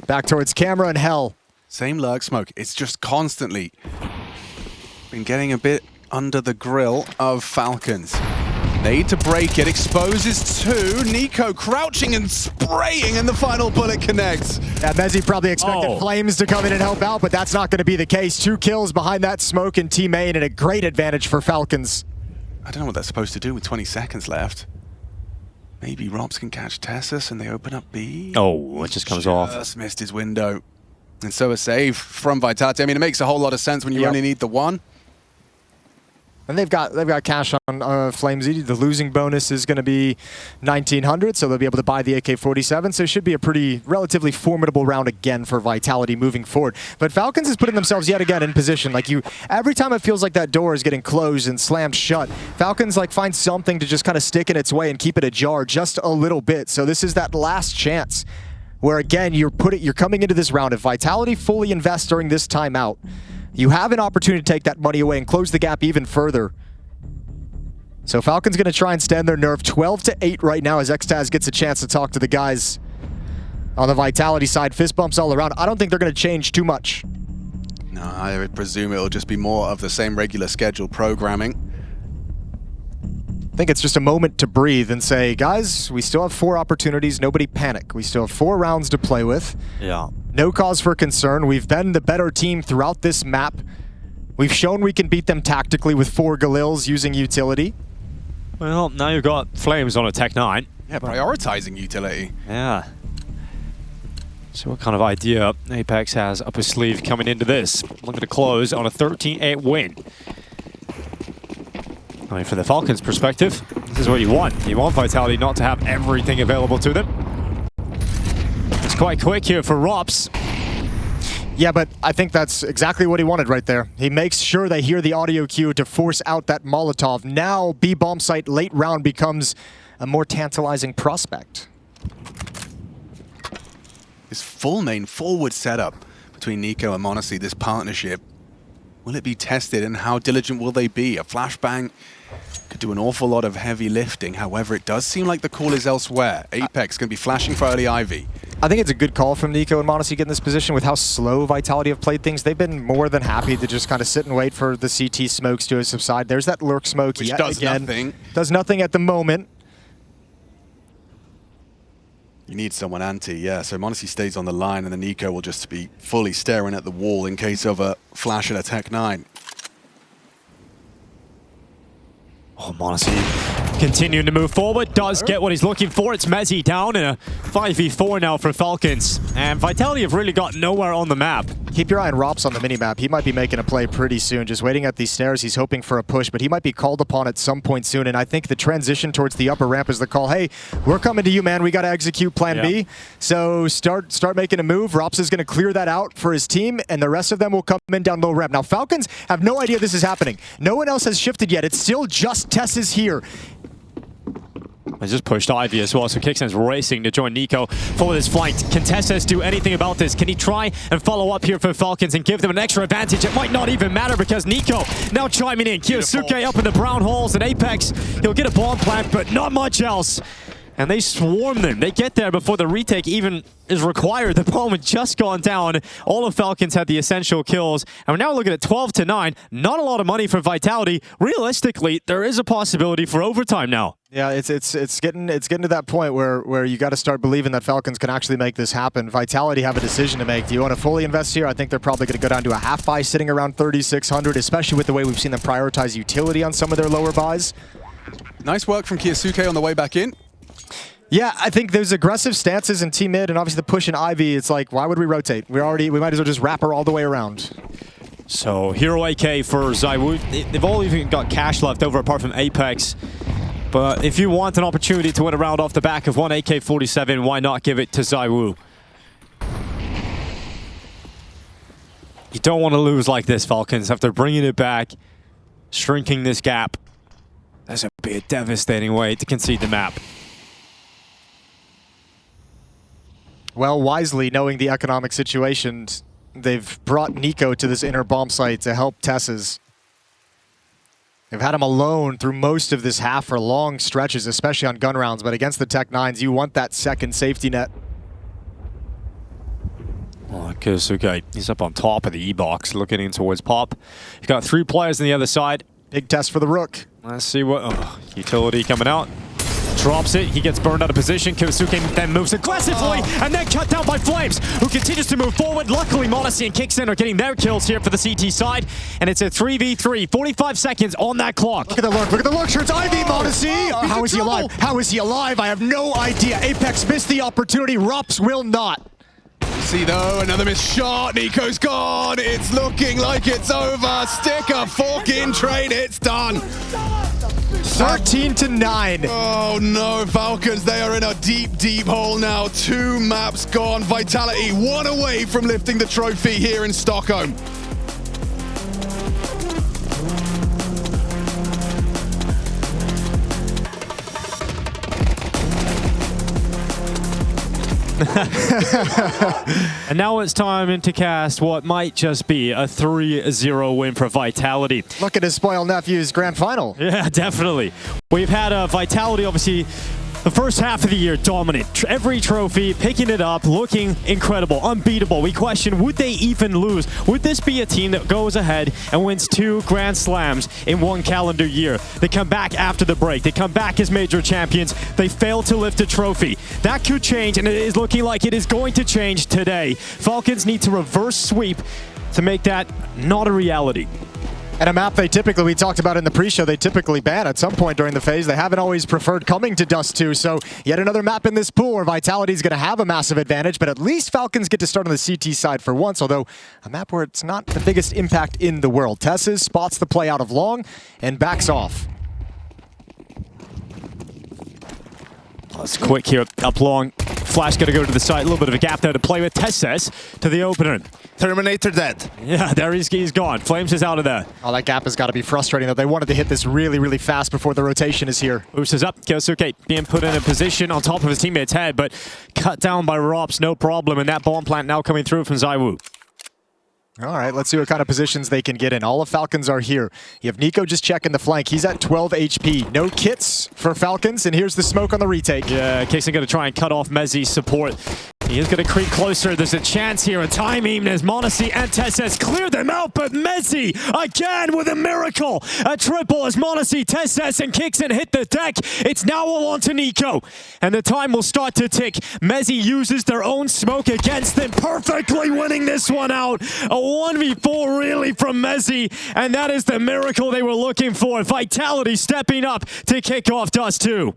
Speaker 5: back towards camera and Hell.
Speaker 1: Same lurk smoke. It's just constantly been getting a bit under the grill of Falcons. Need to break it, exposes 2. NiKo crouching and spraying, and the final bullet connects.
Speaker 5: Yeah, mezii probably expected Flames to come in and help out, but that's not going to be the case. 2 kills behind that smoke in team A, and a great advantage for Falcons.
Speaker 1: I don't know what they're supposed to do with 20 seconds left. Maybe Robs can catch Tessus and they open up B.
Speaker 6: Oh, it just comes off.
Speaker 1: Just missed his window. And so a save from Vitality. I mean, it makes a whole lot of sense when you only need the 1.
Speaker 5: And they've got cash on Flamesy. The losing bonus is going to be 1,900, so they'll be able to buy the AK-47. So it should be a pretty relatively formidable round again for Vitality moving forward. But Falcons is putting themselves yet again in position. Like every time it feels like that door is getting closed and slammed shut, Falcons find something to just kind of stick in its way and keep it ajar just a little bit. So this is that last chance where again you're coming into this round. If Vitality fully invests during this timeout, you have an opportunity to take that money away and close the gap even further. So Falcons going to try and stand their nerve. 12-8 right now as Xtaz gets a chance to talk to the guys on the Vitality side. Fist bumps all around. I don't think they're going to change too much.
Speaker 1: No, I would presume it'll just be more of the same regular schedule programming.
Speaker 5: I think it's just a moment to breathe and say, guys, we still have 4 opportunities. Nobody panic. We still have 4 rounds to play with.
Speaker 6: Yeah.
Speaker 5: No cause for concern. We've been the better team throughout this map. We've shown we can beat them tactically with 4 Galils using utility.
Speaker 6: Well, now you've got Flames on a Tech 9.
Speaker 1: Yeah, prioritizing utility.
Speaker 6: Yeah. So what kind of idea Apex has up his sleeve coming into this? Looking to close on a 13-8 win. I mean, for the Falcons' perspective, this is what you want. You want Vitality not to have everything available to them. It's quite quick here for Rops.
Speaker 5: Yeah, but I think that's exactly what he wanted right there. He makes sure they hear the audio cue to force out that Molotov. Now, B-bomb site late round becomes a more tantalizing prospect.
Speaker 1: This full main forward setup between NiKo and mezii, this partnership, will it be tested and how diligent will they be? A flashbang could do an awful lot of heavy lifting. However, it does seem like the call is elsewhere. Apex going to be flashing for early Ivy.
Speaker 5: I think it's a good call from NiKo and mezii getting this position with how slow Vitality have played things. They've been more than happy to just kind of sit and wait for the CT smokes to subside. There's that lurk smoke.
Speaker 1: Which does nothing.
Speaker 5: Does nothing at the moment.
Speaker 1: You need someone anti, yeah. So mezii stays on the line and then NiKo will just be fully staring at the wall in case of a flash at a Tech 9.
Speaker 6: Oh, mezii continuing to move forward, does get what he's looking for. It's mezii down in a 5v4 now for Falcons. And Vitality have really got nowhere on the map.
Speaker 5: Keep your eye on Rops on the minimap. He might be making a play pretty soon, just waiting at these stairs. He's hoping for a push, but he might be called upon at some point soon. And I think the transition towards the upper ramp is the call. Hey, we're coming to you, man. We got to execute plan B. So start making a move. Rops is going to clear that out for his team, and the rest of them will come in down low ramp. Now, Falcons have no idea this is happening. No one else has shifted yet. It's still just Tess is here.
Speaker 6: I just pushed Ivy as well, so Kixin's racing to join NiKo for this flank. Can TeSeS do anything about this? Can he try and follow up here for Falcons and give them an extra advantage? It might not even matter because NiKo now chiming in. Kyosuke up in the brown holes, and Apex, he'll get a bomb plant, but not much else. And they swarm them. They get there before the retake even is required. The bomb had just gone down. All of Falcons had the essential kills. And we're now looking at 12-9. Not a lot of money for Vitality. Realistically, there is a possibility for overtime now.
Speaker 5: Yeah, it's getting to that point where you got to start believing that Falcons can actually make this happen. Vitality have a decision to make. Do you want to fully invest here? I think they're probably going to go down to a half buy sitting around 3,600, especially with the way we've seen them prioritize utility on some of their lower buys.
Speaker 1: Nice work from Kyosuke on the way back in.
Speaker 5: Yeah, I think there's aggressive stances in team mid, and obviously the push in Ivy. It's like, why would we rotate? We might as well just wrap her all the way around.
Speaker 6: So Hero AK for ZywOo. They've all even got cash left over apart from Apex. But if you want an opportunity to win a round off the back of one AK-47, why not give it to ZywOo? You don't want to lose like this, Falcons, after bringing it back, shrinking this gap. That's a bit devastating way to concede the map.
Speaker 5: Well, wisely, knowing the economic situation, they've brought NiKo to this inner bomb site to help TeSeS. They've had him alone through most of this half for long stretches, especially on gun rounds, but against the Tech-9s, you want that second safety net.
Speaker 6: Oh, Kyosuke, he's up on top of the E-box, looking in towards Pop. He's got 3 players on the other side.
Speaker 5: Big test for the Rook.
Speaker 6: Let's see what... Oh, utility coming out. Drops it, he gets burned out of position. Kyosuke then moves aggressively and then cut down by Flames, who continues to move forward. Luckily, m0NESY and Kixin are getting their kills here for the CT side, and it's a 3v3, 45 seconds on that clock.
Speaker 5: Look at the lurk, look at the lurk, sure, it's Ivy, m0NESY! How is he alive? How is he alive? I have no idea. Apex missed the opportunity, Rops will not.
Speaker 1: See though, another missed shot. NiKo's gone. It's looking like it's over. Stick a fork in, trade, it's done.
Speaker 5: 13-9.
Speaker 1: Oh no, Falcons, they are in a deep, deep hole now. 2 maps gone. Vitality 1 away from lifting the trophy here in Stockholm.
Speaker 6: And now it's time to cast what might just be a 3-0 win for Vitality.
Speaker 5: Look at his spoiled nephew's grand final.
Speaker 6: Yeah, definitely. We've had Vitality, obviously, the first half of the year dominant. Every trophy, picking it up, looking incredible, unbeatable. We question, would they even lose? Would this be a team that goes ahead and wins 2 Grand Slams in 1 calendar year? They come back after the break. They come back as major champions. They fail to lift a trophy. That could change, and it is looking like it is going to change today. Falcons need to reverse sweep to make that not a reality.
Speaker 5: And a map we talked about in the pre-show, they typically ban at some point during the phase. They haven't always preferred coming to Dust2, so yet another map in this pool where Vitality's going to have a massive advantage, but at least Falcons get to start on the CT side for once, although a map where it's not the biggest impact in the world. TeSeS spots the play out of long and backs off.
Speaker 6: It's quick here, up long. Flash got to go to the side, a little bit of a gap there to play with. TeSeS to the opener.
Speaker 1: Terminator dead.
Speaker 6: Yeah, there he's gone. Flames is out of there.
Speaker 5: Oh, that gap has got to be frustrating, though. They wanted to hit this really, really fast before the rotation is here.
Speaker 6: Boost is up. Kyosuke being put in a position on top of his teammate's head, but cut down by Rops, no problem. And that bomb plant now coming through from ZywOo.
Speaker 5: All right, let's see what kind of positions they can get in. All of Falcons are here. You have NiKo just checking the flank. He's at 12 HP. No kits for Falcons, and here's the smoke on the retake.
Speaker 6: Yeah, Kixin going to try and cut off mezii's support. He is going to creep closer. There's a chance here, a time even as m0NESY and TeSeS clear them out, but mezii again with a miracle. A triple as m0NESY, TeSeS, and Kixin hit the deck. It's now all on to NiKo, and the time will start to tick. mezii uses their own smoke against them, perfectly winning this one out. A 1v4 really from mezii, and that is the miracle they were looking for. Vitality stepping up to kick off Dust2.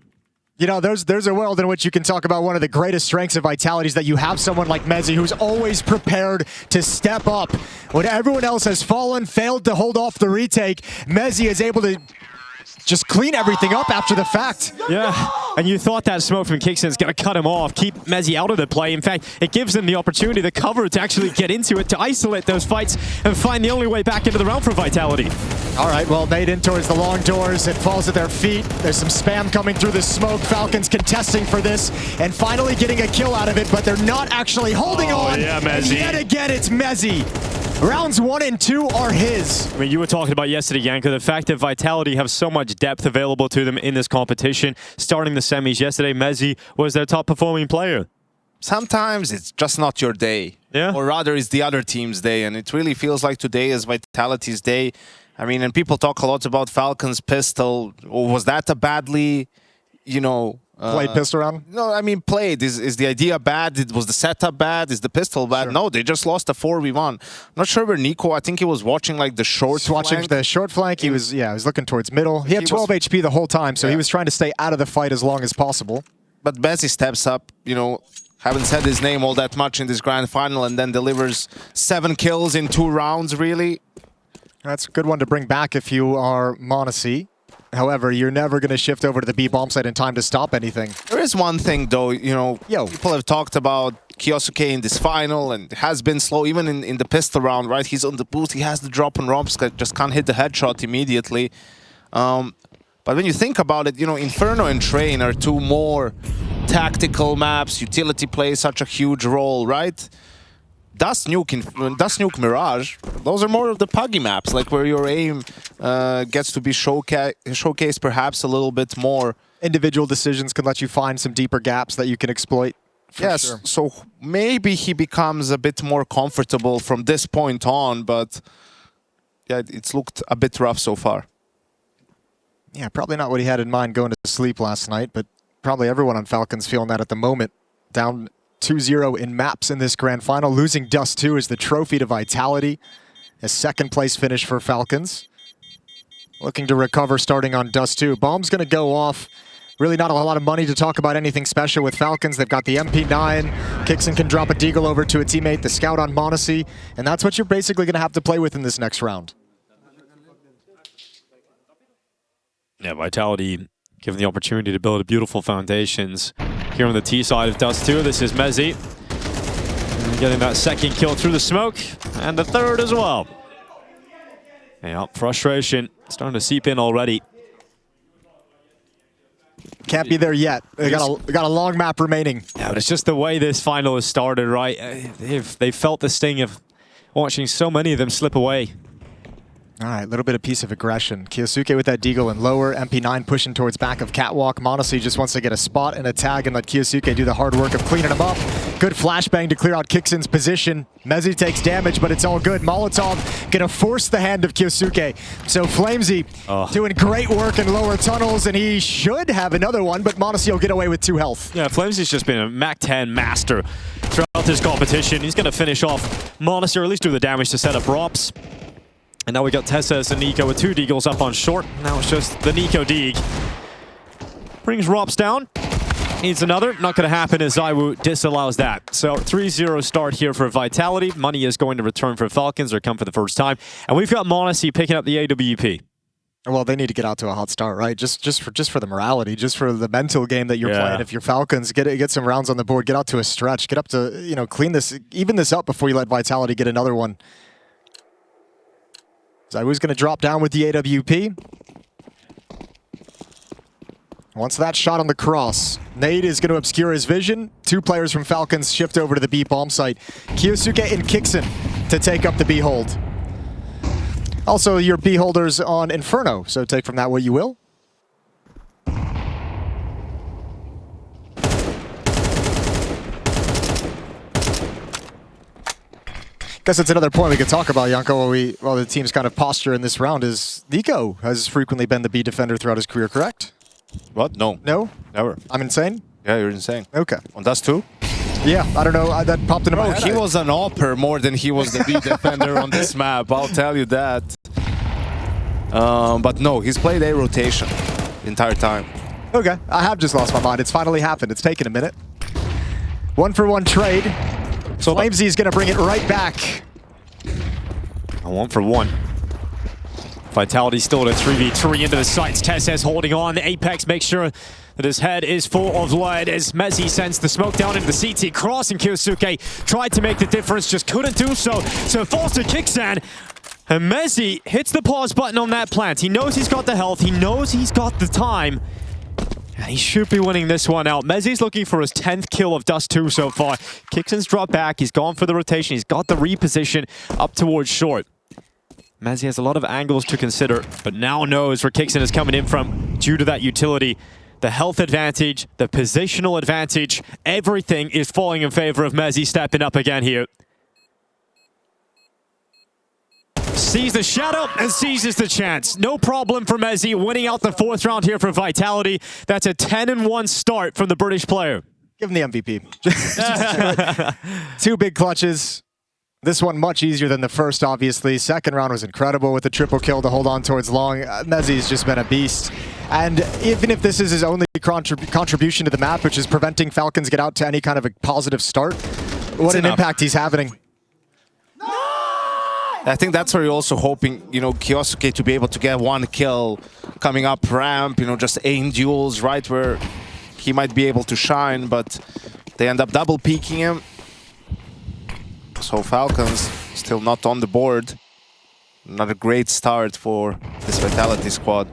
Speaker 5: You know, there's a world in which you can talk about one of the greatest strengths of Vitality is that you have someone like mezii who's always prepared to step up. When everyone else has fallen, failed to hold off the retake, mezii is able to just clean everything up after the fact.
Speaker 6: Yeah, And you thought that smoke from Kixin is going to cut him off, keep mezii out of the play. In fact, it gives them the opportunity, the cover to actually get into it, to isolate those fights and find the only way back into the round for Vitality.
Speaker 5: All right, well, Nade in towards the long doors. It falls at their feet. There's some spam coming through the smoke. Falcons contesting for this and finally getting a kill out of it, but they're not actually holding on.
Speaker 2: Yeah, mezii.
Speaker 5: And yet again, it's mezii. Rounds 1 and 2 are his.
Speaker 6: I mean, you were talking about yesterday, Yanko, the fact that Vitality have so much depth available to them in this competition. Starting the semis yesterday, mezii was their top performing player.
Speaker 9: Sometimes it's just not your day.
Speaker 6: Yeah.
Speaker 9: Or rather, it's the other team's day. And it really feels like today is Vitality's day. I mean, and people talk a lot about Falcons pistol. Was that a badly, you know...
Speaker 5: Played pistol round?
Speaker 9: No, I mean, played. Is the idea bad? Was the setup bad? Is the pistol bad? Sure. No, they just lost a 4v1. I'm not sure where NiKo, I think he was watching like the short flank.
Speaker 5: Watching the short flank. He was looking towards middle. He had 12 HP the whole time, so he was trying to stay out of the fight as long as possible.
Speaker 9: But mezii steps up, you know, haven't said his name all that much in this grand final, and then delivers 7 kills in 2 rounds, really.
Speaker 5: That's a good one to bring back if you are mezii. However, you're never going to shift over to the B bomb site in time to stop anything.
Speaker 9: There is one thing, though, you know, people have talked about Kyosuke in this final, and has been slow, even in the pistol round, right? He's on the boost, he has the drop on Romps, just can't hit the headshot immediately. But when you think about it, you know, Inferno and Train are 2 more tactical maps. Utility plays such a huge role, right? Dust2 Mirage, those are more of the puggy maps, like where your aim gets to be showcased perhaps a little bit more.
Speaker 5: Individual decisions can let you find some deeper gaps that you can exploit.
Speaker 9: Yes, sure. So maybe he becomes a bit more comfortable from this point on, but yeah, it's looked a bit rough so far.
Speaker 5: Yeah, probably not what he had in mind going to sleep last night, but probably everyone on Falcons feeling that at the moment. Down 2-0 in maps in this grand final. Losing Dust2 is the trophy to Vitality. A second place finish for Falcons. Looking to recover starting on Dust2. Bomb's going to go off. Really not a lot of money to talk about anything special with Falcons. They've got the MP9. Kixin can drop a deagle over to a teammate. The scout on mezii. And that's what you're basically going to have to play with in this next round.
Speaker 6: Yeah, Vitality given the opportunity to build beautiful foundations. Here on the T side of Dust2, this is mezii. Getting that second kill through the smoke, and the third as well. Yeah, frustration starting to seep in already.
Speaker 5: Can't be there yet. They got a long map remaining.
Speaker 6: Yeah, but it's just the way this final has started, right? They felt the sting of watching so many of them slip away.
Speaker 5: All right, a little bit of piece of aggression. Kyosuke with that deagle and lower. MP9 pushing towards back of Catwalk. mezii just wants to get a spot and a tag and let Kyosuke do the hard work of cleaning him up. Good flashbang to clear out Kixin's position. mezii takes damage, but it's all good. Molotov gonna force the hand of Kyosuke. So flamezii doing great work in lower tunnels, and he should have another one, but mezii will get away with 2 health.
Speaker 6: Yeah, flamezie's just been a MAC-10 master throughout this competition. He's gonna finish off mezii, or at least do the damage to set up Rops. And now we got Tessas and NiKo with 2 deagles up on short. Now it's just the NiKo deag. Brings Rops down. Needs another. Not going to happen as ZywOo disallows that. So 3-0 start here for Vitality. Money is going to return for Falcons, or come for the first time. And we've got mezii picking up the AWP.
Speaker 5: Well, they need to get out to a hot start, right? Just for the morality, just for the mental game that you're playing. If you're Falcons, get some rounds on the board, get out to a stretch, get up to, you know, clean this, even this up before you let Vitality get another one. ZywOo's going to drop down with the AWP. Once that shot on the cross, Nade is going to obscure his vision. 2 players from Falcons shift over to the B bomb site. Kyosuke and Kixin to take up the B hold. Also, your B holders on Inferno, so take from that what you will. Guess it's another point we could talk about, Yanko, while the team's kind of posture in this round is NiKo has frequently been the B defender throughout his career, correct?
Speaker 9: What? No.
Speaker 5: No?
Speaker 9: Never.
Speaker 5: I'm insane?
Speaker 9: Yeah, you're insane.
Speaker 5: Okay.
Speaker 9: On Dust2?
Speaker 5: Yeah, I don't know. That popped into my head.
Speaker 9: He was an AWPer more than he was the B defender on this map, I'll tell you that. But no, he's played A rotation the entire time.
Speaker 5: Okay, I have just lost my mind. It's finally happened. It's taken a minute. 1-for-1 trade. So flamezii is going to bring it right back.
Speaker 6: A 1-for-1. Vitality still at a 3v3 into the sights. Tessez holding on. The Apex makes sure that his head is full of lead as mezii sends the smoke down into the CT cross, and kyosuke tried to make the difference, just couldn't do so. So it falls to Kixan. And mezii hits the pause button on that plant. He knows he's got the health. He knows he's got the time. And he should be winning this one out. mezii's looking for his 10th kill of Dust2 so far. Kixan's dropped back. He's gone for the rotation. He's got the reposition up towards short. mezii has a lot of angles to consider, but now knows where Kixan is coming in from due to that utility. The health advantage, the positional advantage, everything is falling in favor of mezii stepping up again here. Sees the shadow and seizes the chance. No problem for mezii, winning out the 4th round here for Vitality. That's a 10-1 start from the British player.
Speaker 5: Give him the MVP. Two big clutches. This one much easier than the first, obviously. Second round was incredible with the triple kill to hold on towards long. mezii's just been a beast. And even if this is his only contribution to the map, which is preventing Falcons get out to any kind of a positive start, what an impact he's having.
Speaker 9: I think that's where you're also hoping, you know, kyosuke to be able to get one kill coming up ramp, you know, just aim duels right where he might be able to shine, but they end up double peeking him. So Falcons still not on the board. Not a great start for this Vitality squad.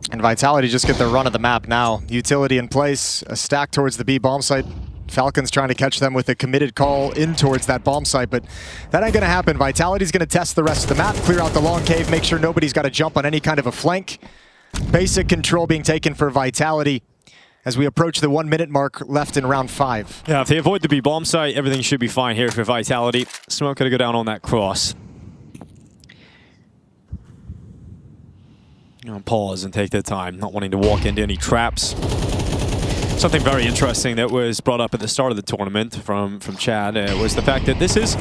Speaker 5: And Vitality just get their run of the map now. Utility in place, a stack towards the B bomb site. Falcons trying to catch them with a committed call in towards that bomb site, but that ain't gonna happen. Vitality's gonna test the rest of the map, clear out the long cave, make sure nobody's got to jump on any kind of a flank. Basic control being taken for Vitality as we approach the 1 minute mark left in round 5.
Speaker 6: Yeah, if they avoid the B bomb site, everything should be fine here for Vitality. Smoke gotta go down on that cross. Pause and take their time, not wanting to walk into any traps. Something very interesting that was brought up at the start of the tournament from Chad was the fact that this is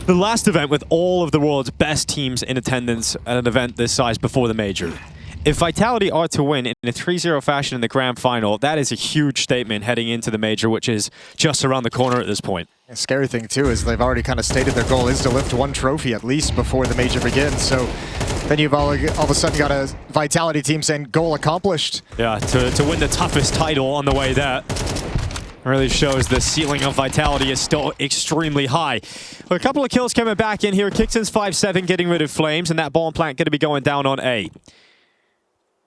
Speaker 6: the last event with all of the world's best teams in attendance at an event this size before the major. If Vitality are to win in a 3-0 fashion in the grand final, that is a huge statement heading into the major, which is just around the corner at this point.
Speaker 5: The scary thing too is they've already kind of stated their goal is to lift one trophy at least before the major begins. So then you've all of a sudden got a Vitality team saying goal accomplished.
Speaker 6: Yeah, to win the toughest title on the way there. Really shows the ceiling of Vitality is still extremely high. A couple of kills coming back in here. Kixan's 5-7 getting rid of Flames, and that bomb plant going to be going down on A.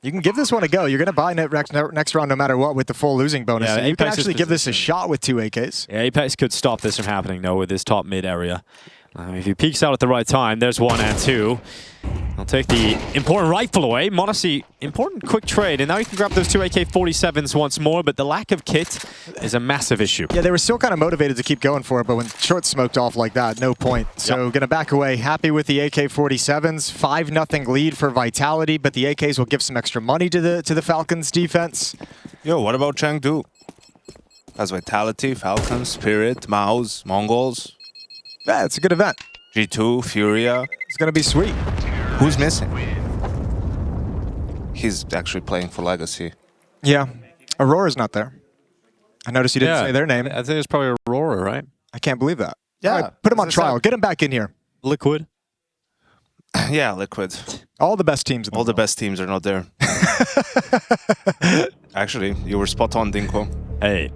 Speaker 5: You can give this one a go. You're going to buy next round no matter what with the full losing bonus. Yeah, you can actually give this a shot with 2 AKs.
Speaker 6: Yeah, Apex could stop this from happening, though, with this top mid area. If he peeks out at the right time, there's 1 and 2. I'll take the important rifle away. mezii, important quick trade, and now you can grab those 2 AK-47s once more, but the lack of kit is a massive issue.
Speaker 5: Yeah, they were still kind of motivated to keep going for it, but when short smoked off like that, no point. So gonna back away. Happy with the AK-47s. 5-0 lead for Vitality, but the AKs will give some extra money to the Falcons defense.
Speaker 9: Yo, what about Chengdu? As Vitality, Falcons, Spirit, Mouse, Mongols.
Speaker 5: Yeah, it's a good event.
Speaker 9: G2, Furia.
Speaker 5: It's gonna be sweet.
Speaker 9: Who's missing? He's actually playing for Legacy.
Speaker 5: Yeah, Aurora's not there. I noticed you didn't say their name.
Speaker 6: I think it's probably Aurora, right?
Speaker 5: I can't believe that. Yeah, right, put him on trial. Get him back in here.
Speaker 6: Liquid.
Speaker 9: Yeah, Liquid.
Speaker 5: All the best teams.
Speaker 9: All the best teams are not there. Actually, you were spot on, Dinko.
Speaker 6: Hey.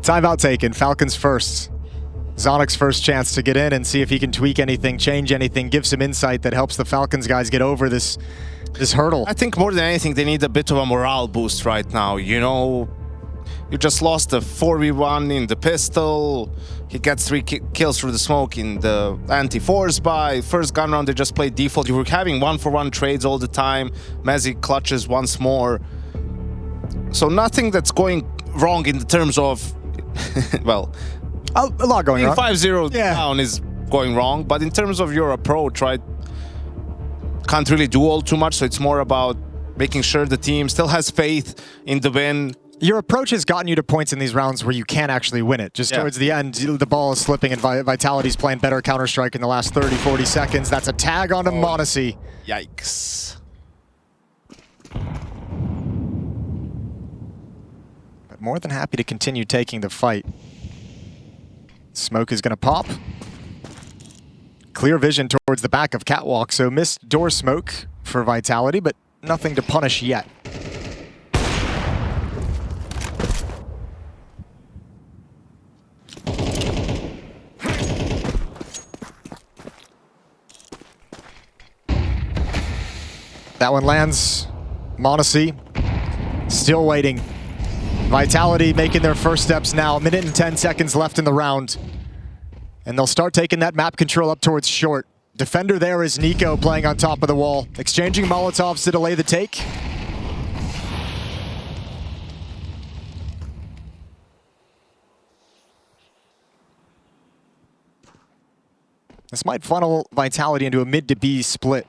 Speaker 5: Timeout taken. Falcons first. Zonic's first chance to get in and see if he can tweak anything, change anything, give some insight that helps the Falcons guys get over this hurdle.
Speaker 9: I think more than anything, they need a bit of a morale boost right now. You know, you just lost a 4v1 in the pistol. He gets 3 kills through the smoke in the anti-force buy. First gun round, they just played default. You were having 1-for-1 trades all the time. mezii clutches once more. So nothing that's going wrong in terms of, well,
Speaker 5: a lot going on.
Speaker 9: 5-0 down is going wrong, but in terms of your approach, right, can't really do all too much, so it's more about making sure the team still has faith in the win.
Speaker 5: Your approach has gotten you to points in these rounds where you can't actually win it. Just towards the end, the ball is slipping and Vitality's playing better Counter-Strike in the last 30, 40 seconds. That's a tag onto mezii.
Speaker 9: Yikes.
Speaker 5: But more than happy to continue taking the fight. Smoke is going to pop. Clear vision towards the back of Catwalk, so missed door smoke for Vitality, but nothing to punish yet. That one lands. mezii still waiting. Vitality making their first steps now. A minute and 10 seconds left in the round. And they'll start taking that map control up towards short. Defender there is NiKo playing on top of the wall. Exchanging Molotovs to delay the take. This might funnel Vitality into a mid to B split.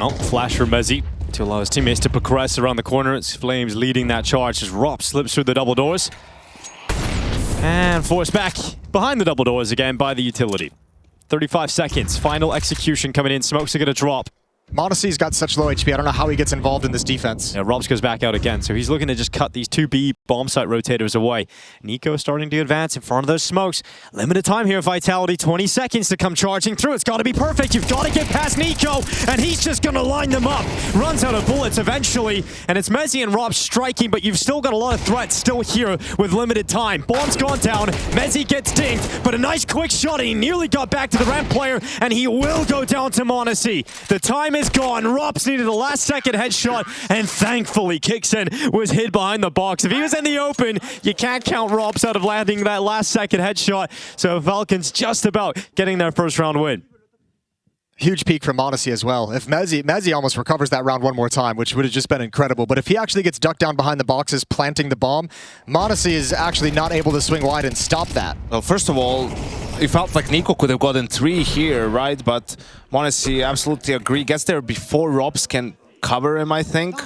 Speaker 6: Oh, flash for mezii to allow his teammates to progress around the corner. It's Flames leading that charge as Rop slips through the double doors. And forced back behind the double doors again by the utility. 35 seconds, final execution coming in. Smokes are going to drop.
Speaker 5: mezii got such low HP, I don't know how he gets involved in this defense.
Speaker 6: Yeah, Robs goes back out again, so he's looking to just cut these 2B bomb site rotators away. NiKo starting to advance in front of those smokes. Limited time here, Vitality, 20 seconds to come charging through. It's got to be perfect. You've got to get past NiKo, and he's just going to line them up. Runs out of bullets eventually, and it's mezii and Rob striking, but you've still got a lot of threats still here with limited time. Bomb's gone down, mezii gets dinged, but a nice quick shot, and he nearly got back to the ramp player, and he will go down to mezii. The time is gone. Rops needed a last-second headshot, and thankfully Kixin was hid behind the box. If he was in the open, you can't count Rops out of landing that last-second headshot. So Falcons just about getting their first round win.
Speaker 5: Huge peak from mezii as well. If mezii almost recovers that round one more time, which would have just been incredible. But if he actually gets ducked down behind the boxes, planting the bomb, mezii is actually not able to swing wide and stop that.
Speaker 9: Well, first of all, it felt like NiKo could have gotten 3 here, right? But mezii absolutely agree. Gets there before Robs can cover him, I think.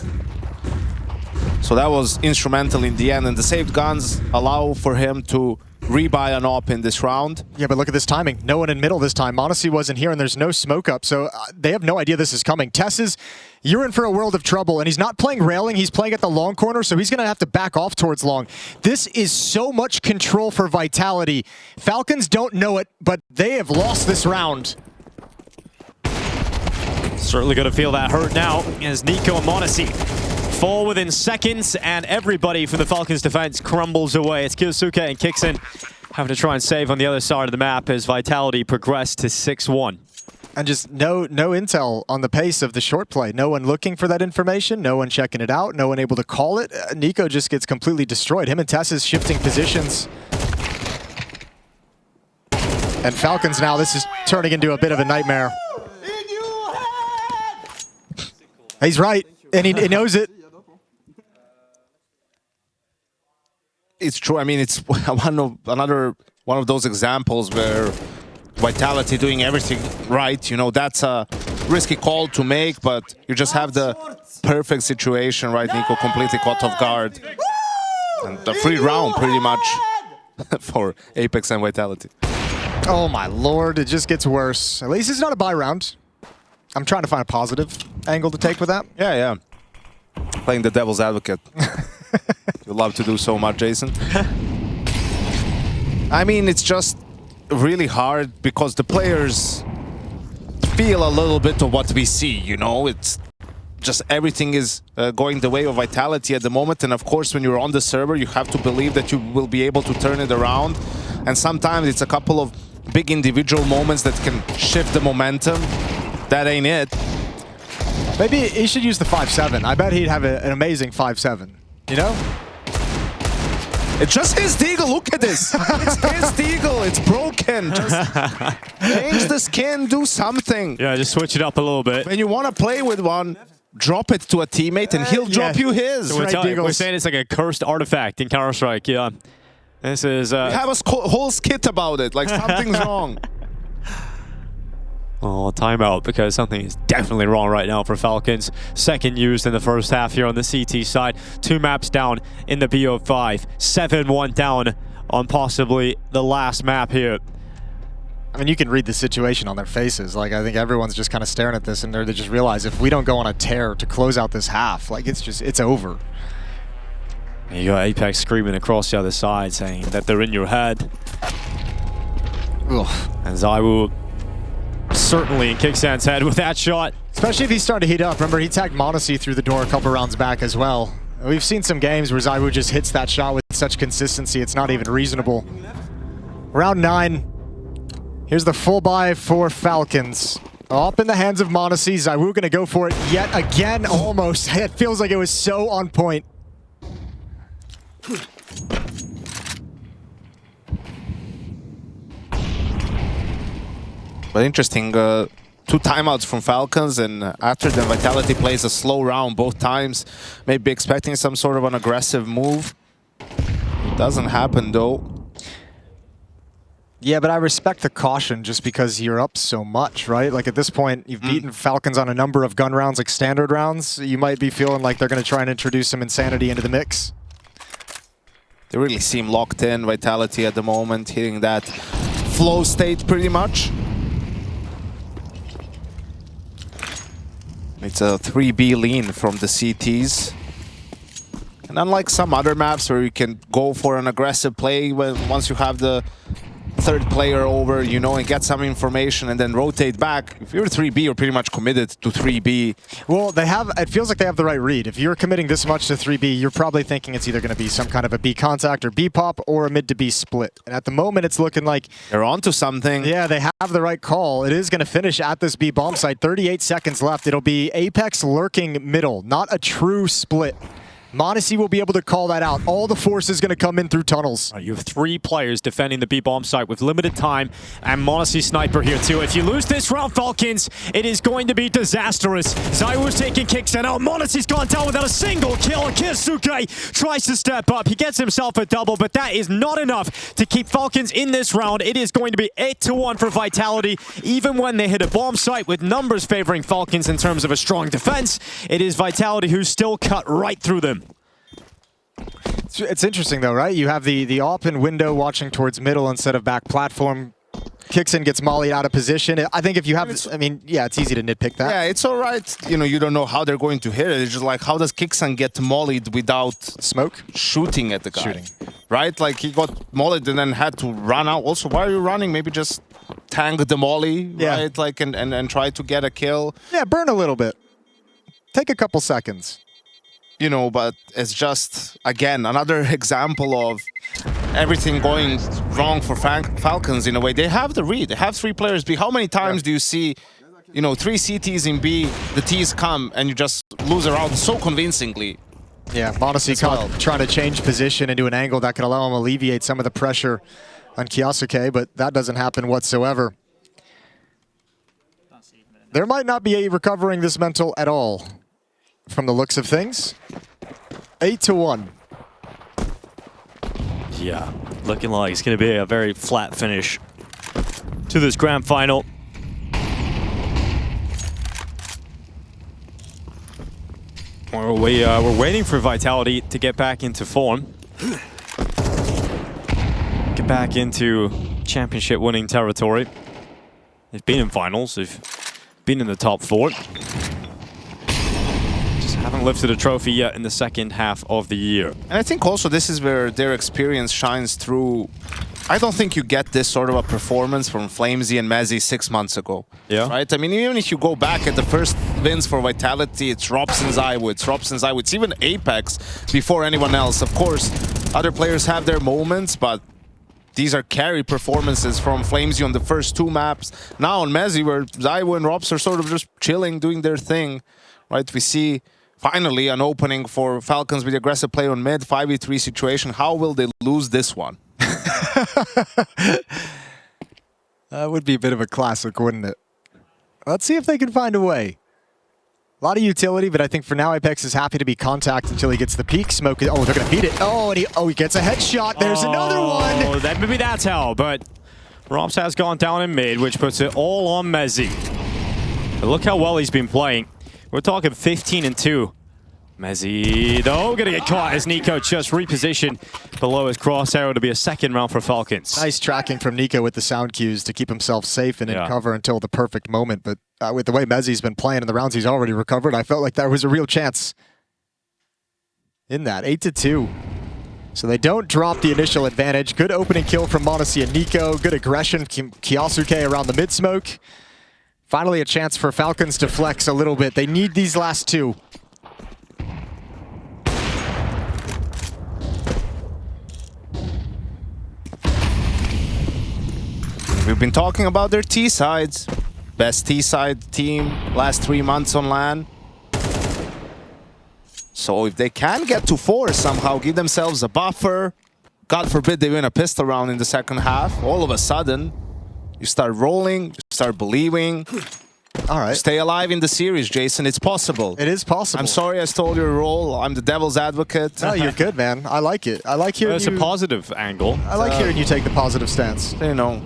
Speaker 9: So that was instrumental in the end. And the saved guns allow for him to rebuy an op in this round.
Speaker 5: Yeah, but look at this timing. No one in middle this time. mezii wasn't here, and there's no smoke up, so they have no idea this is coming. Tess you're in for a world of trouble, and he's not playing railing. He's playing at the long corner, so he's going to have to back off towards long. This is so much control for Vitality. Falcons don't know it, but they have lost this round.
Speaker 6: Certainly going to feel that hurt now as NiKo and mezii fall within seconds, and everybody from the Falcons defense crumbles away. It's Kyosuke and Kixin having to try and save on the other side of the map as Vitality progress to 6-1.
Speaker 5: And just no intel on the pace of the short play. No one looking for that information, no one checking it out, no one able to call it. NiKo just gets completely destroyed. Him and Tess is shifting positions. And Falcons now, this is turning into a bit of a nightmare. He's right, and he knows it.
Speaker 9: It's true. I mean, it's another one of those examples where Vitality doing everything right. You know, that's a risky call to make, but you just have the perfect situation, right? NiKo completely caught off guard. And a free round, pretty much, for Apex and Vitality.
Speaker 5: Oh my lord, it just gets worse. At least it's not a buy round. I'm trying to find a positive angle to take with that.
Speaker 9: Yeah. Playing the devil's advocate. You love to do so much, Jason. I mean, it's just really hard because the players feel a little bit of what we see, you know? It's just everything is going the way of Vitality at the moment. And of course, when you're on the server, you have to believe that you will be able to turn it around. And sometimes it's a couple of big individual moments that can shift the momentum. That ain't it.
Speaker 5: Maybe he should use the 5-7. I bet he'd have an amazing 5-7, you know?
Speaker 9: It's just his deagle, look at this. It's his deagle, it's broken. Just change the skin, do something.
Speaker 6: Yeah, just switch it up a little bit.
Speaker 9: When you want to play with one, drop it to a teammate and he'll drop you his.
Speaker 6: So we're saying it's like a cursed artifact in Counter-Strike, yeah. This is...
Speaker 9: We have a whole skit about it, like something's wrong.
Speaker 6: Oh, timeout, because something is definitely wrong right now for Falcons. Second used in the first half here on the CT side. 2 maps down in the BO5. 7-1 down on possibly the last map here.
Speaker 5: I mean, you can read the situation on their faces. Like, I think everyone's just kind of staring at this and they just realize if we don't go on a tear to close out this half, like, it's over.
Speaker 6: You got Apex screaming across the other side, saying that they're in your head. Ugh. And ZywOo certainly in Kicksan's head with that shot.
Speaker 5: Especially if he's starting to heat up. Remember, he tagged mezii through the door a couple rounds back as well. We've seen some games where ZywOo just hits that shot with such consistency, it's not even reasonable. Round 9. Here's the full buy for Falcons. Up in the hands of mezii. ZywOo gonna go for it yet again, almost. It feels like it was so on point.
Speaker 9: But interesting, 2 timeouts from Falcons, and after the Vitality plays a slow round both times, maybe expecting some sort of an aggressive move. It doesn't happen though.
Speaker 5: Yeah, but I respect the caution just because you're up so much, right? Like at this point, you've beaten Falcons on a number of gun rounds, like standard rounds. You might be feeling like they're going to try and introduce some insanity into the mix.
Speaker 9: They really seem locked in, Vitality at the moment, hitting that flow state pretty much. It's a 3B lean from the CTs. And unlike some other maps where you can go for an aggressive play once you have the third player over, you know, and get some information and then rotate back. If you're 3B, you're pretty much committed to 3B.
Speaker 5: Well, it feels like they have the right read. If you're committing this much to 3B, you're probably thinking it's either going to be some kind of a B contact or B pop or a mid to B split. And at the moment, it's looking like
Speaker 9: they're onto something.
Speaker 5: Yeah, they have the right call. It is going to finish at this B bomb site. 38 seconds left. It'll be Apex lurking middle, not a true split. mezii will be able to call that out. All the force is going to come in through tunnels.
Speaker 6: You have 3 players defending the B-bomb site with limited time, and mezii sniper here too. If you lose this round, Falcons, it is going to be disastrous. ZywOo's taking kicks, and out. mezii's gone down without a single kill. kyosuke tries to step up. He gets himself a double, but that is not enough to keep Falcons in this round. It is going to be 8-1 for Vitality. Even when they hit a bomb site with numbers favoring Falcons in terms of a strong defense, it is Vitality who still cut right through them.
Speaker 5: It's interesting though, right? You have the open window watching towards middle instead of back platform. Kicksin gets mollied out of position. I think if you have, I mean, yeah, it's easy to nitpick that.
Speaker 9: Yeah, it's all right. You know, you don't know how they're going to hit it. It's just like, how does Kicksin get mollied without
Speaker 5: smoke
Speaker 9: shooting at the guy? Right? Like he got mollied and then had to run out. Also, why are you running? Maybe just tank the molly, right? Like and try to get a kill.
Speaker 5: Yeah, burn a little bit. Take a couple seconds.
Speaker 9: You know, but it's just, again, another example of everything going wrong for Falcons in a way. They have the read. They have 3 players B. How many times do you see, you know, 3 CTs in B, the Ts come, and you just lose a round so convincingly?
Speaker 5: Yeah, mezii trying to change position into an angle that could allow him to alleviate some of the pressure on Kyosuke, but that doesn't happen whatsoever. There might not be a recovering this mental at all. From the looks of things, 8-1.
Speaker 10: Yeah, looking like it's going to be a very flat finish to this grand final.
Speaker 6: We're waiting for Vitality to get back into form. Get back into championship winning territory. They've been in finals, they've been in the top 4. Haven't lifted a trophy yet in the second half of the year.
Speaker 9: And I think also this is where their experience shines through. I don't think you get this sort of a performance from mezii and mezii 6 months ago.
Speaker 6: Yeah.
Speaker 9: Right? I mean, even if you go back at the first wins for Vitality, it's ropz and ZywOo, it's even Apex before anyone else. Of course, other players have their moments, but these are carry performances from mezii on the first 2 maps. Now on mezii, where ZywOo and ropz are sort of just chilling, doing their thing. Right? We see finally an opening for Falcons with aggressive play on mid, 5v3 situation. How will they lose this one?
Speaker 5: That would be a bit of a classic, wouldn't it? Let's see if they can find a way. A lot of utility, but I think for now Apex is happy to be contact until he gets the peak. Smoke. Oh, they're going to beat it. Oh, and he gets a headshot. There's another one.
Speaker 6: Oh, that maybe that's how, but ropz has gone down in mid, which puts it all on mezii. But look how well he's been playing. We're talking 15-2. mezii, though, gonna get caught as NiKo just repositioned below his crosshair to be a second round for Falcons.
Speaker 5: Nice tracking from NiKo with the sound cues to keep himself safe and in cover until the perfect moment. But with the way mezii's been playing in the rounds he's already recovered, I felt like there was a real chance in that. 8-2. So they don't drop the initial advantage. Good opening kill from mezii and NiKo. Good aggression from Kyosuke around the mid-smoke. Finally a chance for Falcons to flex a little bit. They need these last two.
Speaker 9: We've been talking about their T-sides. Best T-side team last 3 months on LAN. So if they can get to 4 somehow, give themselves a buffer, God forbid they win a pistol round in the second half, all of a sudden, you start rolling, you start believing.
Speaker 5: All right.
Speaker 9: Stay alive in the series, Jason. It's possible.
Speaker 5: It is possible.
Speaker 9: I'm sorry I stole your role. I'm the devil's advocate.
Speaker 5: No, you're good, man. I like it. I like hearing
Speaker 6: It's a positive angle.
Speaker 5: I like hearing you take the positive stance.
Speaker 9: You know,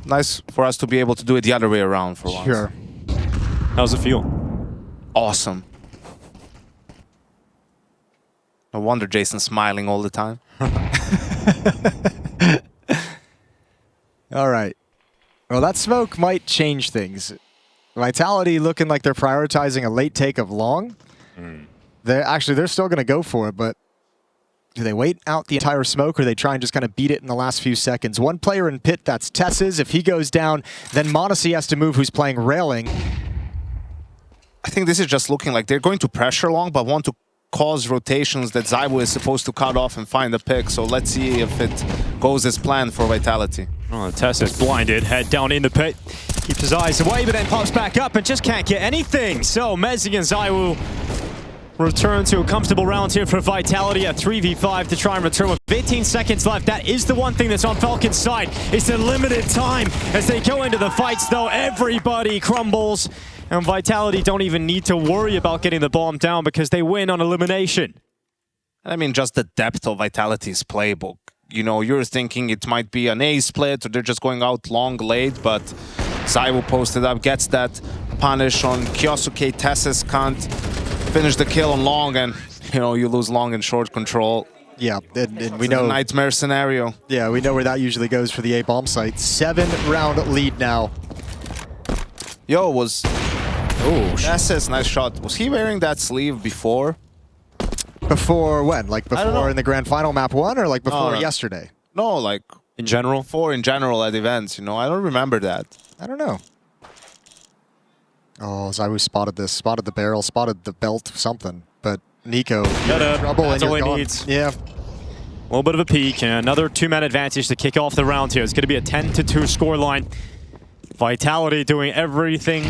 Speaker 9: nice for us to be able to do it the other way around for once.
Speaker 5: Sure.
Speaker 6: How's it feel?
Speaker 9: Awesome. No wonder Jason's smiling all the time.
Speaker 5: All right. Well, that smoke might change things. Vitality looking like they're prioritizing a late take of long. They're still going to go for it, but do they wait out the entire smoke or they try and just kind of beat it in the last few seconds? One player in pit, that's Tess's. If he goes down, then mezii has to move, who's playing railing.
Speaker 9: I think this is just looking like they're going to pressure long, but want to cause rotations that ZywOo is supposed to cut off and find the pick. So let's see if it goes as planned for Vitality.
Speaker 6: Oh, Tess is blinded, head down in the pit. Keeps his eyes away, but then pops back up and just can't get anything. So mezii and ZywOo return to a comfortable round here for Vitality at 3v5 to try and return with 18 seconds left. That is the one thing that's on Falcons' side. It's a limited time as they go into the fights, though. Everybody crumbles. And Vitality don't even need to worry about getting the bomb down because they win on elimination.
Speaker 9: I mean, just the depth of Vitality's playbook. You know, you're thinking it might be an A split or they're just going out long late, but ZywOo posted up, gets that punish on Kyosuke. Tess's can't finish the kill on long, and, you know, you lose long and short control.
Speaker 5: Yeah, and we know...
Speaker 9: nightmare scenario.
Speaker 5: Yeah, we know where that usually goes for the A-bomb site. 7-round lead now.
Speaker 9: Yo, was... Oh, Tess's nice shot. Was he wearing that sleeve before?
Speaker 5: Before when? Like before in the grand final map 1 or like before yesterday?
Speaker 9: No, like
Speaker 6: in general?
Speaker 9: Before in general at events, you know. I don't remember that.
Speaker 5: I don't know. Oh, ZywOo spotted this. Spotted the barrel, spotted the belt, something. But NiKo, you're in trouble and you're gone. Yeah.
Speaker 6: A little bit of a peek and another 2-man advantage to kick off the round here. It's going to be a 10-2 scoreline. Vitality doing everything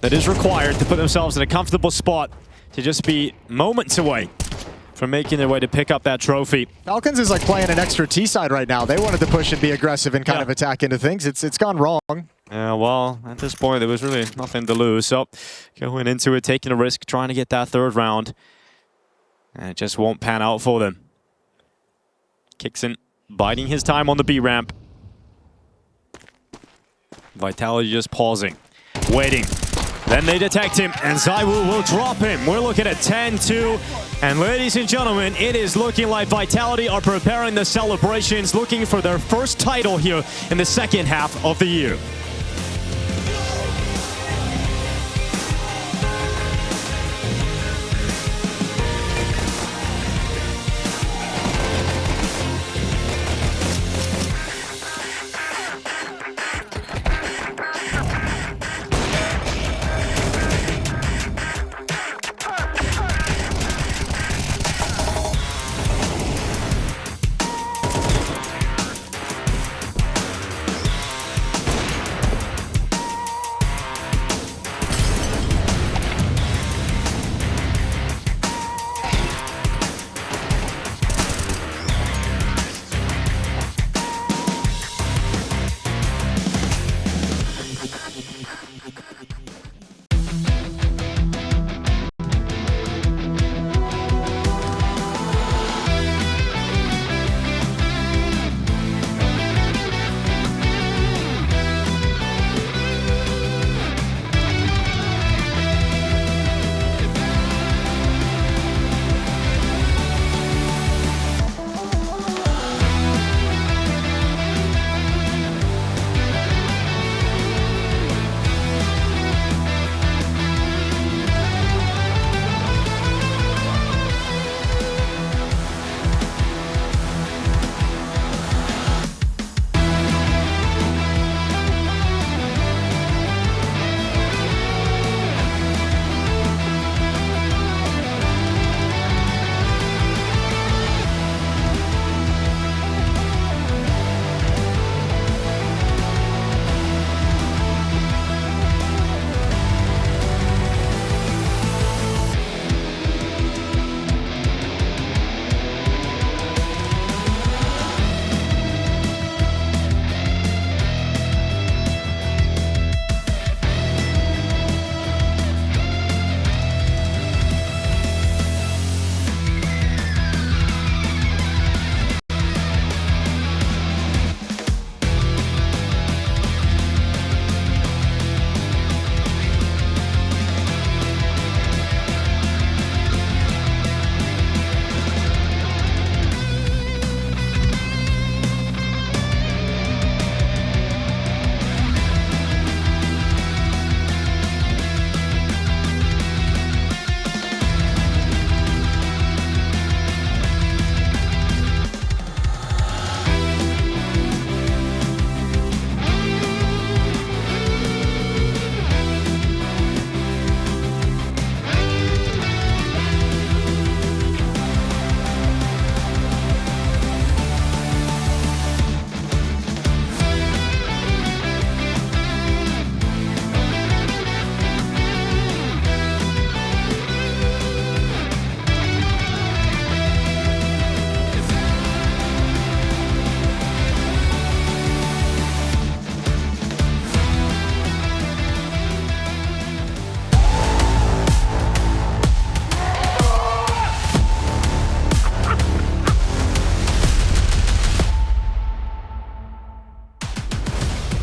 Speaker 6: that is required to put themselves in a comfortable spot to just be moments away from making their way to pick up that trophy.
Speaker 5: Falcons is like playing an extra T-side right now. They wanted to push and be aggressive and kind of attack into things. It's gone wrong.
Speaker 6: Yeah, well, at this point, there was really nothing to lose. So going into it, taking a risk, trying to get that third round. And it just won't pan out for them. Kixin biding his time on the B ramp. Vitality just pausing, waiting. Then they detect him, and ZywOo will drop him. We're looking at 10-2. And ladies and gentlemen, it is looking like Vitality are preparing the celebrations, looking for their first title here in the second half of the year.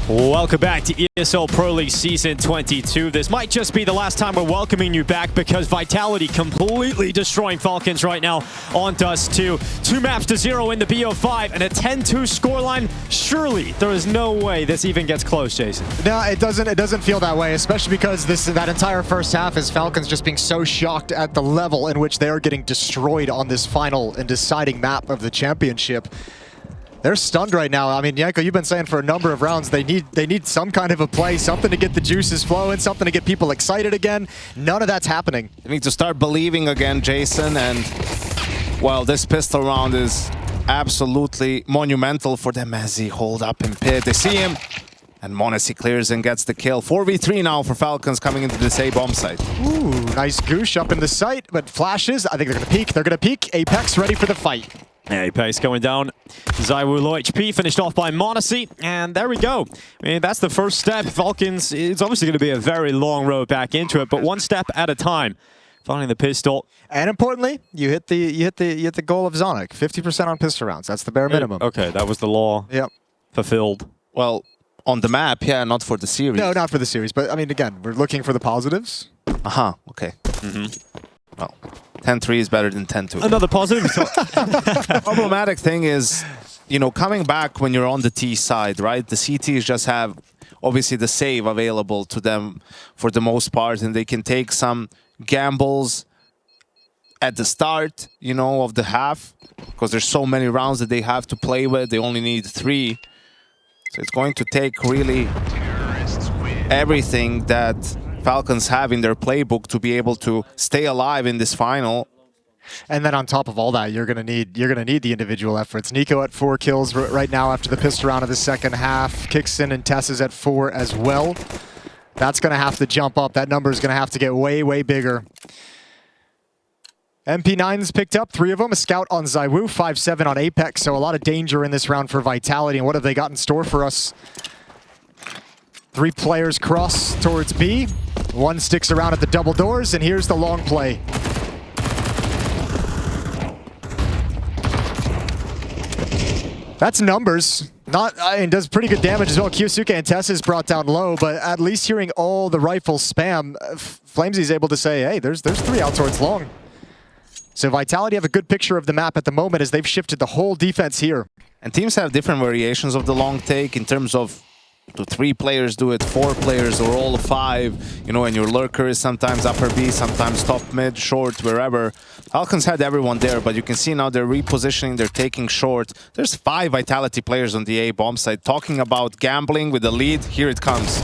Speaker 6: Welcome back to ESL Pro League Season 22. This might just be the last time we're welcoming you back because Vitality completely destroying Falcons right now on Dust2. 2 maps to 0 in the BO5 and a 10-2 scoreline. Surely there is no way this even gets close, Jason.
Speaker 5: No, it doesn't feel that way, especially because that entire first half is Falcons just being so shocked at the level in which they are getting destroyed on this final and deciding map of the championship. They're stunned right now. I mean, NiKo, you've been saying for a number of rounds they need some kind of a play, something to get the juices flowing, something to get people excited again. None of that's happening.
Speaker 9: They need to start believing again, Jason, and well, this pistol round is absolutely monumental for them as he hold up in pit. They see him, and mezii clears and gets the kill. 4v3 now for Falcons coming into this A bomb site.
Speaker 5: Ooh, nice goosh up in the site, but flashes. I think they're gonna peek. They're gonna peek. Apex ready for the fight.
Speaker 6: Apex going down. ZywOo low HP, finished off by mezii, and there we go. I mean, that's the first step. Falcons, it's obviously going to be a very long road back into it, but one step at a time. Finding the pistol.
Speaker 5: And importantly, you hit the goal of Zonic. 50% on pistol rounds. That's the bare minimum.
Speaker 6: Okay, that was the law.
Speaker 5: Yep.
Speaker 6: Fulfilled.
Speaker 9: Well, on the map, yeah, not for the series.
Speaker 5: No, not for the series, but I mean, again, we're looking for the positives.
Speaker 9: Okay. Well, 10-3 is better than 10-2.
Speaker 6: Another positive.
Speaker 9: Problematic thing is, you know, coming back when you're on the T side, right? The CTs just have, obviously, the save available to them for the most part, and they can take some gambles at the start, you know, of the half, because there's so many rounds that they have to play with. They only need 3. So it's going to take really everything that Falcons have in their playbook to be able to stay alive in this final.
Speaker 5: And then on top of all that, you're gonna need the individual efforts. NiKo at 4 kills right now after the pistol round of the second half. Kixin and Tess is at 4 as well. That's gonna have to jump up. That number is gonna have to get way, way bigger. MP9's picked up 3 of them. A scout on ZywOo, 5-7 on Apex. So a lot of danger in this round for Vitality. And what have they got in store for us? 3 players cross towards B. 1 sticks around at the double doors, and here's the long play. That's numbers. Does pretty good damage as well. Kyosuke and Tess is brought down low, but at least hearing all the rifle spam, Flamesy's able to say, hey, there's 3 out towards long. So Vitality have a good picture of the map at the moment as they've shifted the whole defense here.
Speaker 9: And teams have different variations of the long take in terms of do 3 players do it, 4 players, or all 5, you know, and your lurker is sometimes upper B, sometimes top mid, short, wherever. Falcons had everyone there, but you can see now they're repositioning, they're taking short. There's 5 Vitality players on the A bomb site. Talking about gambling with the lead, here it comes.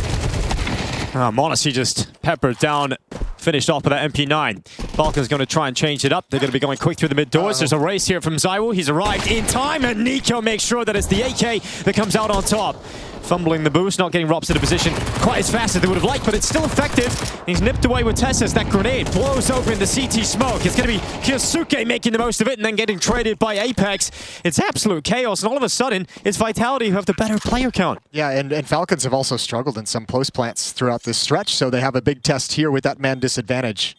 Speaker 6: mezii just peppered down, finished off with that MP9. Falcons going to try and change it up. They're going to be going quick through the mid doors. There's a race here from ZywOo. He's arrived in time, and NiKo makes sure that it's the AK that comes out on top. Fumbling the boost, not getting Rops into position quite as fast as they would have liked, but it's still effective. He's nipped away with Tessa's. That grenade blows open the CT smoke. It's going to be Kyosuke making the most of it and then getting traded by Apex. It's absolute chaos, and all of a sudden, it's Vitality who have the better player count.
Speaker 5: Yeah, and Falcons have also struggled in some post plants throughout this stretch, so they have a big test here with that man disadvantage.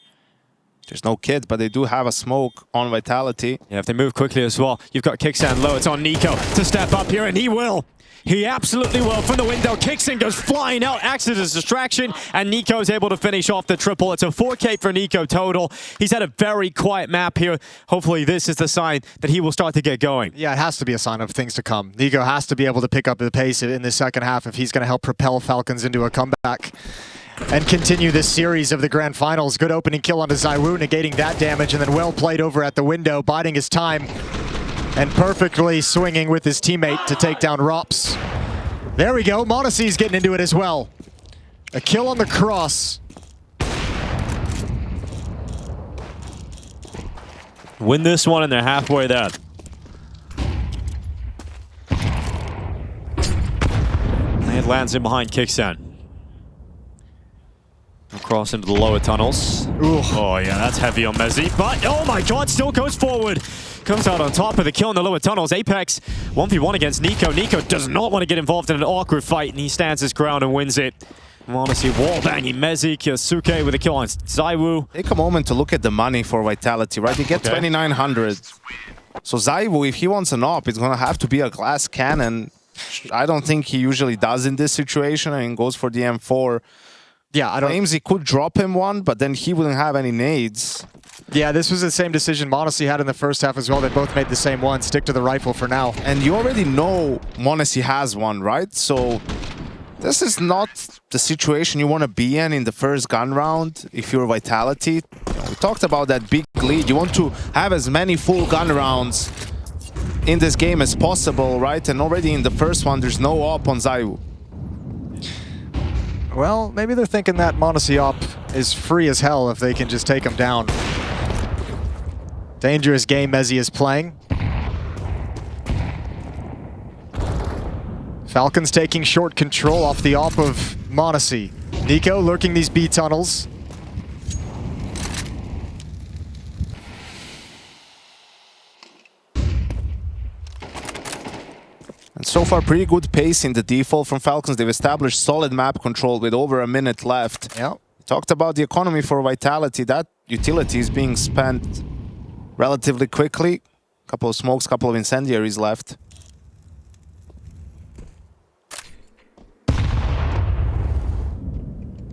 Speaker 9: There's no kid, but they do have a smoke on Vitality.
Speaker 6: Yeah, if they move quickly as well, you've got Kickstand low. It's on NiKo to step up here, and he will. He absolutely will. From the window, Kixin goes flying out, acts as a distraction, and NiKo is able to finish off the triple. It's a 4K for NiKo total. He's had a very quiet map here. Hopefully this is the sign that he will start to get going.
Speaker 5: Yeah, it has to be a sign of things to come. NiKo has to be able to pick up the pace in the second half if he's going to help propel Falcons into a comeback and continue this series of the grand finals. Good opening kill onto ZywOo, negating that damage, and then well played over at the window, biding his time and perfectly swinging with his teammate to take down Rops. There we go. mezii getting into it as well. A kill on the cross.
Speaker 6: Win this one, and they're halfway there. And it lands in behind Kickstand. Across into the lower tunnels.
Speaker 5: Ooh.
Speaker 6: Oh yeah, that's heavy on mezii, but oh my god, still goes forward. Comes out on top of the kill in the lower tunnels. Apex 1v1 against NiKo. NiKo does not want to get involved in an awkward fight, and he stands his ground and wins it. mezii wall banging mezii. Kyosuke with a kill on ZywOo.
Speaker 9: Take a moment to look at the money for Vitality, right? They get 2,900. So ZywOo, if he wants an op, it's going to have to be a glass cannon I don't think he usually does in this situation, and goes for the M4.
Speaker 5: Yeah, I don't.
Speaker 9: Claims he could drop him one, but then he wouldn't have any nades.
Speaker 5: Yeah, this was the same decision mezii had in the first half as well. They both made the same one. Stick to the rifle for now.
Speaker 9: And you already know mezii has one, right? So this is not the situation you want to be in the first gun round if you're Vitality. We talked about that big lead. You want to have as many full gun rounds in this game as possible, right? And already in the first one, there's no op on ZywOo.
Speaker 5: Well, maybe they're thinking that mezii op is free as hell if they can just take him down. Dangerous game mezii is playing. Falcons taking short control off the op of mezii. NiKo lurking these B tunnels.
Speaker 9: And so far, pretty good pace in the default from Falcons. They've established solid map control with over a minute left.
Speaker 5: Yeah.
Speaker 9: Talked about the economy for Vitality. That utility is being spent relatively quickly. Couple of smokes, couple of incendiaries left.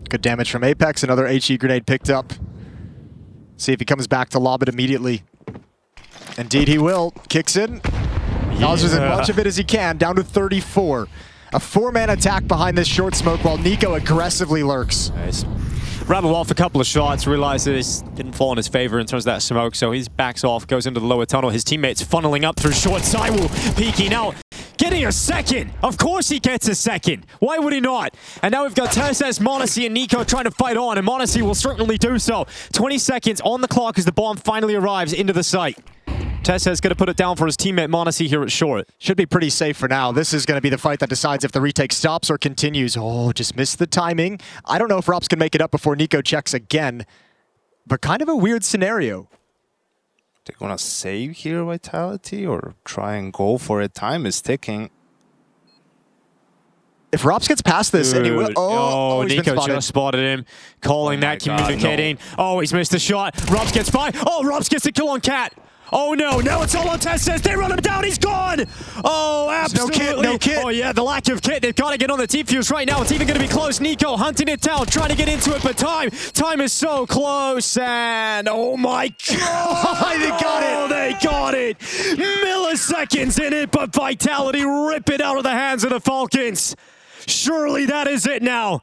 Speaker 5: Good damage from Apex. Another HE grenade picked up. See if he comes back to lob it immediately. Indeed he will. Kicks in. Dodges as much of it as he can. Down to 34. A 4-man attack behind this short smoke while NiKo aggressively lurks.
Speaker 6: Nice. Rattled off a couple of shots, realizes it didn't fall in his favor in terms of that smoke, so he backs off, goes into the lower tunnel. His teammates funneling up through short. ZywOo peeking out, getting a second. Of course he gets a second. Why would he not? And now we've got TeSeS, mezii, and NiKo trying to fight on, and mezii will certainly do so. 20 seconds on the clock as the bomb finally arrives into the site. TeSeS going to put it down for his teammate mezii here at short.
Speaker 5: Should be pretty safe for now. This is going to be the fight that decides if the retake stops or continues. Oh, just missed the timing. I don't know if Rops can make it up before NiKo checks again, but kind of a weird scenario.
Speaker 9: They're gonna save here, Vitality, or try and go for it? Time is ticking.
Speaker 5: If Rops gets past this, and he will. Oh, he's been
Speaker 6: NiKo
Speaker 5: spotted.
Speaker 6: just spotted him, calling that, communicating. No. Oh, he's missed a shot. Rops gets by. Oh, Rops gets the kill on Cat. Oh no, now it's all on TeSeS. They run him down, he's gone! Oh, absolutely.
Speaker 5: No kit.
Speaker 6: Oh yeah, the lack of kit. They've got to get on the T-Fuse right now. It's even going to be close. NiKo hunting it down, trying to get into it, but time is so close, and oh my god!
Speaker 5: They got it!
Speaker 6: Oh, they got it! Milliseconds in it, but Vitality rip it out of the hands of the Falcons. Surely that is it now.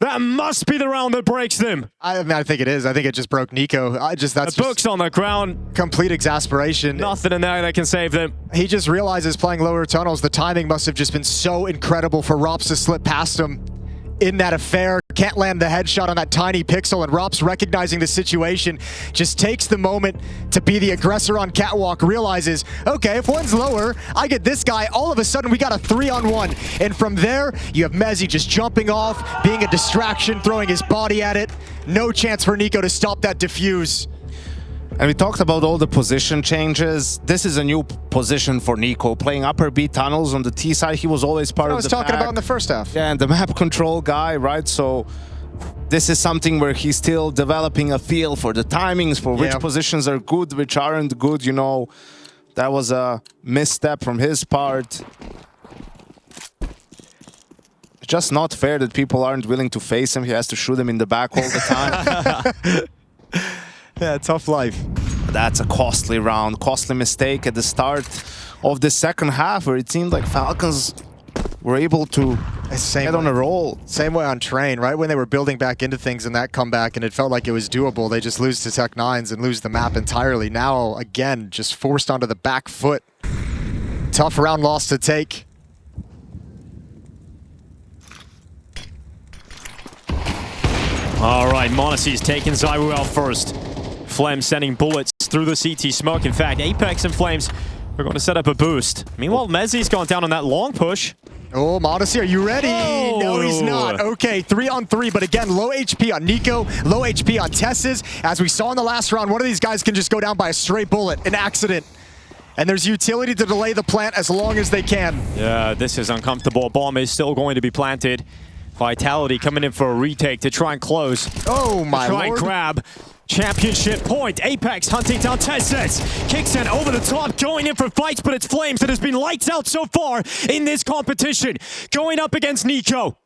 Speaker 6: That must be the round that breaks them.
Speaker 5: I mean, I think it is. I think it just broke NiKo.
Speaker 6: The book's on the ground.
Speaker 5: Complete exasperation.
Speaker 6: Nothing in there that can save them.
Speaker 5: He just realizes playing lower tunnels, the timing must have just been so incredible for Rops to slip past him in that affair. Can't land the headshot on that tiny pixel, and Rops, recognizing the situation, just takes the moment to be the aggressor on Catwalk, realizes, okay, if one's lower, I get this guy. All of a sudden, we got a 3-on-1. And from there, you have mezii just jumping off, being a distraction, throwing his body at it. No chance for NiKo to stop that defuse.
Speaker 9: And we talked about all the position changes. This is a new position for NiKo, playing upper B tunnels on the T side. He was always part of the
Speaker 5: I was talking
Speaker 9: pack.
Speaker 5: about in the first half.
Speaker 9: Yeah, and the map control guy, right? So this is something where he's still developing a feel for the timings, for which positions are good, which aren't good, you know. That was a misstep from his part. It's just not fair that people aren't willing to face him. He has to shoot him in the back all the time.
Speaker 5: Yeah, tough life.
Speaker 9: That's a costly round, costly mistake at the start of the second half, where it seemed like Falcons were able to get on a roll.
Speaker 5: Same way on Train, right when they were building back into things in that comeback and it felt like it was doable, they just lose to Tech9s and lose the map entirely. Now, again, just forced onto the back foot. Tough round loss to take.
Speaker 6: All right, mezii is taking ZywOo out first. Flames sending bullets through the CT smoke. In fact, Apex and Flames are going to set up a boost. Meanwhile, mezii's gone down on that long push.
Speaker 5: Oh, mezii, are you ready?
Speaker 6: Oh.
Speaker 5: No, he's not. Okay, 3-on-3, but again, low HP on NiKo, low HP on TeSeS. As we saw in the last round, one of these guys can just go down by a stray bullet, an accident. And there's utility to delay the plant as long as they can.
Speaker 6: Yeah, this is uncomfortable. A bomb is still going to be planted. Vitality coming in for a retake to try and close.
Speaker 5: Oh, my
Speaker 6: Try
Speaker 5: lord.
Speaker 6: and grab. Championship point. Apex hunting down Tesses. Kicks in over the top, going in for fights, but it's Flames that has been lights out so far in this competition. Going up against NiKo,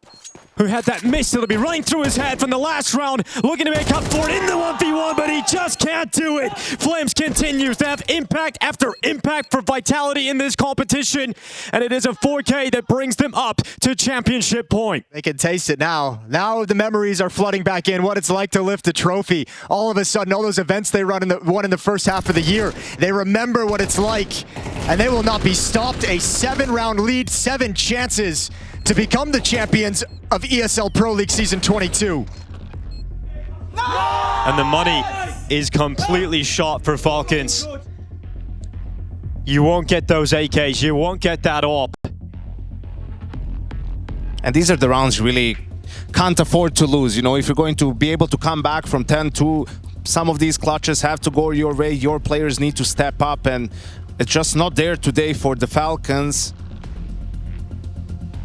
Speaker 6: who had that miss that'll be running through his head from the last round, looking to make up for it in the 1v1, but he just can't do it. Flames continues to have impact after impact for Vitality in this competition, and it is a 4K that brings them up to championship point.
Speaker 5: They can taste it now. Now the memories are flooding back in, what it's like to lift a trophy. All of a sudden, all those events they won in the first half of the year, they remember what it's like, and they will not be stopped. A 7-round lead, 7 chances to become the champions of ESL Pro League Season 22.
Speaker 6: And the money is completely shot for Falcons. You won't get those AKs, you won't get that AWP.
Speaker 9: And these are the rounds you really can't afford to lose. You know, if you're going to be able to come back from 10-2, some of these clutches have to go your way. Your players need to step up, and it's just not there today for the Falcons.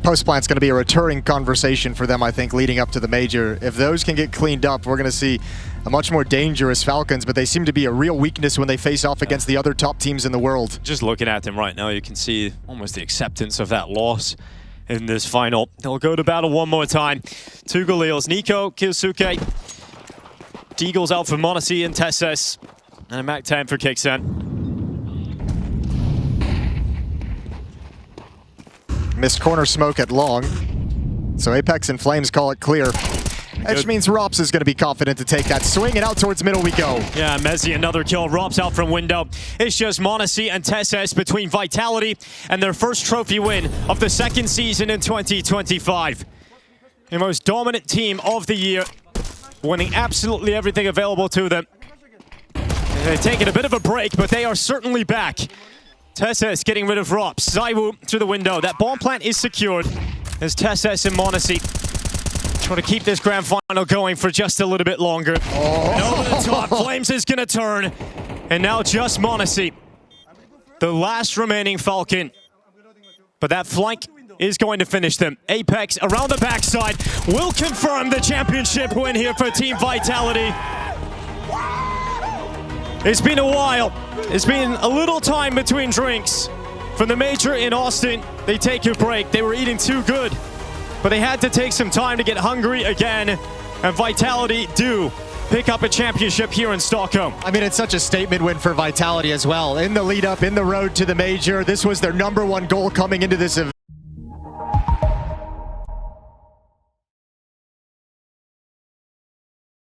Speaker 5: Post-plant's going to be a recurring conversation for them, I think, leading up to the major. If those can get cleaned up, we're going to see a much more dangerous Falcons, but they seem to be a real weakness when they face off against the other top teams in the world.
Speaker 6: Just looking at them right now, you can see almost the acceptance of that loss in this final. They'll go to battle one more time. 2 Galils, NiKo, kiosuke. Deagle's out for mezii and Tesses. And a Mac 10 for Kixen.
Speaker 5: Missed corner smoke at long. So Apex and Flames call it clear. Which means Rops is going to be confident to take that swing, and out towards middle we go.
Speaker 6: Yeah, mezii another kill. Rops out from window. It's just mezii and Tesses between Vitality and their first trophy win of the second season in 2025. The most dominant team of the year, winning absolutely everything available to them. They've taken a bit of a break, but they are certainly back. Tesses getting rid of Rops. ZywOo through the window. That bomb plant is secured as Tesses and mezii trying to keep this grand final going for just a little bit longer. And over the top, Flames is going to turn. And now just mezii, the last remaining Falcon. But that flank is going to finish them. Apex around the backside will confirm the championship win here for Team Vitality. It's been a while. It's been a little time between drinks. From the major in Austin, they take a break. They were eating too good, but they had to take some time to get hungry again. And Vitality do pick up a championship here in Stockholm.
Speaker 5: I mean, it's such a statement win for Vitality as well. In the lead up, in the road to the major, this was their #1 goal coming into this event.